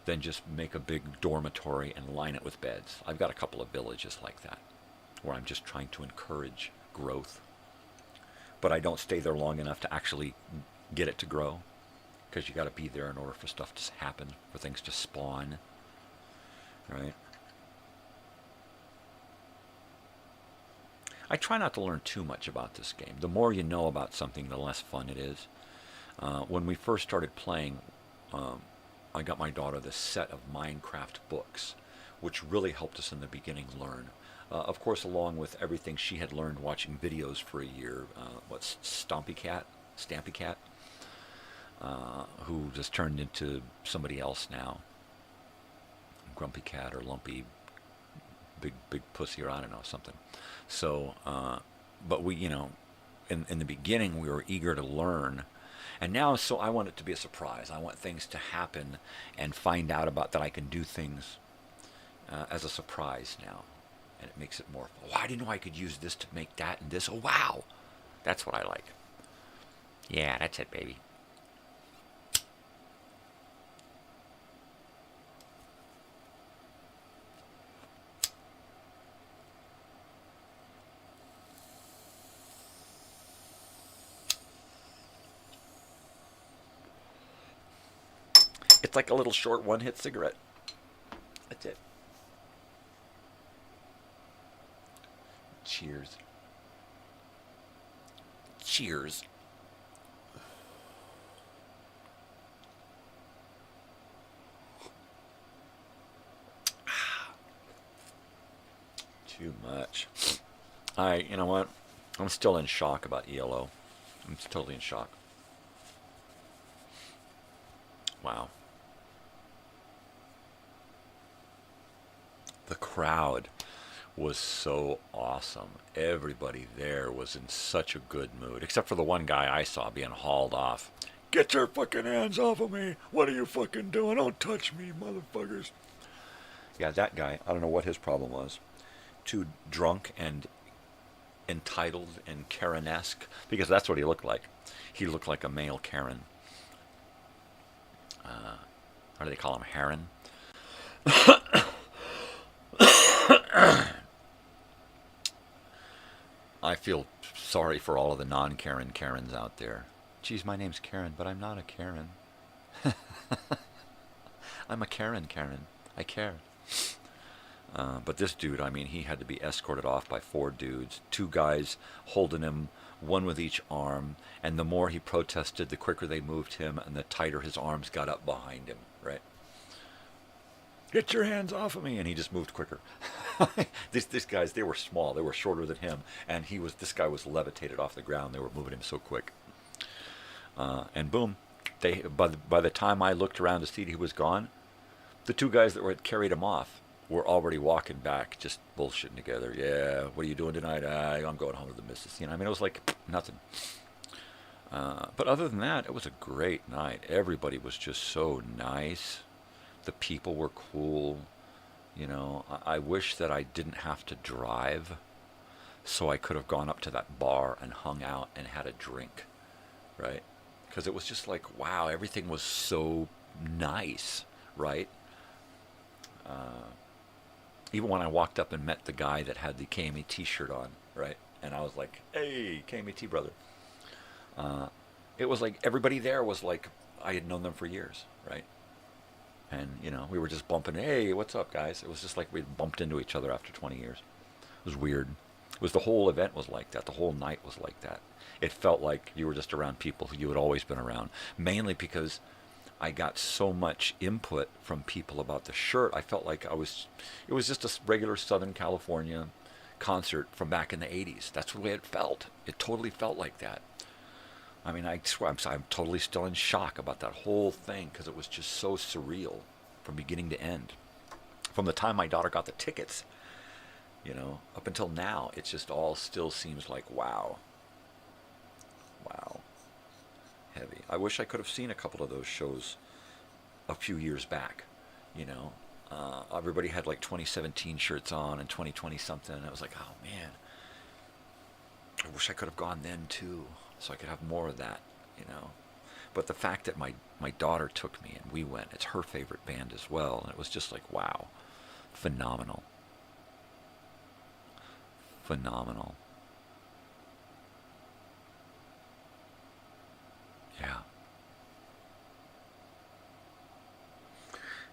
Then just make a big dormitory and line it with beds. I've got a couple of villages like that where I'm just trying to encourage growth. But I don't stay there long enough to actually get it to grow. Because you got to be there in order for stuff to happen, for things to spawn, right? I try not to learn too much about this game. The more you know about something, the less fun it is. When we first started playing, I got my daughter this set of Minecraft books, which really helped us in the beginning learn. Of course, along with everything she had learned watching videos for a year. Stampy Cat? Who just turned into somebody else now. Grumpy Cat or Lumpy Big Pussy, or I don't know, something. So, but we, you know, in the beginning we were eager to learn. And now, so I want it to be a surprise. I want things to happen and find out about that I can do things as a surprise now. And it makes it more, oh, I didn't know I could use this to make that and this. Oh, wow. That's what I like. Yeah, that's it, baby. It's like a little short one-hit cigarette. That's it. Cheers. Cheers. Too much. You know what? I'm still in shock about ELO. I'm totally in shock. Wow. The crowd was so awesome. Everybody there was in such a good mood, except for the one guy I saw being hauled off. Get your fucking hands off of me. What are you fucking doing? Don't touch me, motherfuckers. Yeah, that guy, I don't know what his problem was. Too drunk and entitled and Karen-esque, because that's what he looked like. He looked like a male Karen. How do they call him? Heron? I feel sorry for all of the non-Karen Karens out there. Geez, my name's Karen, but I'm not a Karen. I'm a Karen. I care. But this dude, I mean, he had to be escorted off by 4 dudes. 2 guys holding him, one with each arm. And the more he protested, the quicker they moved him, and the tighter his arms got up behind him, right? Get your hands off of me! And he just moved quicker. These guys, they were small. They were shorter than him. And this guy was levitated off the ground. They were moving him so quick. And boom, by the time I looked around to see he was gone, the 2 guys that had carried him off were already walking back, just bullshitting together. Yeah, what are you doing tonight? I'm going home to the missus. You know, I mean, it was like nothing. But other than that, it was a great night. Everybody was just so nice. The people were cool. You know, I wish that I didn't have to drive, so I could have gone up to that bar and hung out and had a drink, right? Because it was just like, wow, everything was so nice, right? Even when I walked up and met the guy that had the KMET shirt on, right? And I was like, hey, KMET brother. it was like everybody there was like I had known them for years, right? And, you know, we were just bumping, hey, what's up, guys? It was just like we bumped into each other after 20 years. It was weird. It was the whole event was like that. The whole night was like that. It felt like you were just around people who you had always been around, mainly because I got so much input from people about the shirt. I felt like it was just a regular Southern California concert from back in the 80s. That's the way it felt. It totally felt like that. I mean, I swear, I'm totally still in shock about that whole thing because it was just so surreal from beginning to end. From the time my daughter got the tickets, you know, up until now, it just all still seems like, wow. Wow. Heavy. I wish I could have seen a couple of those shows a few years back, you know. Everybody had like 2017 shirts on and 2020 something, and I was like, oh, man. I wish I could have gone then, too. So I could have more of that, you know. But the fact that my daughter took me and we went, it's her favorite band as well. And it was just like, wow, phenomenal. Phenomenal. Yeah.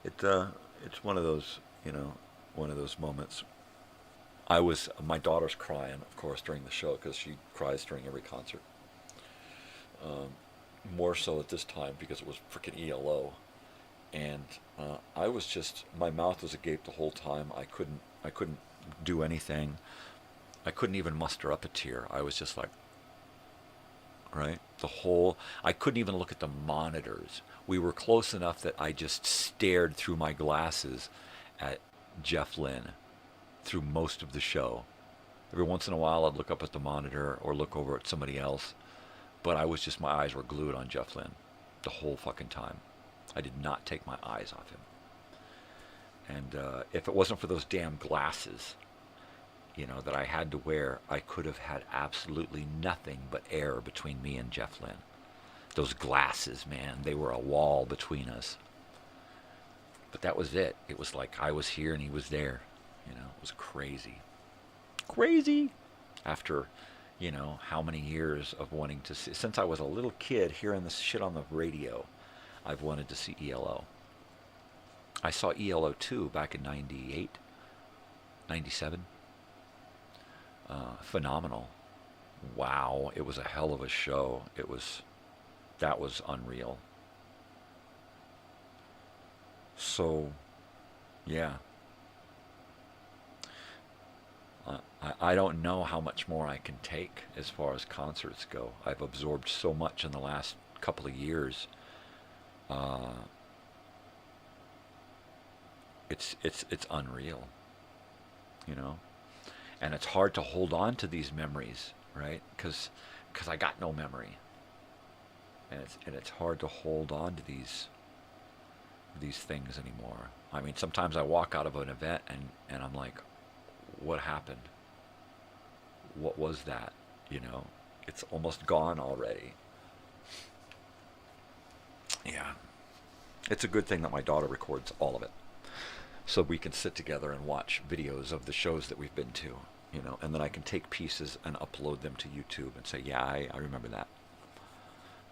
It's one of those, you know, one of those moments. My daughter's crying, of course, during the show because she cries during every concert. More so at this time because it was freaking ELO, and I was just, my mouth was agape the whole time. I couldn't do anything. I couldn't even muster up a tear. I was just like, right? I couldn't even look at the monitors. We were close enough that I just stared through my glasses at Jeff Lynne through most of the show. Every once in a while I'd look up at the monitor or look over at somebody else. But my eyes were glued on Jeff Lynne the whole fucking time. I did not take my eyes off him. And if it wasn't for those damn glasses, you know, that I had to wear, I could have had absolutely nothing but air between me and Jeff Lynne. Those glasses, man, they were a wall between us. But that was it. It was like I was here and he was there. You know, it was crazy. Crazy! After, you know, how many years of wanting to see, since I was a little kid hearing this shit on the radio, I've wanted to see ELO. I saw ELO 2 back in 98, 97. Phenomenal. Wow, it was a hell of a show. That was unreal. So, yeah. I don't know how much more I can take as far as concerts go. I've absorbed so much in the last couple of years. It's unreal, you know, and it's hard to hold on to these memories, right? Because I got no memory, and it's hard to hold on to these things anymore. I mean, sometimes I walk out of an event and I'm like, what happened? What was that? You know, it's almost gone already. Yeah. It's a good thing that my daughter records all of it, so we can sit together and watch videos of the shows that we've been to, you know, and then I can take pieces and upload them to YouTube and say, yeah, I remember that.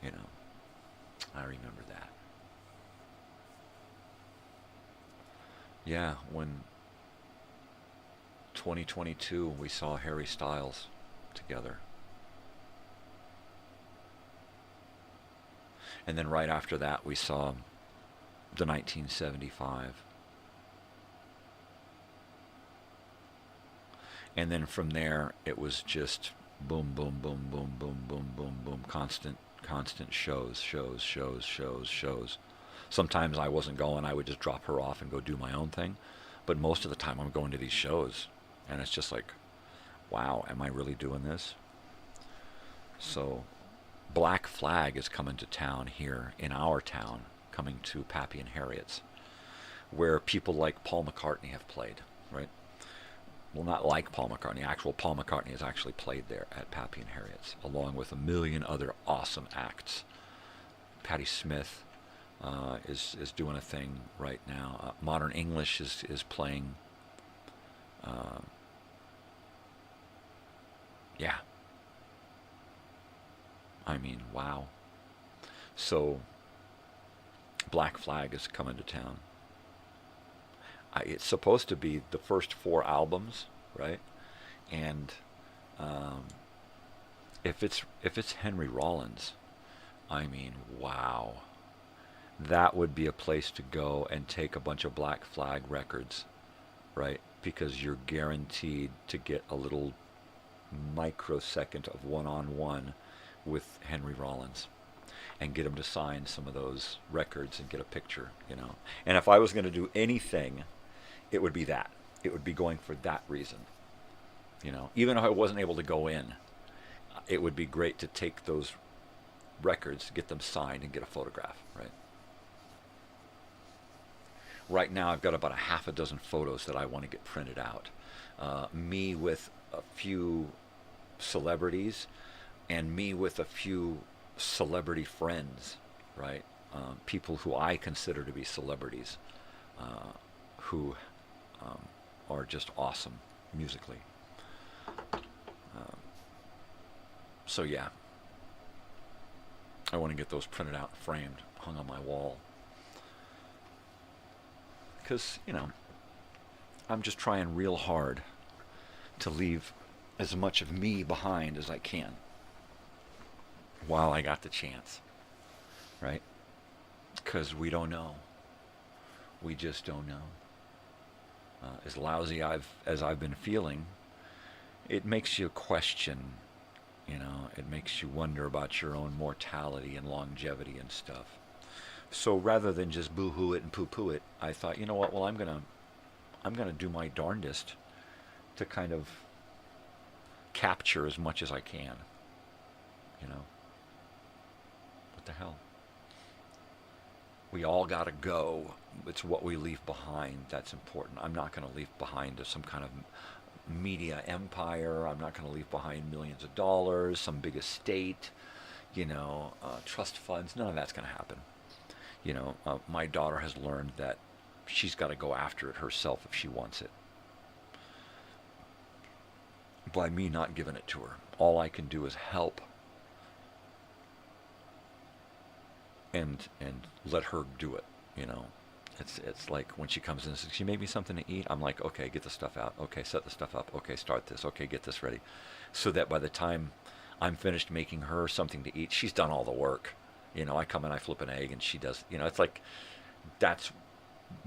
You know, I remember that. Yeah, when 2022 we saw Harry Styles together. And then right after that we saw the 1975. And then from there it was just boom, boom, boom, boom, boom, boom, boom, boom, constant shows. Sometimes I wasn't going, I would just drop her off and go do my own thing. But most of the time I'm going to these shows. And it's just like, wow, am I really doing this? So Black Flag is coming to town here in our town, coming to Pappy and Harriet's, where people like Paul McCartney have played, right? Well, not like Paul McCartney. Actual Paul McCartney has actually played there at Pappy and Harriet's, along with a million other awesome acts. Patti Smith is doing a thing right now. Modern English is playing. Yeah. I mean, wow. So Black Flag is coming to town. It's supposed to be the first 4 albums, right? And if it's Henry Rollins, I mean, wow. That would be a place to go and take a bunch of Black Flag records, right? Because you're guaranteed to get a little microsecond of one-on-one with Henry Rollins and get him to sign some of those records and get a picture, you know. And if I was going to do anything, it would be that. It would be going for that reason, you know. Even if I wasn't able to go in, it would be great to take those records, get them signed, and get a photograph, right? Right now, I've got about a half a dozen photos that I want to get printed out. Me with a few celebrities, and me with a few celebrity friends, right? People who I consider to be celebrities, who are just awesome musically. So yeah, I want to get those printed out, framed, hung on my wall. Because, you know, I'm just trying real hard to leave as much of me behind as I can while I got the chance, right? Because we don't know. We just don't know. As lousy as I've been feeling, it makes you question, you know, it makes you wonder about your own mortality and longevity and stuff. So rather than just boo-hoo it and poo-poo it, I thought, you know what, well, I'm gonna do my darndest to kind of capture as much as I can, you know. What the hell? We all gotta go. It's what we leave behind that's important. I'm not gonna leave behind some kind of media empire. I'm not gonna leave behind millions of dollars, some big estate, you know, trust funds. None of that's gonna happen. You know, my daughter has learned that she's got to go after it herself if she wants it. By me not giving it to her, all I can do is help and let her do it. You know, it's like when she comes in and says, "She made me something to eat." I'm like, "Okay, get the stuff out. Okay, set the stuff up. Okay, start this. Okay, get this ready," so that by the time I'm finished making her something to eat, she's done all the work. You know, I come in, I flip an egg, and she does, you know, it's like, that's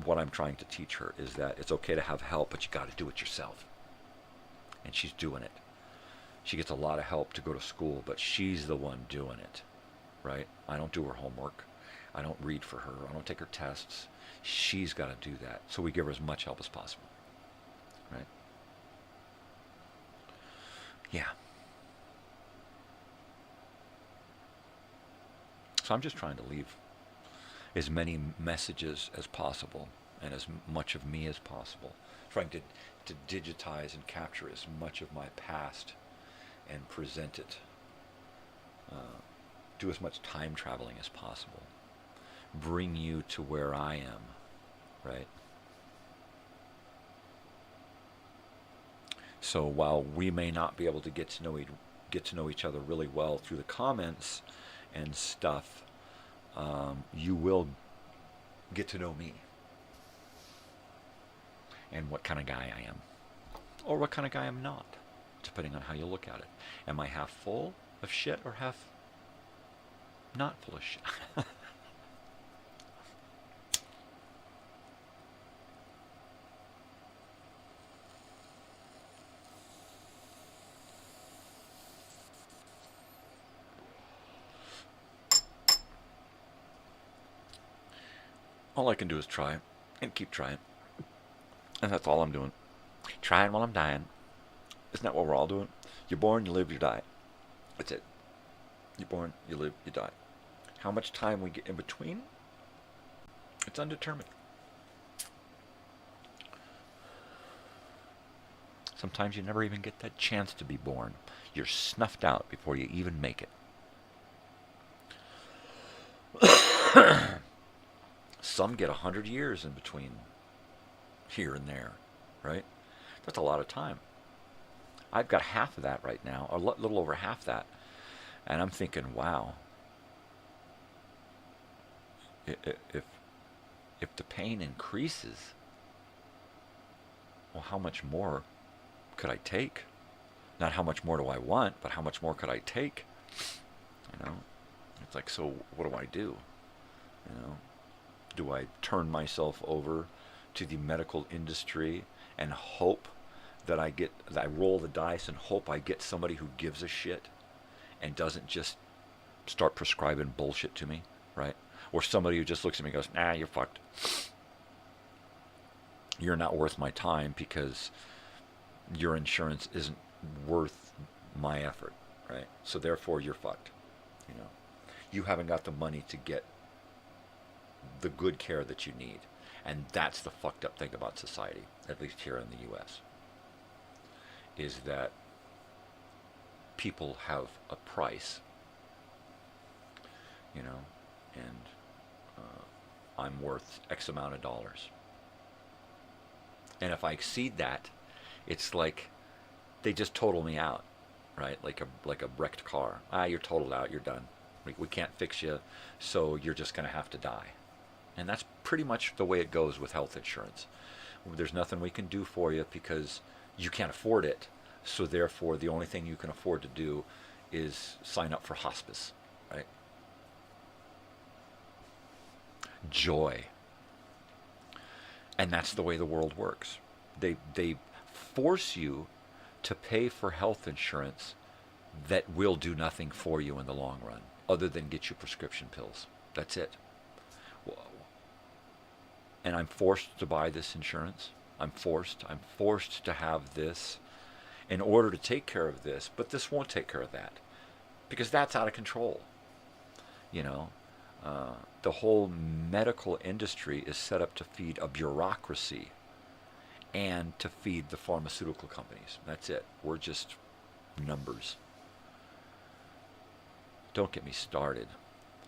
what I'm trying to teach her, is that it's okay to have help, but you got to do it yourself. And she's doing it. She gets a lot of help to go to school, but she's the one doing it, right? I don't do her homework. I don't read for her. I don't take her tests. She's got to do that. So we give her as much help as possible, right? Yeah. So I'm just trying to leave as many messages as possible and as much of me as possible. Trying to digitize and capture as much of my past and present it. Do as much time traveling as possible. Bring you to where I am, right? So while we may not be able to get to know each other really well through the comments and stuff, you will get to know me and what kind of guy I am, or what kind of guy I'm not, depending on how you look at it. Am I half full of shit or half not full of shit? All I can do is try and keep trying. And that's all I'm doing. Trying while I'm dying. Isn't that what we're all doing? You're born, you live, you die. That's it. You're born, you live, you die. How much time we get in between? It's undetermined. Sometimes you never even get that chance to be born. You're snuffed out before you even make it. Some get 100 years in between here and there, right? That's a lot of time. I've got half of that right now, or a little over half that. And I'm thinking, wow, if the pain increases, well, how much more could I take? Not how much more do I want, but how much more could I take? You know, it's like, so what do I do? You know, do I turn myself over to the medical industry and hope that I roll the dice and hope I get somebody who gives a shit and doesn't just start prescribing bullshit to me, right? Or somebody who just looks at me and goes, nah, you're fucked. You're not worth my time because your insurance isn't worth my effort, right? So therefore you're fucked. You know, you haven't got the money to get the good care that you need. And that's the fucked up thing about society, at least here in the U.S., is that people have a price, you know, and I'm worth X amount of dollars. And if I exceed that, it's like they just total me out, right? Like a wrecked car. You're totaled out, you're done. We can't fix you, so you're just going to have to die. And that's pretty much the way it goes with health insurance. There's nothing we can do for you because you can't afford it. So therefore, the only thing you can afford to do is sign up for hospice, right? Joy. And that's the way the world works. They force you to pay for health insurance that will do nothing for you in the long run, other than get you prescription pills. That's it. And I'm forced to buy this insurance. I'm forced to have this in order to take care of this, but this won't take care of that because that's out of control. You know, the whole medical industry is set up to feed a bureaucracy and to feed the pharmaceutical companies. That's it. We're just numbers. Don't get me started,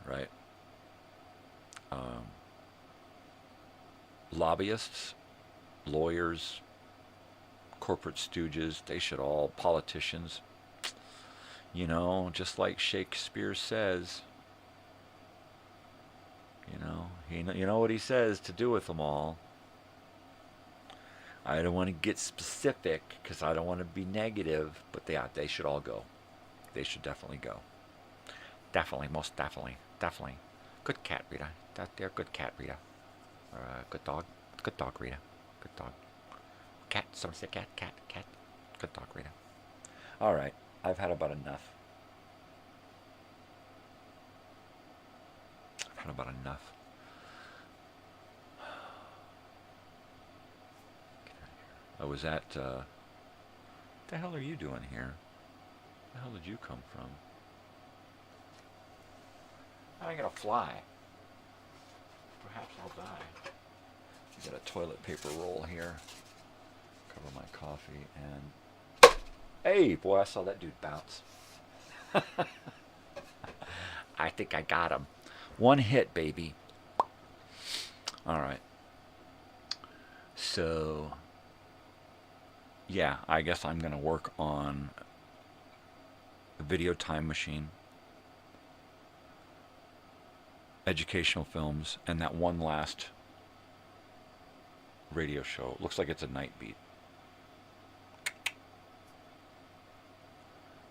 right? Lobbyists, lawyers, corporate stooges, they should all, politicians, you know, just like Shakespeare says, you know what he says to do with them all. I don't want to get specific because I don't want to be negative, but they should all go. They should definitely go. Definitely, most definitely, definitely. Good cat, Rita. They're good cat, Rita. Good dog. Good dog, Rita. Good dog. Cat. Someone say cat, cat, cat. Good dog, Rita. All right. I've had about enough. I've had about enough. I was at, what the hell are you doing here? Where the hell did you come from? I'm gonna fly. Perhaps I'll die. Got a toilet paper roll here. Cover my coffee and... Hey, boy, I saw that dude bounce. I think I got him. One hit, baby. All right. So, yeah, I guess I'm going to work on the video time machine, educational films, and that one last radio show. Looks like it's a night beat.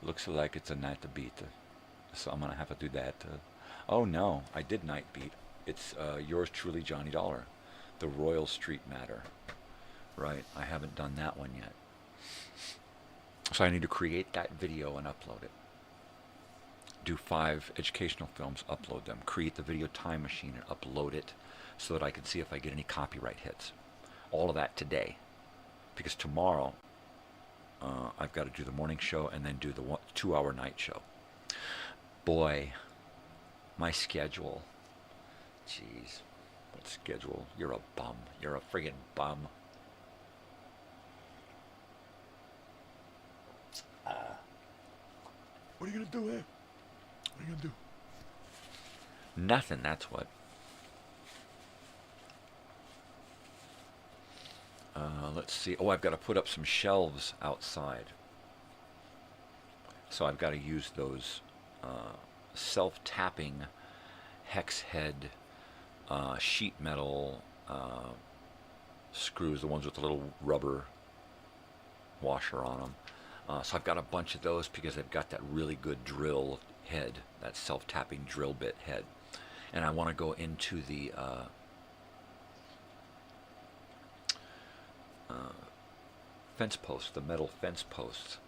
Looks like it's a night beat. So I'm going to have to do that. Oh no, I did night beat. It's yours truly, Johnny Dollar. The Royal Street Matter. Right, I haven't done that one yet. So I need to create that video and upload it. Do 5 educational films, upload them. Create the video time machine and upload it so that I can see if I get any copyright hits. All of that today, because tomorrow I've got to do the morning show and then do the 2-hour night show. Boy, my schedule. Jeez, what schedule? You're a bum. You're a friggin' bum. What are you gonna do, eh? What are you gonna do? Nothing. That's what. Let's see. Oh, I've got to put up some shelves outside. So I've got to use those self-tapping hex head sheet metal screws, the ones with the little rubber washer on them. So I've got a bunch of those because they've got that really good drill head, that self-tapping drill bit head. And I want to go into the fence posts, the metal fence posts.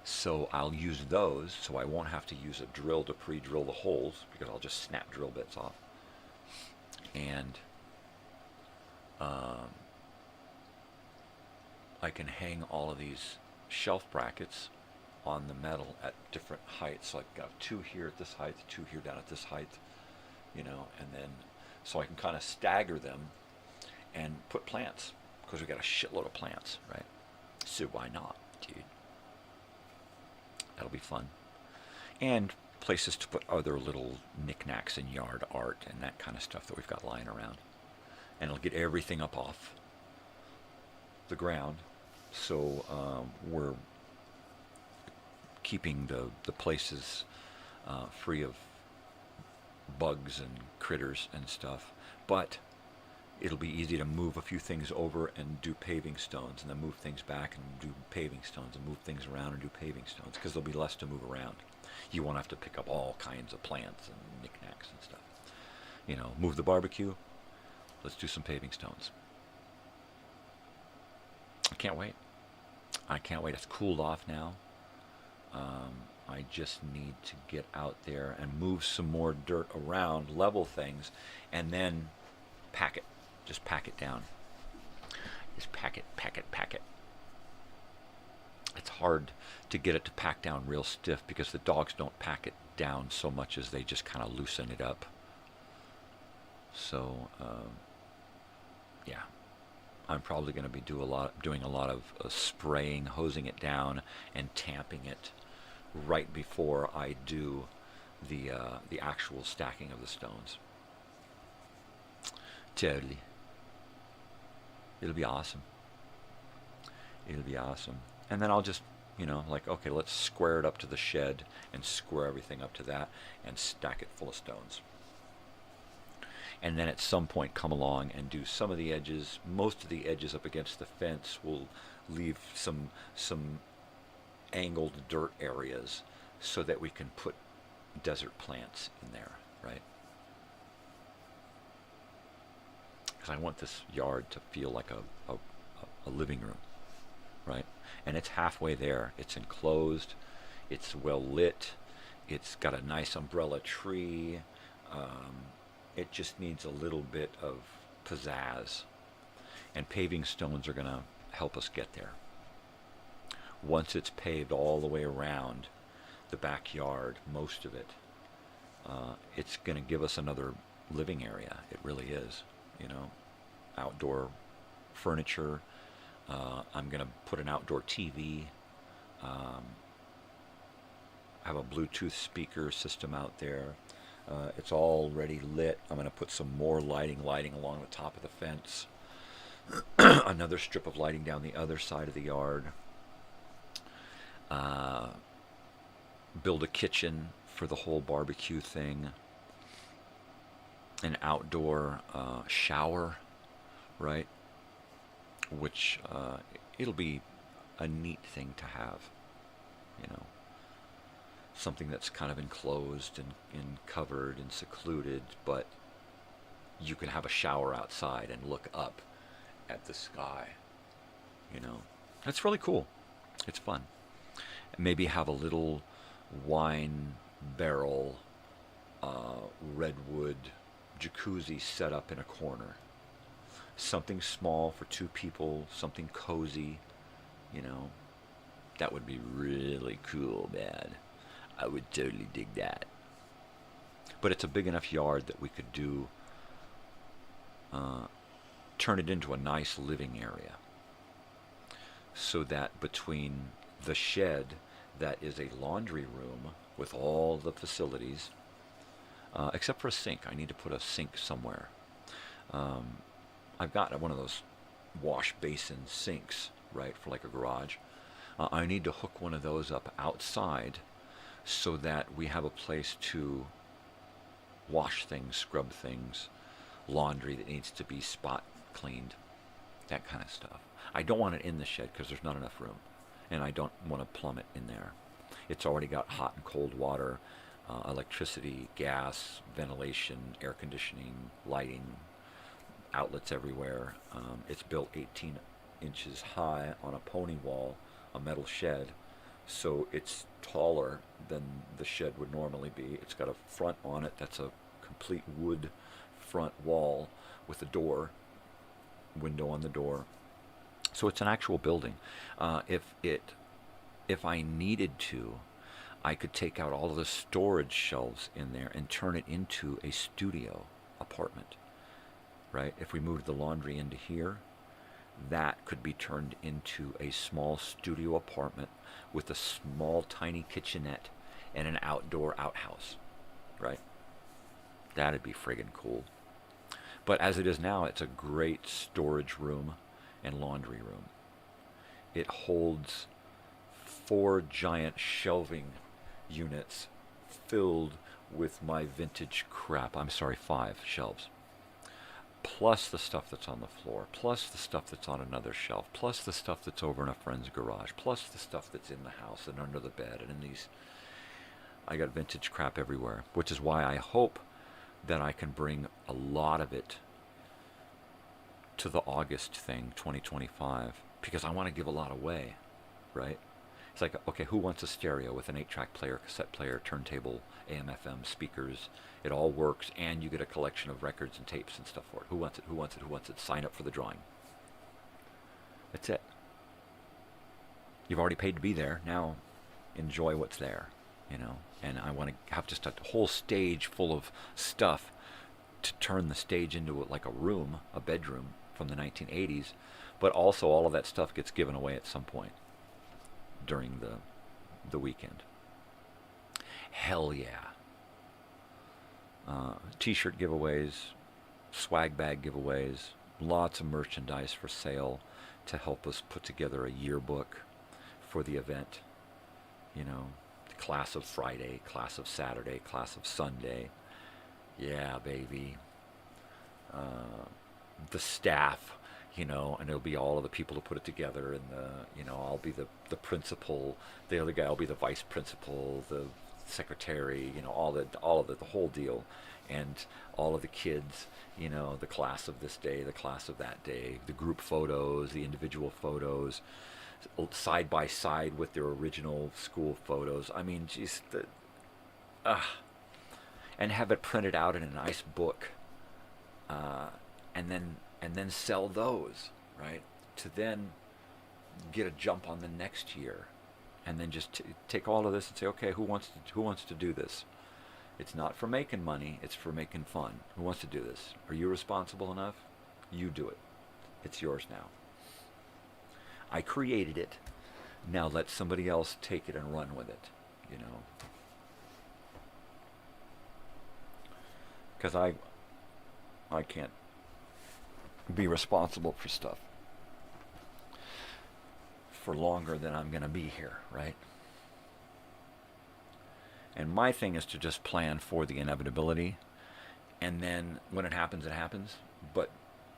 So I'll use those, so I won't have to use a drill to pre-drill the holes, because I'll just snap drill bits off. And I can hang all of these shelf brackets on the metal at different heights. So I've got 2 here at this height, 2 here down at this height, you know, and then so I can kind of stagger them and put plants, because we've got a shitload of plants, right? So why not, dude? That'll be fun. And places to put other little knickknacks and yard art and that kind of stuff that we've got lying around. And it'll get everything up off the ground, so we're keeping the places free of bugs and critters and stuff. But it'll be easy to move a few things over and do paving stones, and then move things back and do paving stones, and move things around and do paving stones, because there'll be less to move around. You won't have to pick up all kinds of plants and knickknacks and stuff. You know, move the barbecue, let's do some paving stones. I can't wait. I can't wait. It's cooled off now. I just need to get out there and move some more dirt around, level things, and then pack it. Just pack it down. Just pack it, pack it, pack it. It's hard to get it to pack down real stiff, because the dogs don't pack it down so much as they just kind of loosen it up. So, yeah. I'm probably going to be doing a lot of spraying, hosing it down, and tamping it right before I do the actual stacking of the stones. Totally. It'll be awesome. It'll be awesome. And then I'll just, you know, like, okay, let's square it up to the shed and square everything up to that and stack it full of stones. And then at some point come along and do some of the edges, most of the edges up against the fence. We'll leave some angled dirt areas so that we can put desert plants in there, right? Because I want this yard to feel like a living room, right? And it's halfway there. It's enclosed, it's well lit, it's got a nice umbrella tree. It just needs a little bit of pizzazz, and paving stones are going to help us get there. Once it's paved all the way around the backyard, most of it, it's going to give us another living area. It really is, you know. Outdoor furniture. I'm going to put an outdoor TV. Have a Bluetooth speaker system out there. It's already lit. I'm going to put some more lighting along the top of the fence. Another strip of lighting down the other side of the yard. Build a kitchen for the whole barbecue thing. An outdoor shower, right? Which it'll be a neat thing to have, you know. Something that's kind of enclosed and covered and secluded, but you can have a shower outside and look up at the sky, you know. That's really cool. It's fun. And maybe have a little wine barrel redwood jacuzzi set up in a corner. Something small for 2 people, something cozy, you know. That would be really cool, man. I would totally dig that. But it's a big enough yard that we could do, turn it into a nice living area. So that between the shed, that is a laundry room with all the facilities, except for a sink. I need to put a sink somewhere. I've got one of those wash basin sinks, right, for like a garage. I need to hook one of those up outside so that we have a place to wash things, scrub things, laundry that needs to be spot cleaned, that kind of stuff. I don't want it in the shed because there's not enough room, and I don't want to plumb it in there. It's already got hot and cold water, electricity, gas, ventilation, air conditioning, lighting, outlets everywhere. It's built 18 inches high on a pony wall, a metal shed, so it's taller than the shed would normally be. It's got a front on it that's a complete wood front wall with a door, window on the door. So it's an actual building. If I needed to, I could take out all of the storage shelves in there and turn it into a studio apartment, right? If we moved the laundry into here, that could be turned into a small studio apartment with a small, tiny kitchenette and an outdoor outhouse, right? That'd be friggin' cool. But as it is now, it's a great storage room and laundry room. It holds 4 giant shelving units filled with my vintage crap. I'm sorry, 5 shelves. Plus the stuff that's on the floor, plus the stuff that's on another shelf, plus the stuff that's over in a friend's garage, plus the stuff that's in the house and under the bed and in these. I got vintage crap everywhere, which is why I hope that I can bring a lot of it to the August thing, 2025, because I want to give a lot away, right? It's like, okay, who wants a stereo with an 8-track player, cassette player, turntable, AM/FM, speakers? It all works, and you get a collection of records and tapes and stuff for it. Who wants it? Who wants it? Who wants it? Sign up for the drawing. That's it. You've already paid to be there. Now, enjoy what's there, you know? And I want to have just a whole stage full of stuff to turn the stage into like a room, a bedroom from the 1980s, but also all of that stuff gets given away at some point during the weekend. Hell yeah. T-shirt giveaways, swag bag giveaways, lots of merchandise for sale to help us put together a yearbook for the event. You know, the class of Friday, class of Saturday, class of Sunday. Yeah, baby. The staff, you know, and it'll be all of the people who put it together, and I'll be the principal, the other guy will be the vice principal, the secretary, you know, all of the whole deal, and all of the kids, you know, the class of this day, the class of that day, the group photos, the individual photos, side by side with their original school photos. I mean, geez, and have it printed out in a nice book, and then sell those, right? To then get a jump on the next year, and then just take all of this and say, okay, who wants to do this? It's not for making money; it's for making fun. Who wants to do this? Are you responsible enough? You do it. It's yours now. I created it. Now let somebody else take it and run with it. You know. Because I can't be responsible for stuff for longer than I'm going to be here, right? And my thing is to just plan for the inevitability, and then when it happens, it happens. But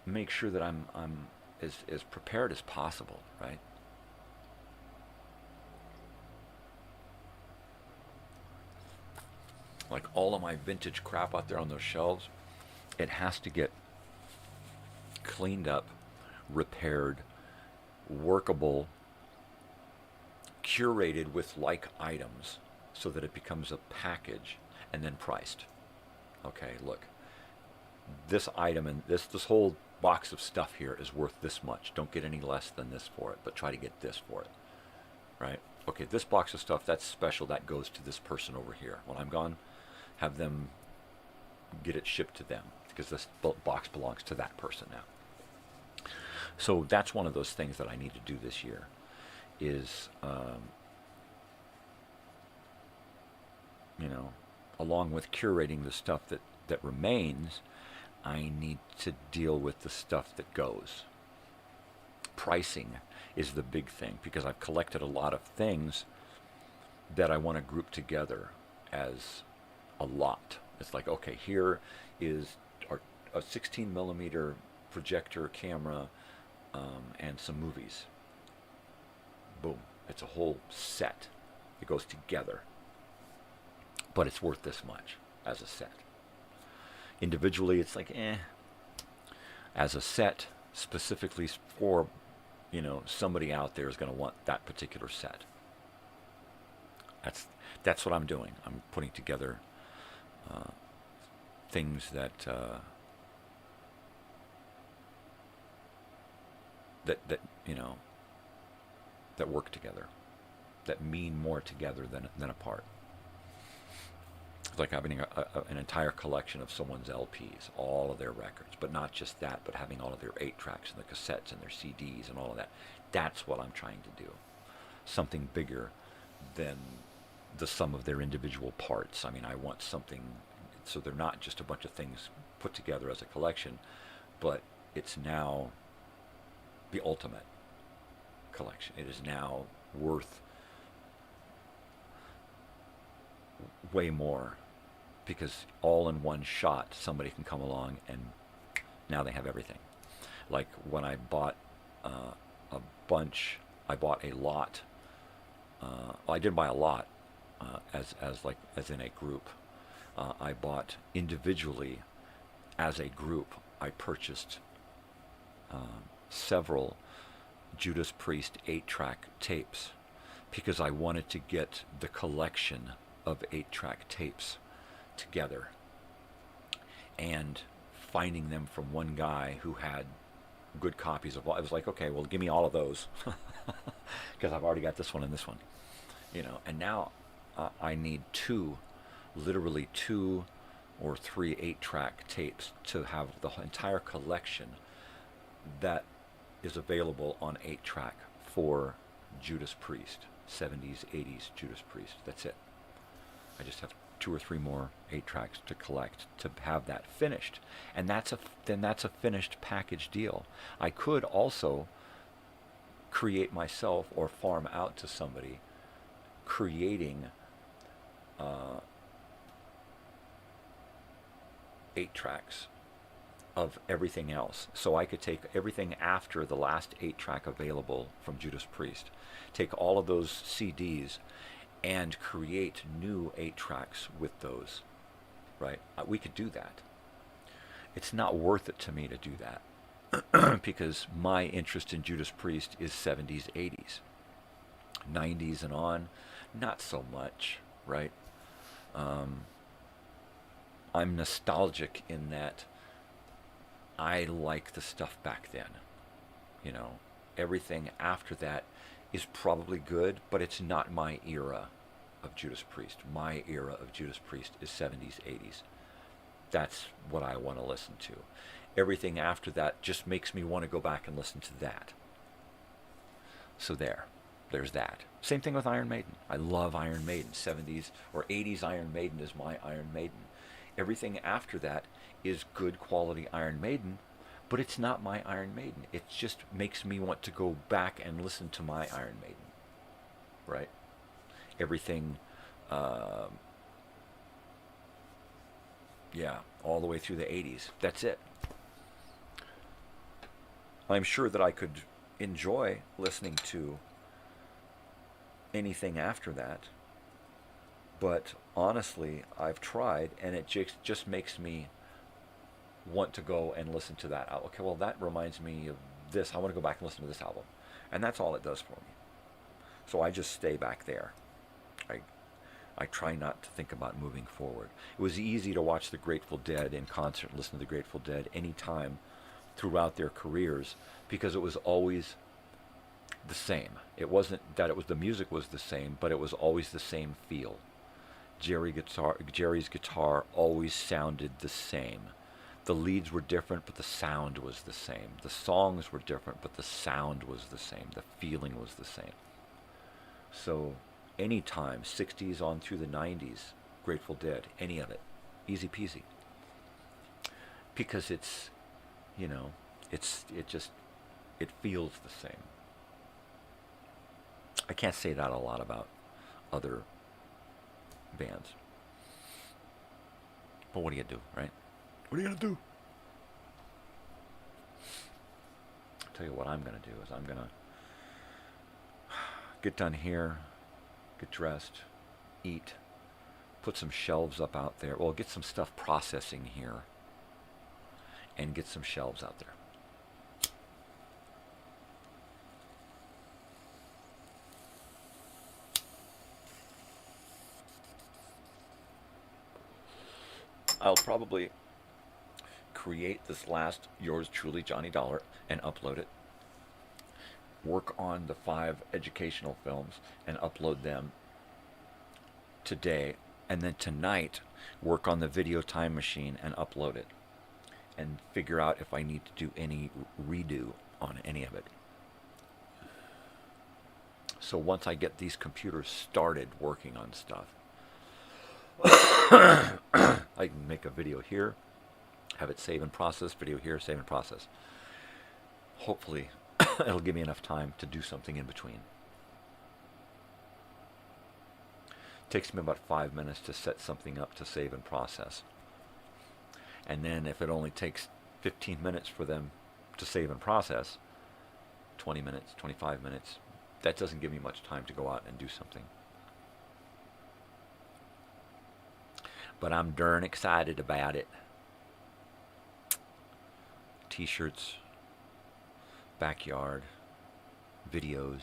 make sure that I'm as prepared as possible, right? Like all of my vintage crap out there on those shelves, it has to get cleaned up, repaired, workable, curated with like items so that it becomes a package, and then priced. Okay, look, this item and this whole box of stuff here is worth this much. Don't get any less than this for it, but try to get this for it, right? Okay, this box of stuff, that's special, that goes to this person over here. When I'm gone, have them get it shipped to them, because this box belongs to that person now. So that's one of those things that I need to do this year, is, along with curating the stuff that remains, I need to deal with the stuff that goes. Pricing is the big thing, because I've collected a lot of things that I want to group together as a lot, It's like, okay, here is a 16 millimeter projector camera and some movies. Boom. It's a whole set. It goes together. But it's worth this much as a set. Individually, it's like, As a set, specifically for, somebody out there is going to want that particular set. That's what I'm doing. I'm putting together things that that work together, that mean more together than apart. It's like having an entire collection of someone's LPs, all of their records, but not just that, but having all of their 8-tracks and the cassettes and their CDs and all of that. That's what I'm trying to do. Something bigger than the sum of their individual parts. I mean, I want something, so they're not just a bunch of things put together as a collection, but it's now the ultimate collection. It is now worth way more, because all in one shot somebody can come along and now they have everything. Like when I bought a bunch, I bought a lot. I didn't buy a lot as in a group. I bought individually as a group. I purchased several Judas Priest 8-track tapes because I wanted to get the collection of 8-track tapes together, and finding them from one guy who had good copies of all. I was like, okay, well, give me all of those because I've already got this one and this one, and now I need literally two or three 8-track tapes to have the entire collection that is available on 8-track for Judas Priest, 70s, 80s Judas Priest. That's it. I just have 2 or 3 more 8-tracks to collect to have that finished, and that's a finished package deal. I could also create myself or farm out to somebody, creating 8-tracks of everything else. So I could take everything after the last 8-track available from Judas Priest, take all of those CDs and create new 8-tracks with those, right? We could do that. It's not worth it to me to do that because my interest in Judas Priest is 70s, 80s. 90s and on, not so much, right? I'm nostalgic in that I like the stuff back then. Everything after that is probably good, but it's not my era of Judas Priest. My era of Judas Priest is 70s, 80s. That's what I want to listen to. Everything after that just makes me want to go back and listen to that. So there's that. Same thing with Iron Maiden. I love Iron Maiden. 70s or 80s Iron Maiden is my Iron Maiden. Everything after that is good quality Iron Maiden, but it's not my Iron Maiden. It just makes me want to go back and listen to my Iron Maiden, right? Everything, all the way through the 80s. That's it. I'm sure that I could enjoy listening to anything after that, but honestly, I've tried, and it just makes me want to go and listen to that. Okay, well, that reminds me of this. I want to go back and listen to this album. And that's all it does for me. So I just stay back there. I try not to think about moving forward. It was easy to watch the Grateful Dead in concert and listen to the Grateful Dead anytime throughout their careers because it was always the same. It wasn't that the music was the same, but it was always the same feel. Jerry's guitar always sounded the same. The leads were different, but the sound was the same. The songs were different, but the sound was the same. The feeling was the same. So anytime, 60s on through the 90s, Grateful Dead, any of it, easy peasy. Because it's, it feels the same. I can't say that a lot about other bands. But what do you do, right? What are you going to do? I'll tell you what I'm going to do is I'm going to get done here, get dressed, eat, put some shelves up out there. Well, get some stuff processing here and get some shelves out there. I'll probably create this last Yours Truly Johnny Dollar and upload it. Work on the 5 educational films and upload them today. And then tonight, work on the video time machine and upload it. And figure out if I need to do any redo on any of it. So once I get these computers started working on stuff, I can make a video here, have it save and process, video here, save and process. Hopefully, it'll give me enough time to do something in between. Takes me about 5 minutes to set something up to save and process. And then if it only takes 15 minutes for them to save and process, 20 minutes, 25 minutes, that doesn't give me much time to go out and do something. But I'm darn excited about it. T-shirts, backyard, videos.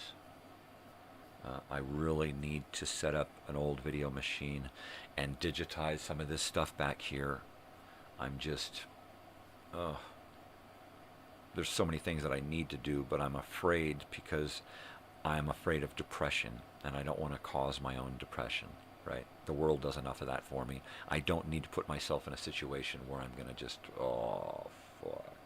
I really need to set up an old video machine and digitize some of this stuff back here. I'm just, there's so many things that I need to do, but I'm afraid because I'm afraid of depression, and I don't want to cause my own depression. Right? The world does enough of that for me. I don't need to put myself in a situation where I'm going to just, oh, fuck.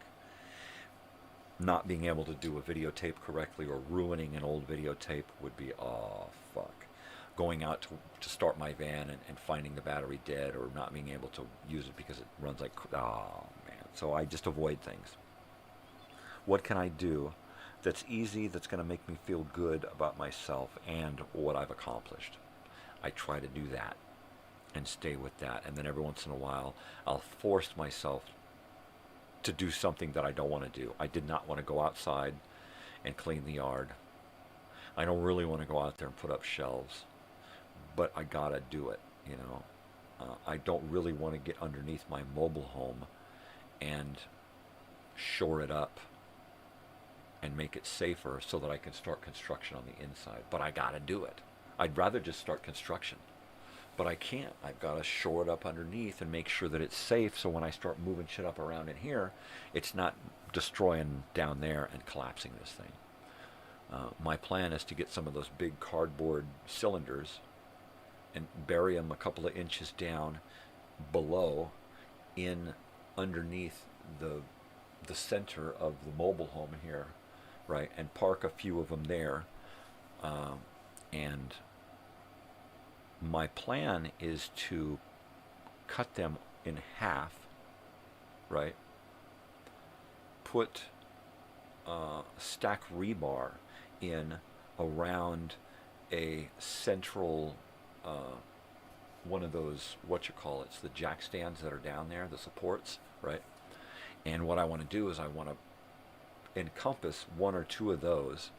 Not being able to do a videotape correctly or ruining an old videotape would be, oh, fuck. Going out to start my van and finding the battery dead or not being able to use it because it runs like, oh, man. So I just avoid things. What can I do that's easy, that's going to make me feel good about myself and what I've accomplished? I try to do that and stay with that. And then every once in a while, I'll force myself to do something that I don't want to do. I did not want to go outside and clean the yard. I don't really want to go out there and put up shelves, but I gotta do it, you know. I don't really want to get underneath my mobile home and shore it up and make it safer so that I can start construction on the inside. But I gotta do it. I'd rather just start construction, but I can't. I've got to shore it up underneath and make sure that it's safe so when I start moving shit up around in here, it's not destroying down there and collapsing this thing. My plan is to get some of those big cardboard cylinders and bury them a couple of inches down below in underneath the center of the mobile home here, right, and park a few of them there. And my plan is to cut them in half, right? Put stack rebar in around a central, one of those, it's the jack stands that are down there, the supports, right? And what I want to do is I want to encompass 1 or 2 of those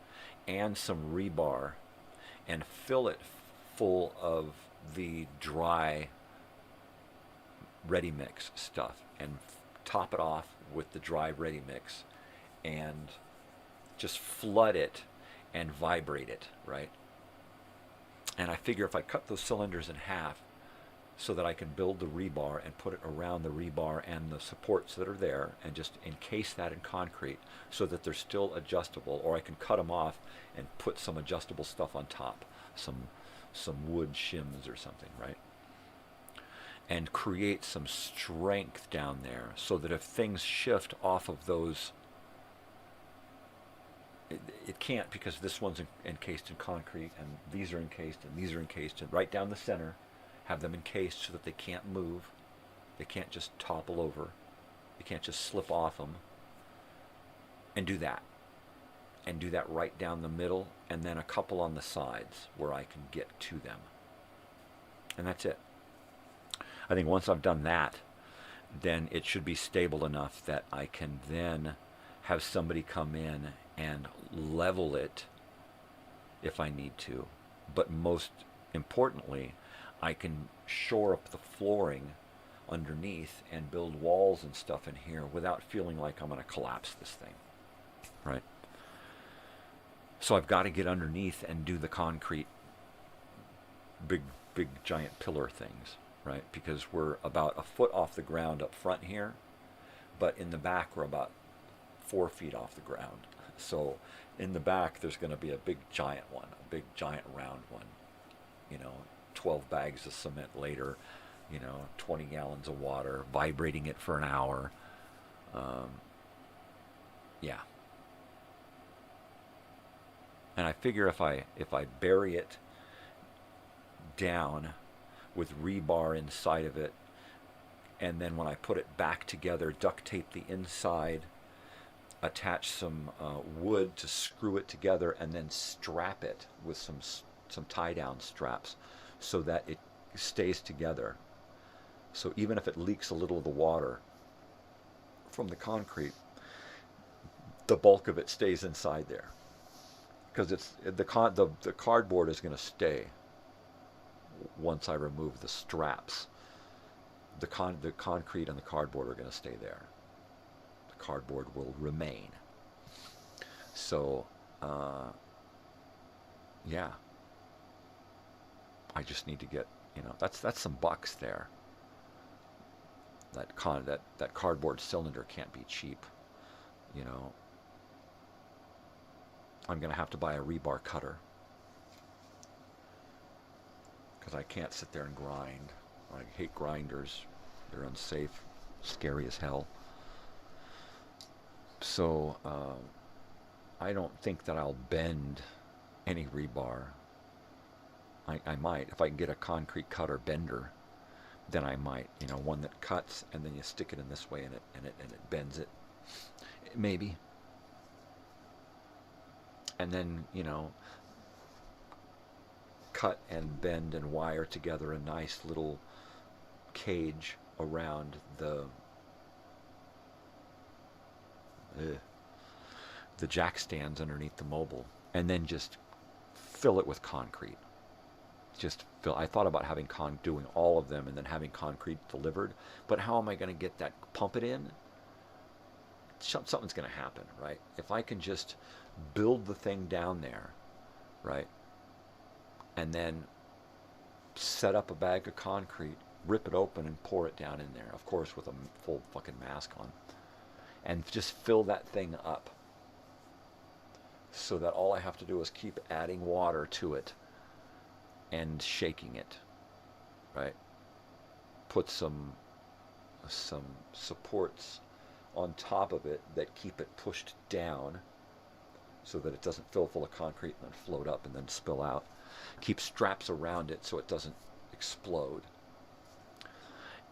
and some rebar and fill it full of the dry ready mix stuff and top it off with the dry ready mix and just flood it and vibrate it, right? And I figure if I cut those cylinders in half so that I can build the rebar and put it around the rebar and the supports that are there and just encase that in concrete so that they're still adjustable, or I can cut them off and put some adjustable stuff on top, some wood shims or something, right? And create some strength down there so that if things shift off of those, it can't, because this one's encased in concrete and these are encased and these are encased, and right down the center, have them encased so that they can't move. They can't just topple over. You can't just slip off them. And do that. And do that right down the middle, and then a couple on the sides where I can get to them. And that's it. I think once I've done that, then it should be stable enough that I can then have somebody come in and level it if I need to. But most importantly, I can shore up the flooring underneath and build walls and stuff in here without feeling like I'm going to collapse this thing, right? So I've got to get underneath and do the concrete big giant pillar things, right? Because we're about a foot off the ground up front here, but in the back we're about 4 feet off the ground. So in the back there's going to be a big giant one, a big giant round one, 12 bags of cement later, 20 gallons of water, vibrating it for an hour. Yeah. And I figure if I bury it down with rebar inside of it, and then when I put it back together, duct tape the inside, attach some wood to screw it together, and then strap it with some tie-down straps so that it stays together. So even if it leaks a little of the water from the concrete, the bulk of it stays inside there, because the cardboard is going to stay once I remove the straps. The concrete and the cardboard are going to stay there. The cardboard will remain. So, yeah. I just need to get, that's some bucks there. That cardboard cylinder can't be cheap, I'm going to have to buy a rebar cutter, because I can't sit there and grind. I hate grinders. They're unsafe, scary as hell. So I don't think that I'll bend any rebar. I might, if I can get a concrete cutter bender, then I might, one that cuts and then you stick it in this way and it bends it. Maybe. And then, cut and bend and wire together a nice little cage around the jack stands underneath the mobile, and then just fill it with concrete. I thought about doing all of them and then having concrete delivered, but how am I going to get that, pump it in? Something's going to happen, right? If I can just build the thing down there, right, and then set up a bag of concrete, rip it open and pour it down in there, of course with a full fucking mask on, and just fill that thing up so that all I have to do is keep adding water to it and shaking it, right? Put some supports on top of it that keep it pushed down so that it doesn't fill full of concrete and then float up and then spill out. Keep straps around it so it doesn't explode.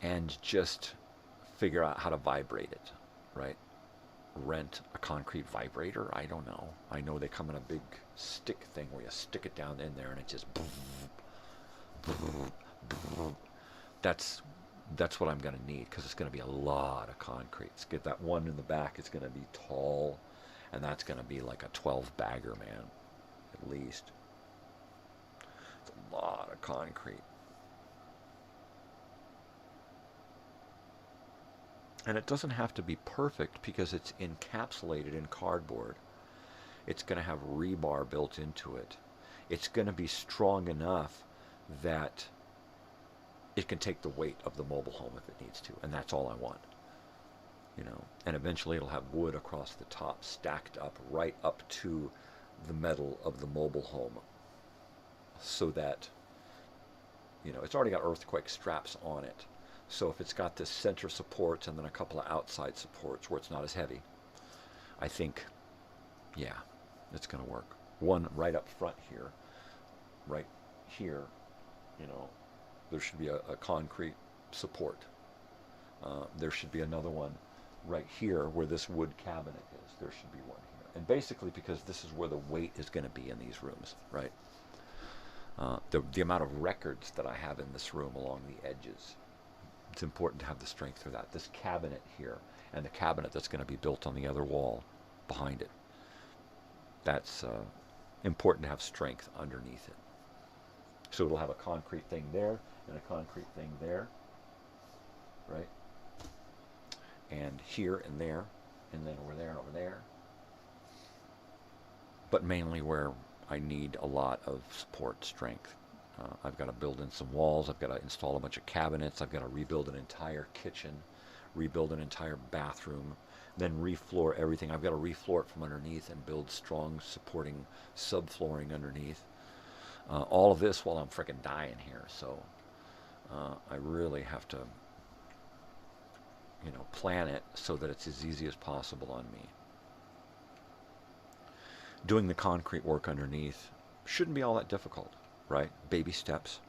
And just figure out how to vibrate it, right? Rent a concrete vibrator? I don't know. I know they come in a big stick thing where you stick it down in there and it just... That's what I'm going to need, because it's going to be a lot of concrete. Let's get that one in the back. It's going to be tall, and that's going to be like a 12-bagger, man, at least. It's a lot of concrete. And it doesn't have to be perfect because it's encapsulated in cardboard. It's going to have rebar built into it. It's going to be strong enough that it can take the weight of the mobile home if it needs to, and that's all I want. And eventually it'll have wood across the top stacked up right up to the metal of the mobile home, so that it's already got earthquake straps on it. So if it's got this center supports and then a couple of outside supports where it's not as heavy, I think, yeah, it's going to work. One right up front here, right here, there should be a concrete support. There should be another one right here where this wood cabinet is. There should be one here. And basically because this is where the weight is going to be in these rooms, right? The amount of records that I have in this room along the edges It's important to have the strength for that. This cabinet here and the cabinet that's going to be built on the other wall behind it. That's important to have strength underneath it. So it'll have a concrete thing there and a concrete thing there, right? And here and there, and then over there and over there. But mainly where I need a lot of support strength. I've got to build in some walls. I've got to install a bunch of cabinets. I've got to rebuild an entire kitchen, rebuild an entire bathroom, then refloor everything. I've got to refloor it from underneath and build strong supporting subflooring underneath. All of this while I'm frickin' dying here. So I really have to, plan it so that it's as easy as possible on me. Doing the concrete work underneath shouldn't be all that difficult, right? Baby steps.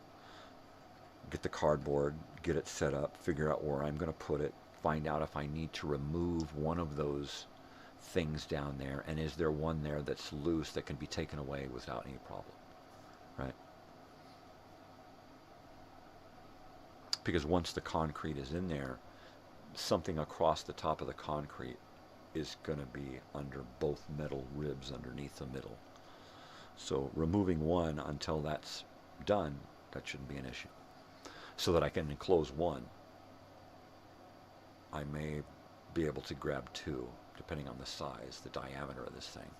Get the cardboard, get it set up, figure out where I'm going to put it, find out if I need to remove one of those things down there, and is there one there that's loose that can be taken away without any problem, right? Because once the concrete is in there, something across the top of the concrete is going to be under both metal ribs underneath the middle. So removing one until that's done, that shouldn't be an issue. So that I can enclose one, I may be able to grab two, depending on the size, the diameter of this thing.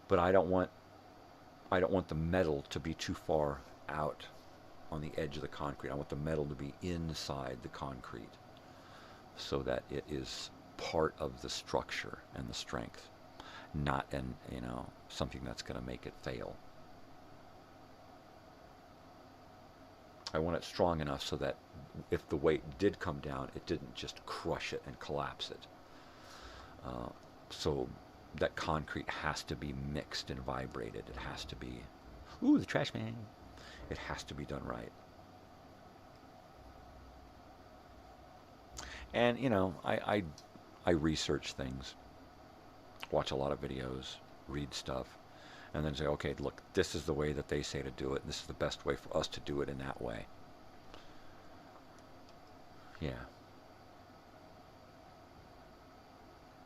But I don't want the metal to be too far out on the edge of the concrete. I want the metal to be inside the concrete so that it is part of the structure and the strength, not something that's going to make it fail. I want it strong enough so that if the weight did come down, it didn't just crush it and collapse it. So that concrete has to be mixed and vibrated. It has to be, ooh, the trash man. It has to be done right. And, I research things, watch a lot of videos, read stuff, and then say, okay, look, this is the way that they say to do it. This is the best way for us to do it in that way. Yeah.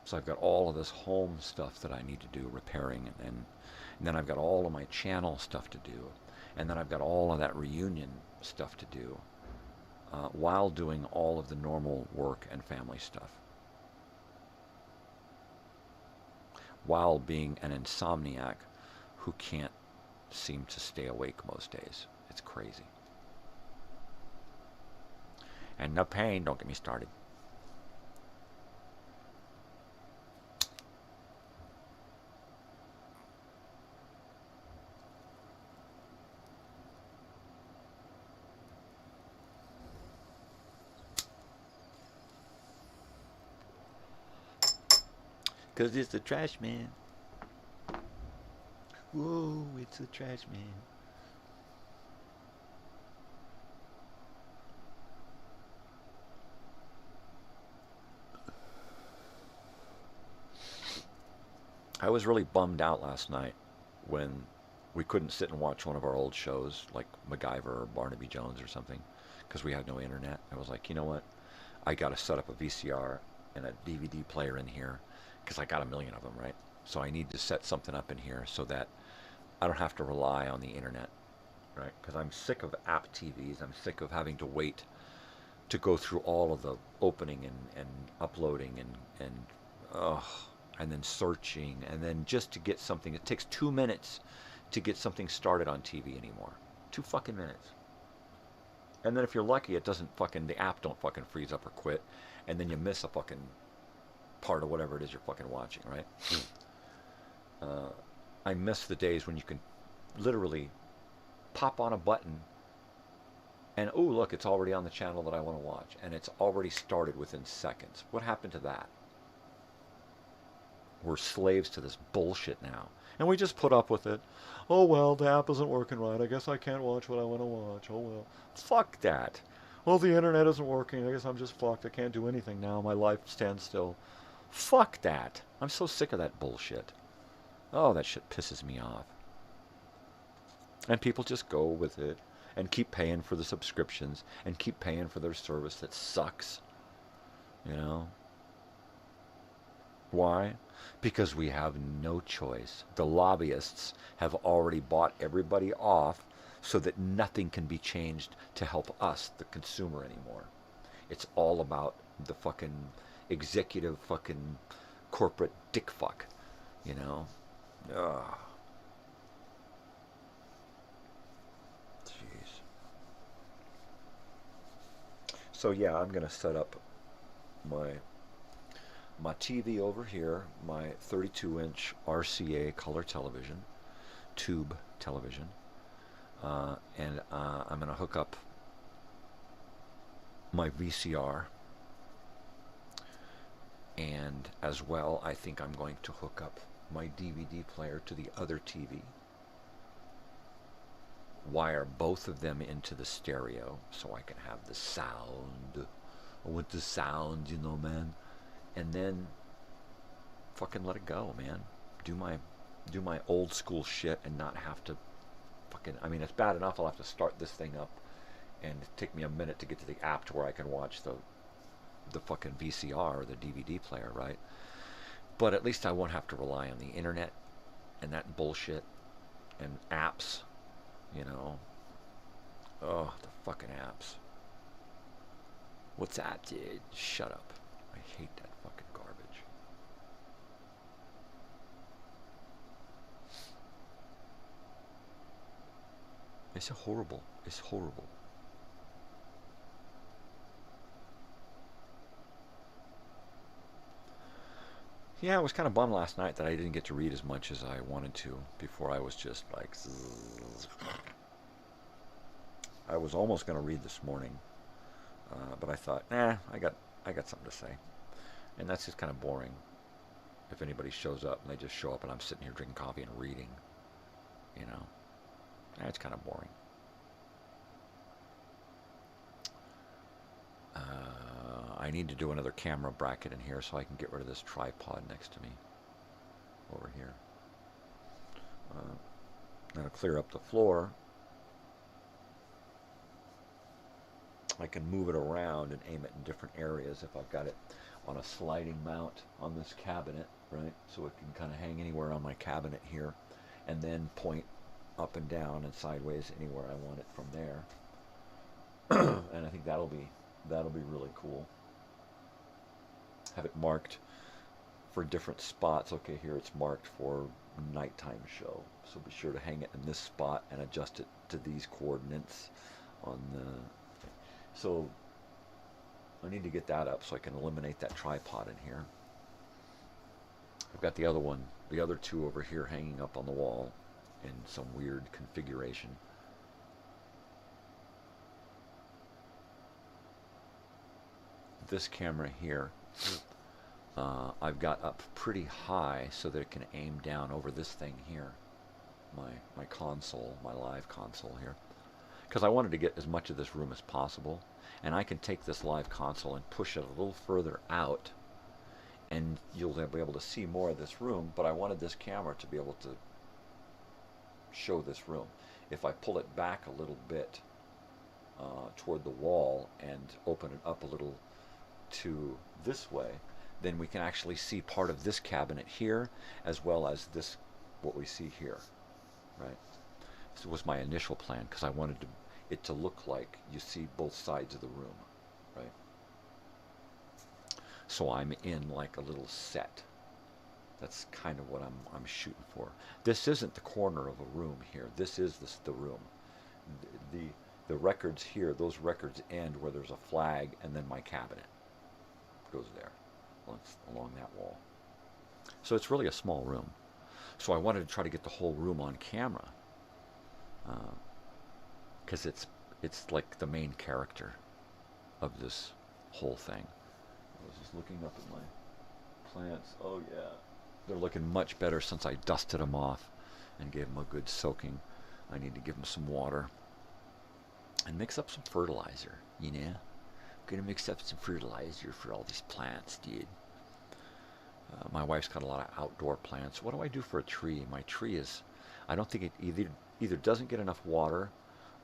So I've got all of this home stuff that I need to do, repairing, and then I've got all of my channel stuff to do, and then I've got all of that reunion stuff to do, while doing all of the normal work and family stuff. While being an insomniac who can't seem to stay awake most days. It's crazy. And no pain, don't get me started. Because it's the trash man. Whoa, it's the trash man. I was really bummed out last night when we couldn't sit and watch one of our old shows like MacGyver or Barnaby Jones or something because we had no internet. I was like, you know what? I got to set up a VCR and a DVD player in here because I got a million of them, right? So I need to set something up in here so that I don't have to rely on the internet, right? Because I'm sick of app TVs. I'm sick of having to wait to go through all of the opening and uploading and then searching, and then just to get something. It takes 2 minutes to get something started on TV anymore. 2 fucking minutes. And then if you're lucky, the app don't fucking freeze up or quit, and then you miss a fucking part of whatever it is you're fucking watching, right? I miss the days when you can literally pop on a button and, oh, look, it's already on the channel that I want to watch, and it's already started within seconds. What happened to that? We're slaves to this bullshit now, and we just put up with it. Oh, well, the app isn't working right. I guess I can't watch what I want to watch. Oh, well. Fuck that. Well, the internet isn't working. I guess I'm just fucked. I can't do anything now. My life stands still. Fuck that. I'm so sick of that bullshit. Oh, that shit pisses me off. And people just go with it. and keep paying for the subscriptions and keep paying for their service that sucks. You know? Why? Because we have no choice. The lobbyists have already bought everybody off so that nothing can be changed to help us, the consumer, anymore. It's all about the fucking executive fucking corporate dick fuck, you know? Ugh. Jeez. So yeah, I'm gonna set up my TV over here, my 32-inch RCA color television, tube television, and I'm going to hook up my VCR, and as well, I think I'm going to hook up my DVD player to the other TV, wire both of them into the stereo so I can have the sound. I want the sound, you know, man. And then fucking let it go, man. Do my old school shit and not have to fucking, I mean, it's bad enough I'll have to start this thing up and take me a minute to get to the app to where I can watch the fucking VCR or the DVD player, right? But at least I won't have to rely on the internet and that bullshit and apps, you know. Oh, the fucking apps. What's that, dude? Shut up. I hate that fucking garbage. It's horrible. It's horrible. Yeah, I was kind of bummed last night that I didn't get to read as much as I wanted to before. I was just like... I was almost going to read this morning. But I thought, I got something to say. And that's just kind of boring. If anybody shows up and they just show up and I'm sitting here drinking coffee and reading, you know, that's kind of boring. I need to do another camera bracket in here so I can get rid of this tripod next to me over here. Now to clear up the floor, I can move it around and aim it in different areas if I've got it on a sliding mount on this cabinet, right? So it can kind of hang anywhere on my cabinet here and then point up and down and sideways anywhere I want it from there. And I think that'll be really cool. Have it marked for different spots. Okay, here it's marked for nighttime show. So be sure to hang it in this spot and adjust it to these coordinates on the... So I need to get that up so I can eliminate that tripod in here. I've got the other two over here hanging up on the wall in some weird configuration. This camera here, I've got up pretty high so that it can aim down over this thing here, my console, my live console here. Because I wanted to get as much of this room as possible, and I can take this live console and push it a little further out, and you'll be able to see more of this room, but I wanted this camera to be able to show this room. If I pull it back a little bit toward the wall and open it up a little to this way, then we can actually see part of this cabinet here, as well as this, what we see here, right? This was my initial plan, because I wanted it to look like you see both sides of the room, right? So I'm in like a little set. That's kind of what I'm shooting for. This isn't the corner of a room here. This is the room. The records here, those records end where there's a flag, and then my cabinet goes there, along that wall. So it's really a small room. So I wanted to try to get the whole room on camera, because it's like the main character of this whole thing. I was just looking up at my plants. Oh yeah, they're looking much better since I dusted them off and gave them a good soaking. I need to give them some water and mix up some fertilizer, you know. I'm gonna mix up some fertilizer for all these plants, dude. My wife's got a lot of outdoor plants. What do I do for a tree? My tree is, I don't think it either doesn't get enough water,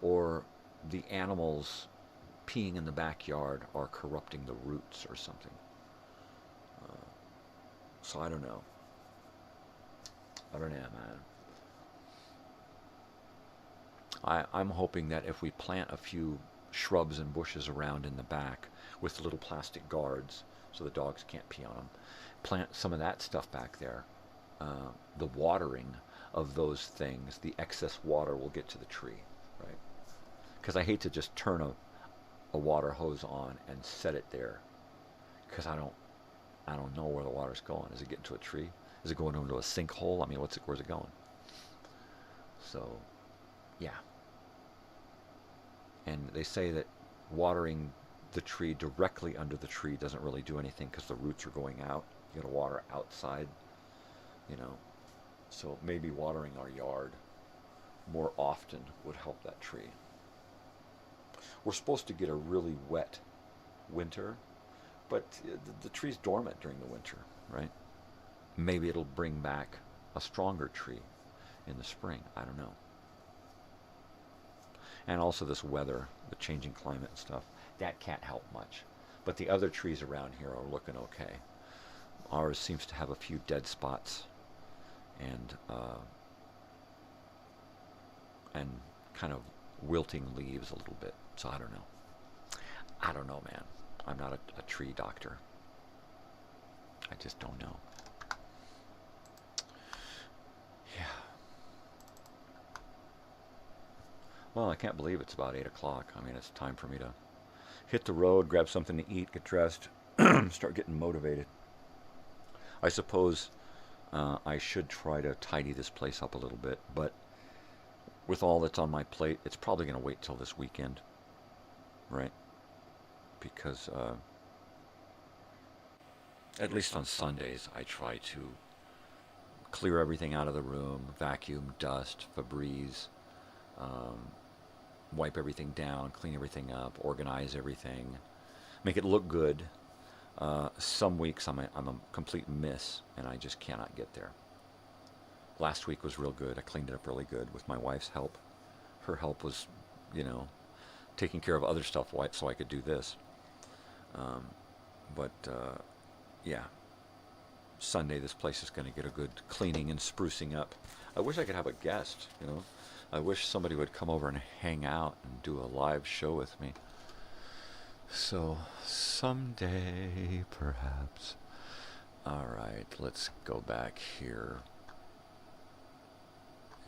or the animals peeing in the backyard are corrupting the roots or something. So I don't know. I don't know, man. I'm hoping that if we plant a few shrubs and bushes around in the back with little plastic guards so the dogs can't pee on them, plant some of that stuff back there, the watering of those things, the excess water will get to the tree, right? Because I hate to just turn a water hose on and set it there, because I don't know where the water's going. Is it getting to a tree? Is it going into a sinkhole? I mean, where's it going? So, yeah. And they say that watering the tree directly under the tree doesn't really do anything because the roots are going out. You gotta water outside, you know. So maybe watering our yard more often would help that tree. We're supposed to get a really wet winter, but the tree's dormant during the winter, right? Maybe it'll bring back a stronger tree in the spring. I don't know. And also this weather, the changing climate and stuff, that can't help much. But the other trees around here are looking okay. Ours seems to have a few dead spots and kind of wilting leaves a little bit. So I don't know. I don't know, man. I'm not a tree doctor. I just don't know. Yeah. Well, I can't believe it's about 8 o'clock. I mean, it's time for me to hit the road, grab something to eat, get dressed, start getting motivated. I suppose I should try to tidy this place up a little bit, but with all that's on my plate, it's probably going to wait till this weekend, right? Because at least on Sundays, I try to clear everything out of the room, vacuum, dust, Febreze, wipe everything down, clean everything up, organize everything, make it look good. Some weeks I'm a complete miss, and I just cannot get there. Last week was real good. I cleaned it up really good with my wife's help. Her help was, you know, taking care of other stuff so I could do this. Yeah, Sunday this place is going to get a good cleaning and sprucing up. I wish I could have a guest, you know. I wish somebody would come over and hang out and do a live show with me. So, someday, perhaps. All right, let's go back here.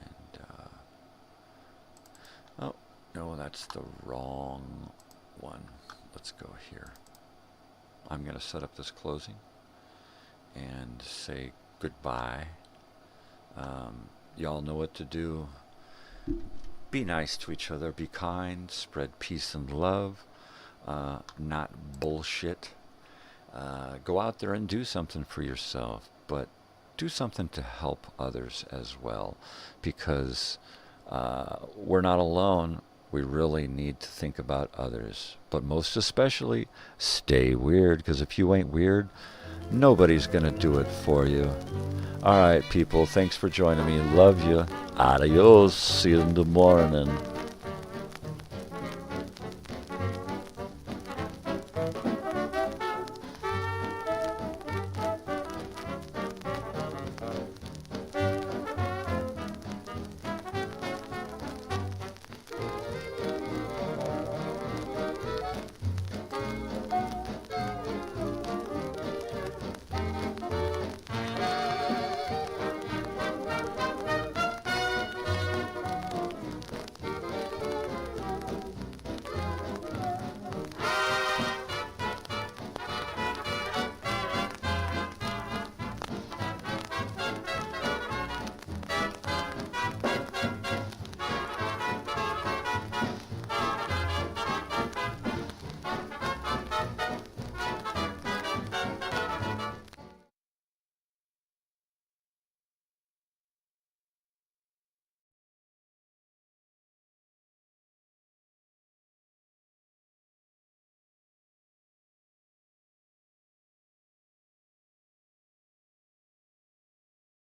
And, oh, no, that's the wrong one. Let's go here. I'm going to set up this closing and say goodbye. Y'all know what to do. Be nice to each other. Be kind. Spread peace and love. Not bullshit. Go out there and do something for yourself, but do something to help others as well, because we're not alone. We really need to think about others, but most especially stay weird, because if you ain't weird, nobody's gonna do it for you. All right, people, thanks for joining me. Love you. Adios. See you in the morning.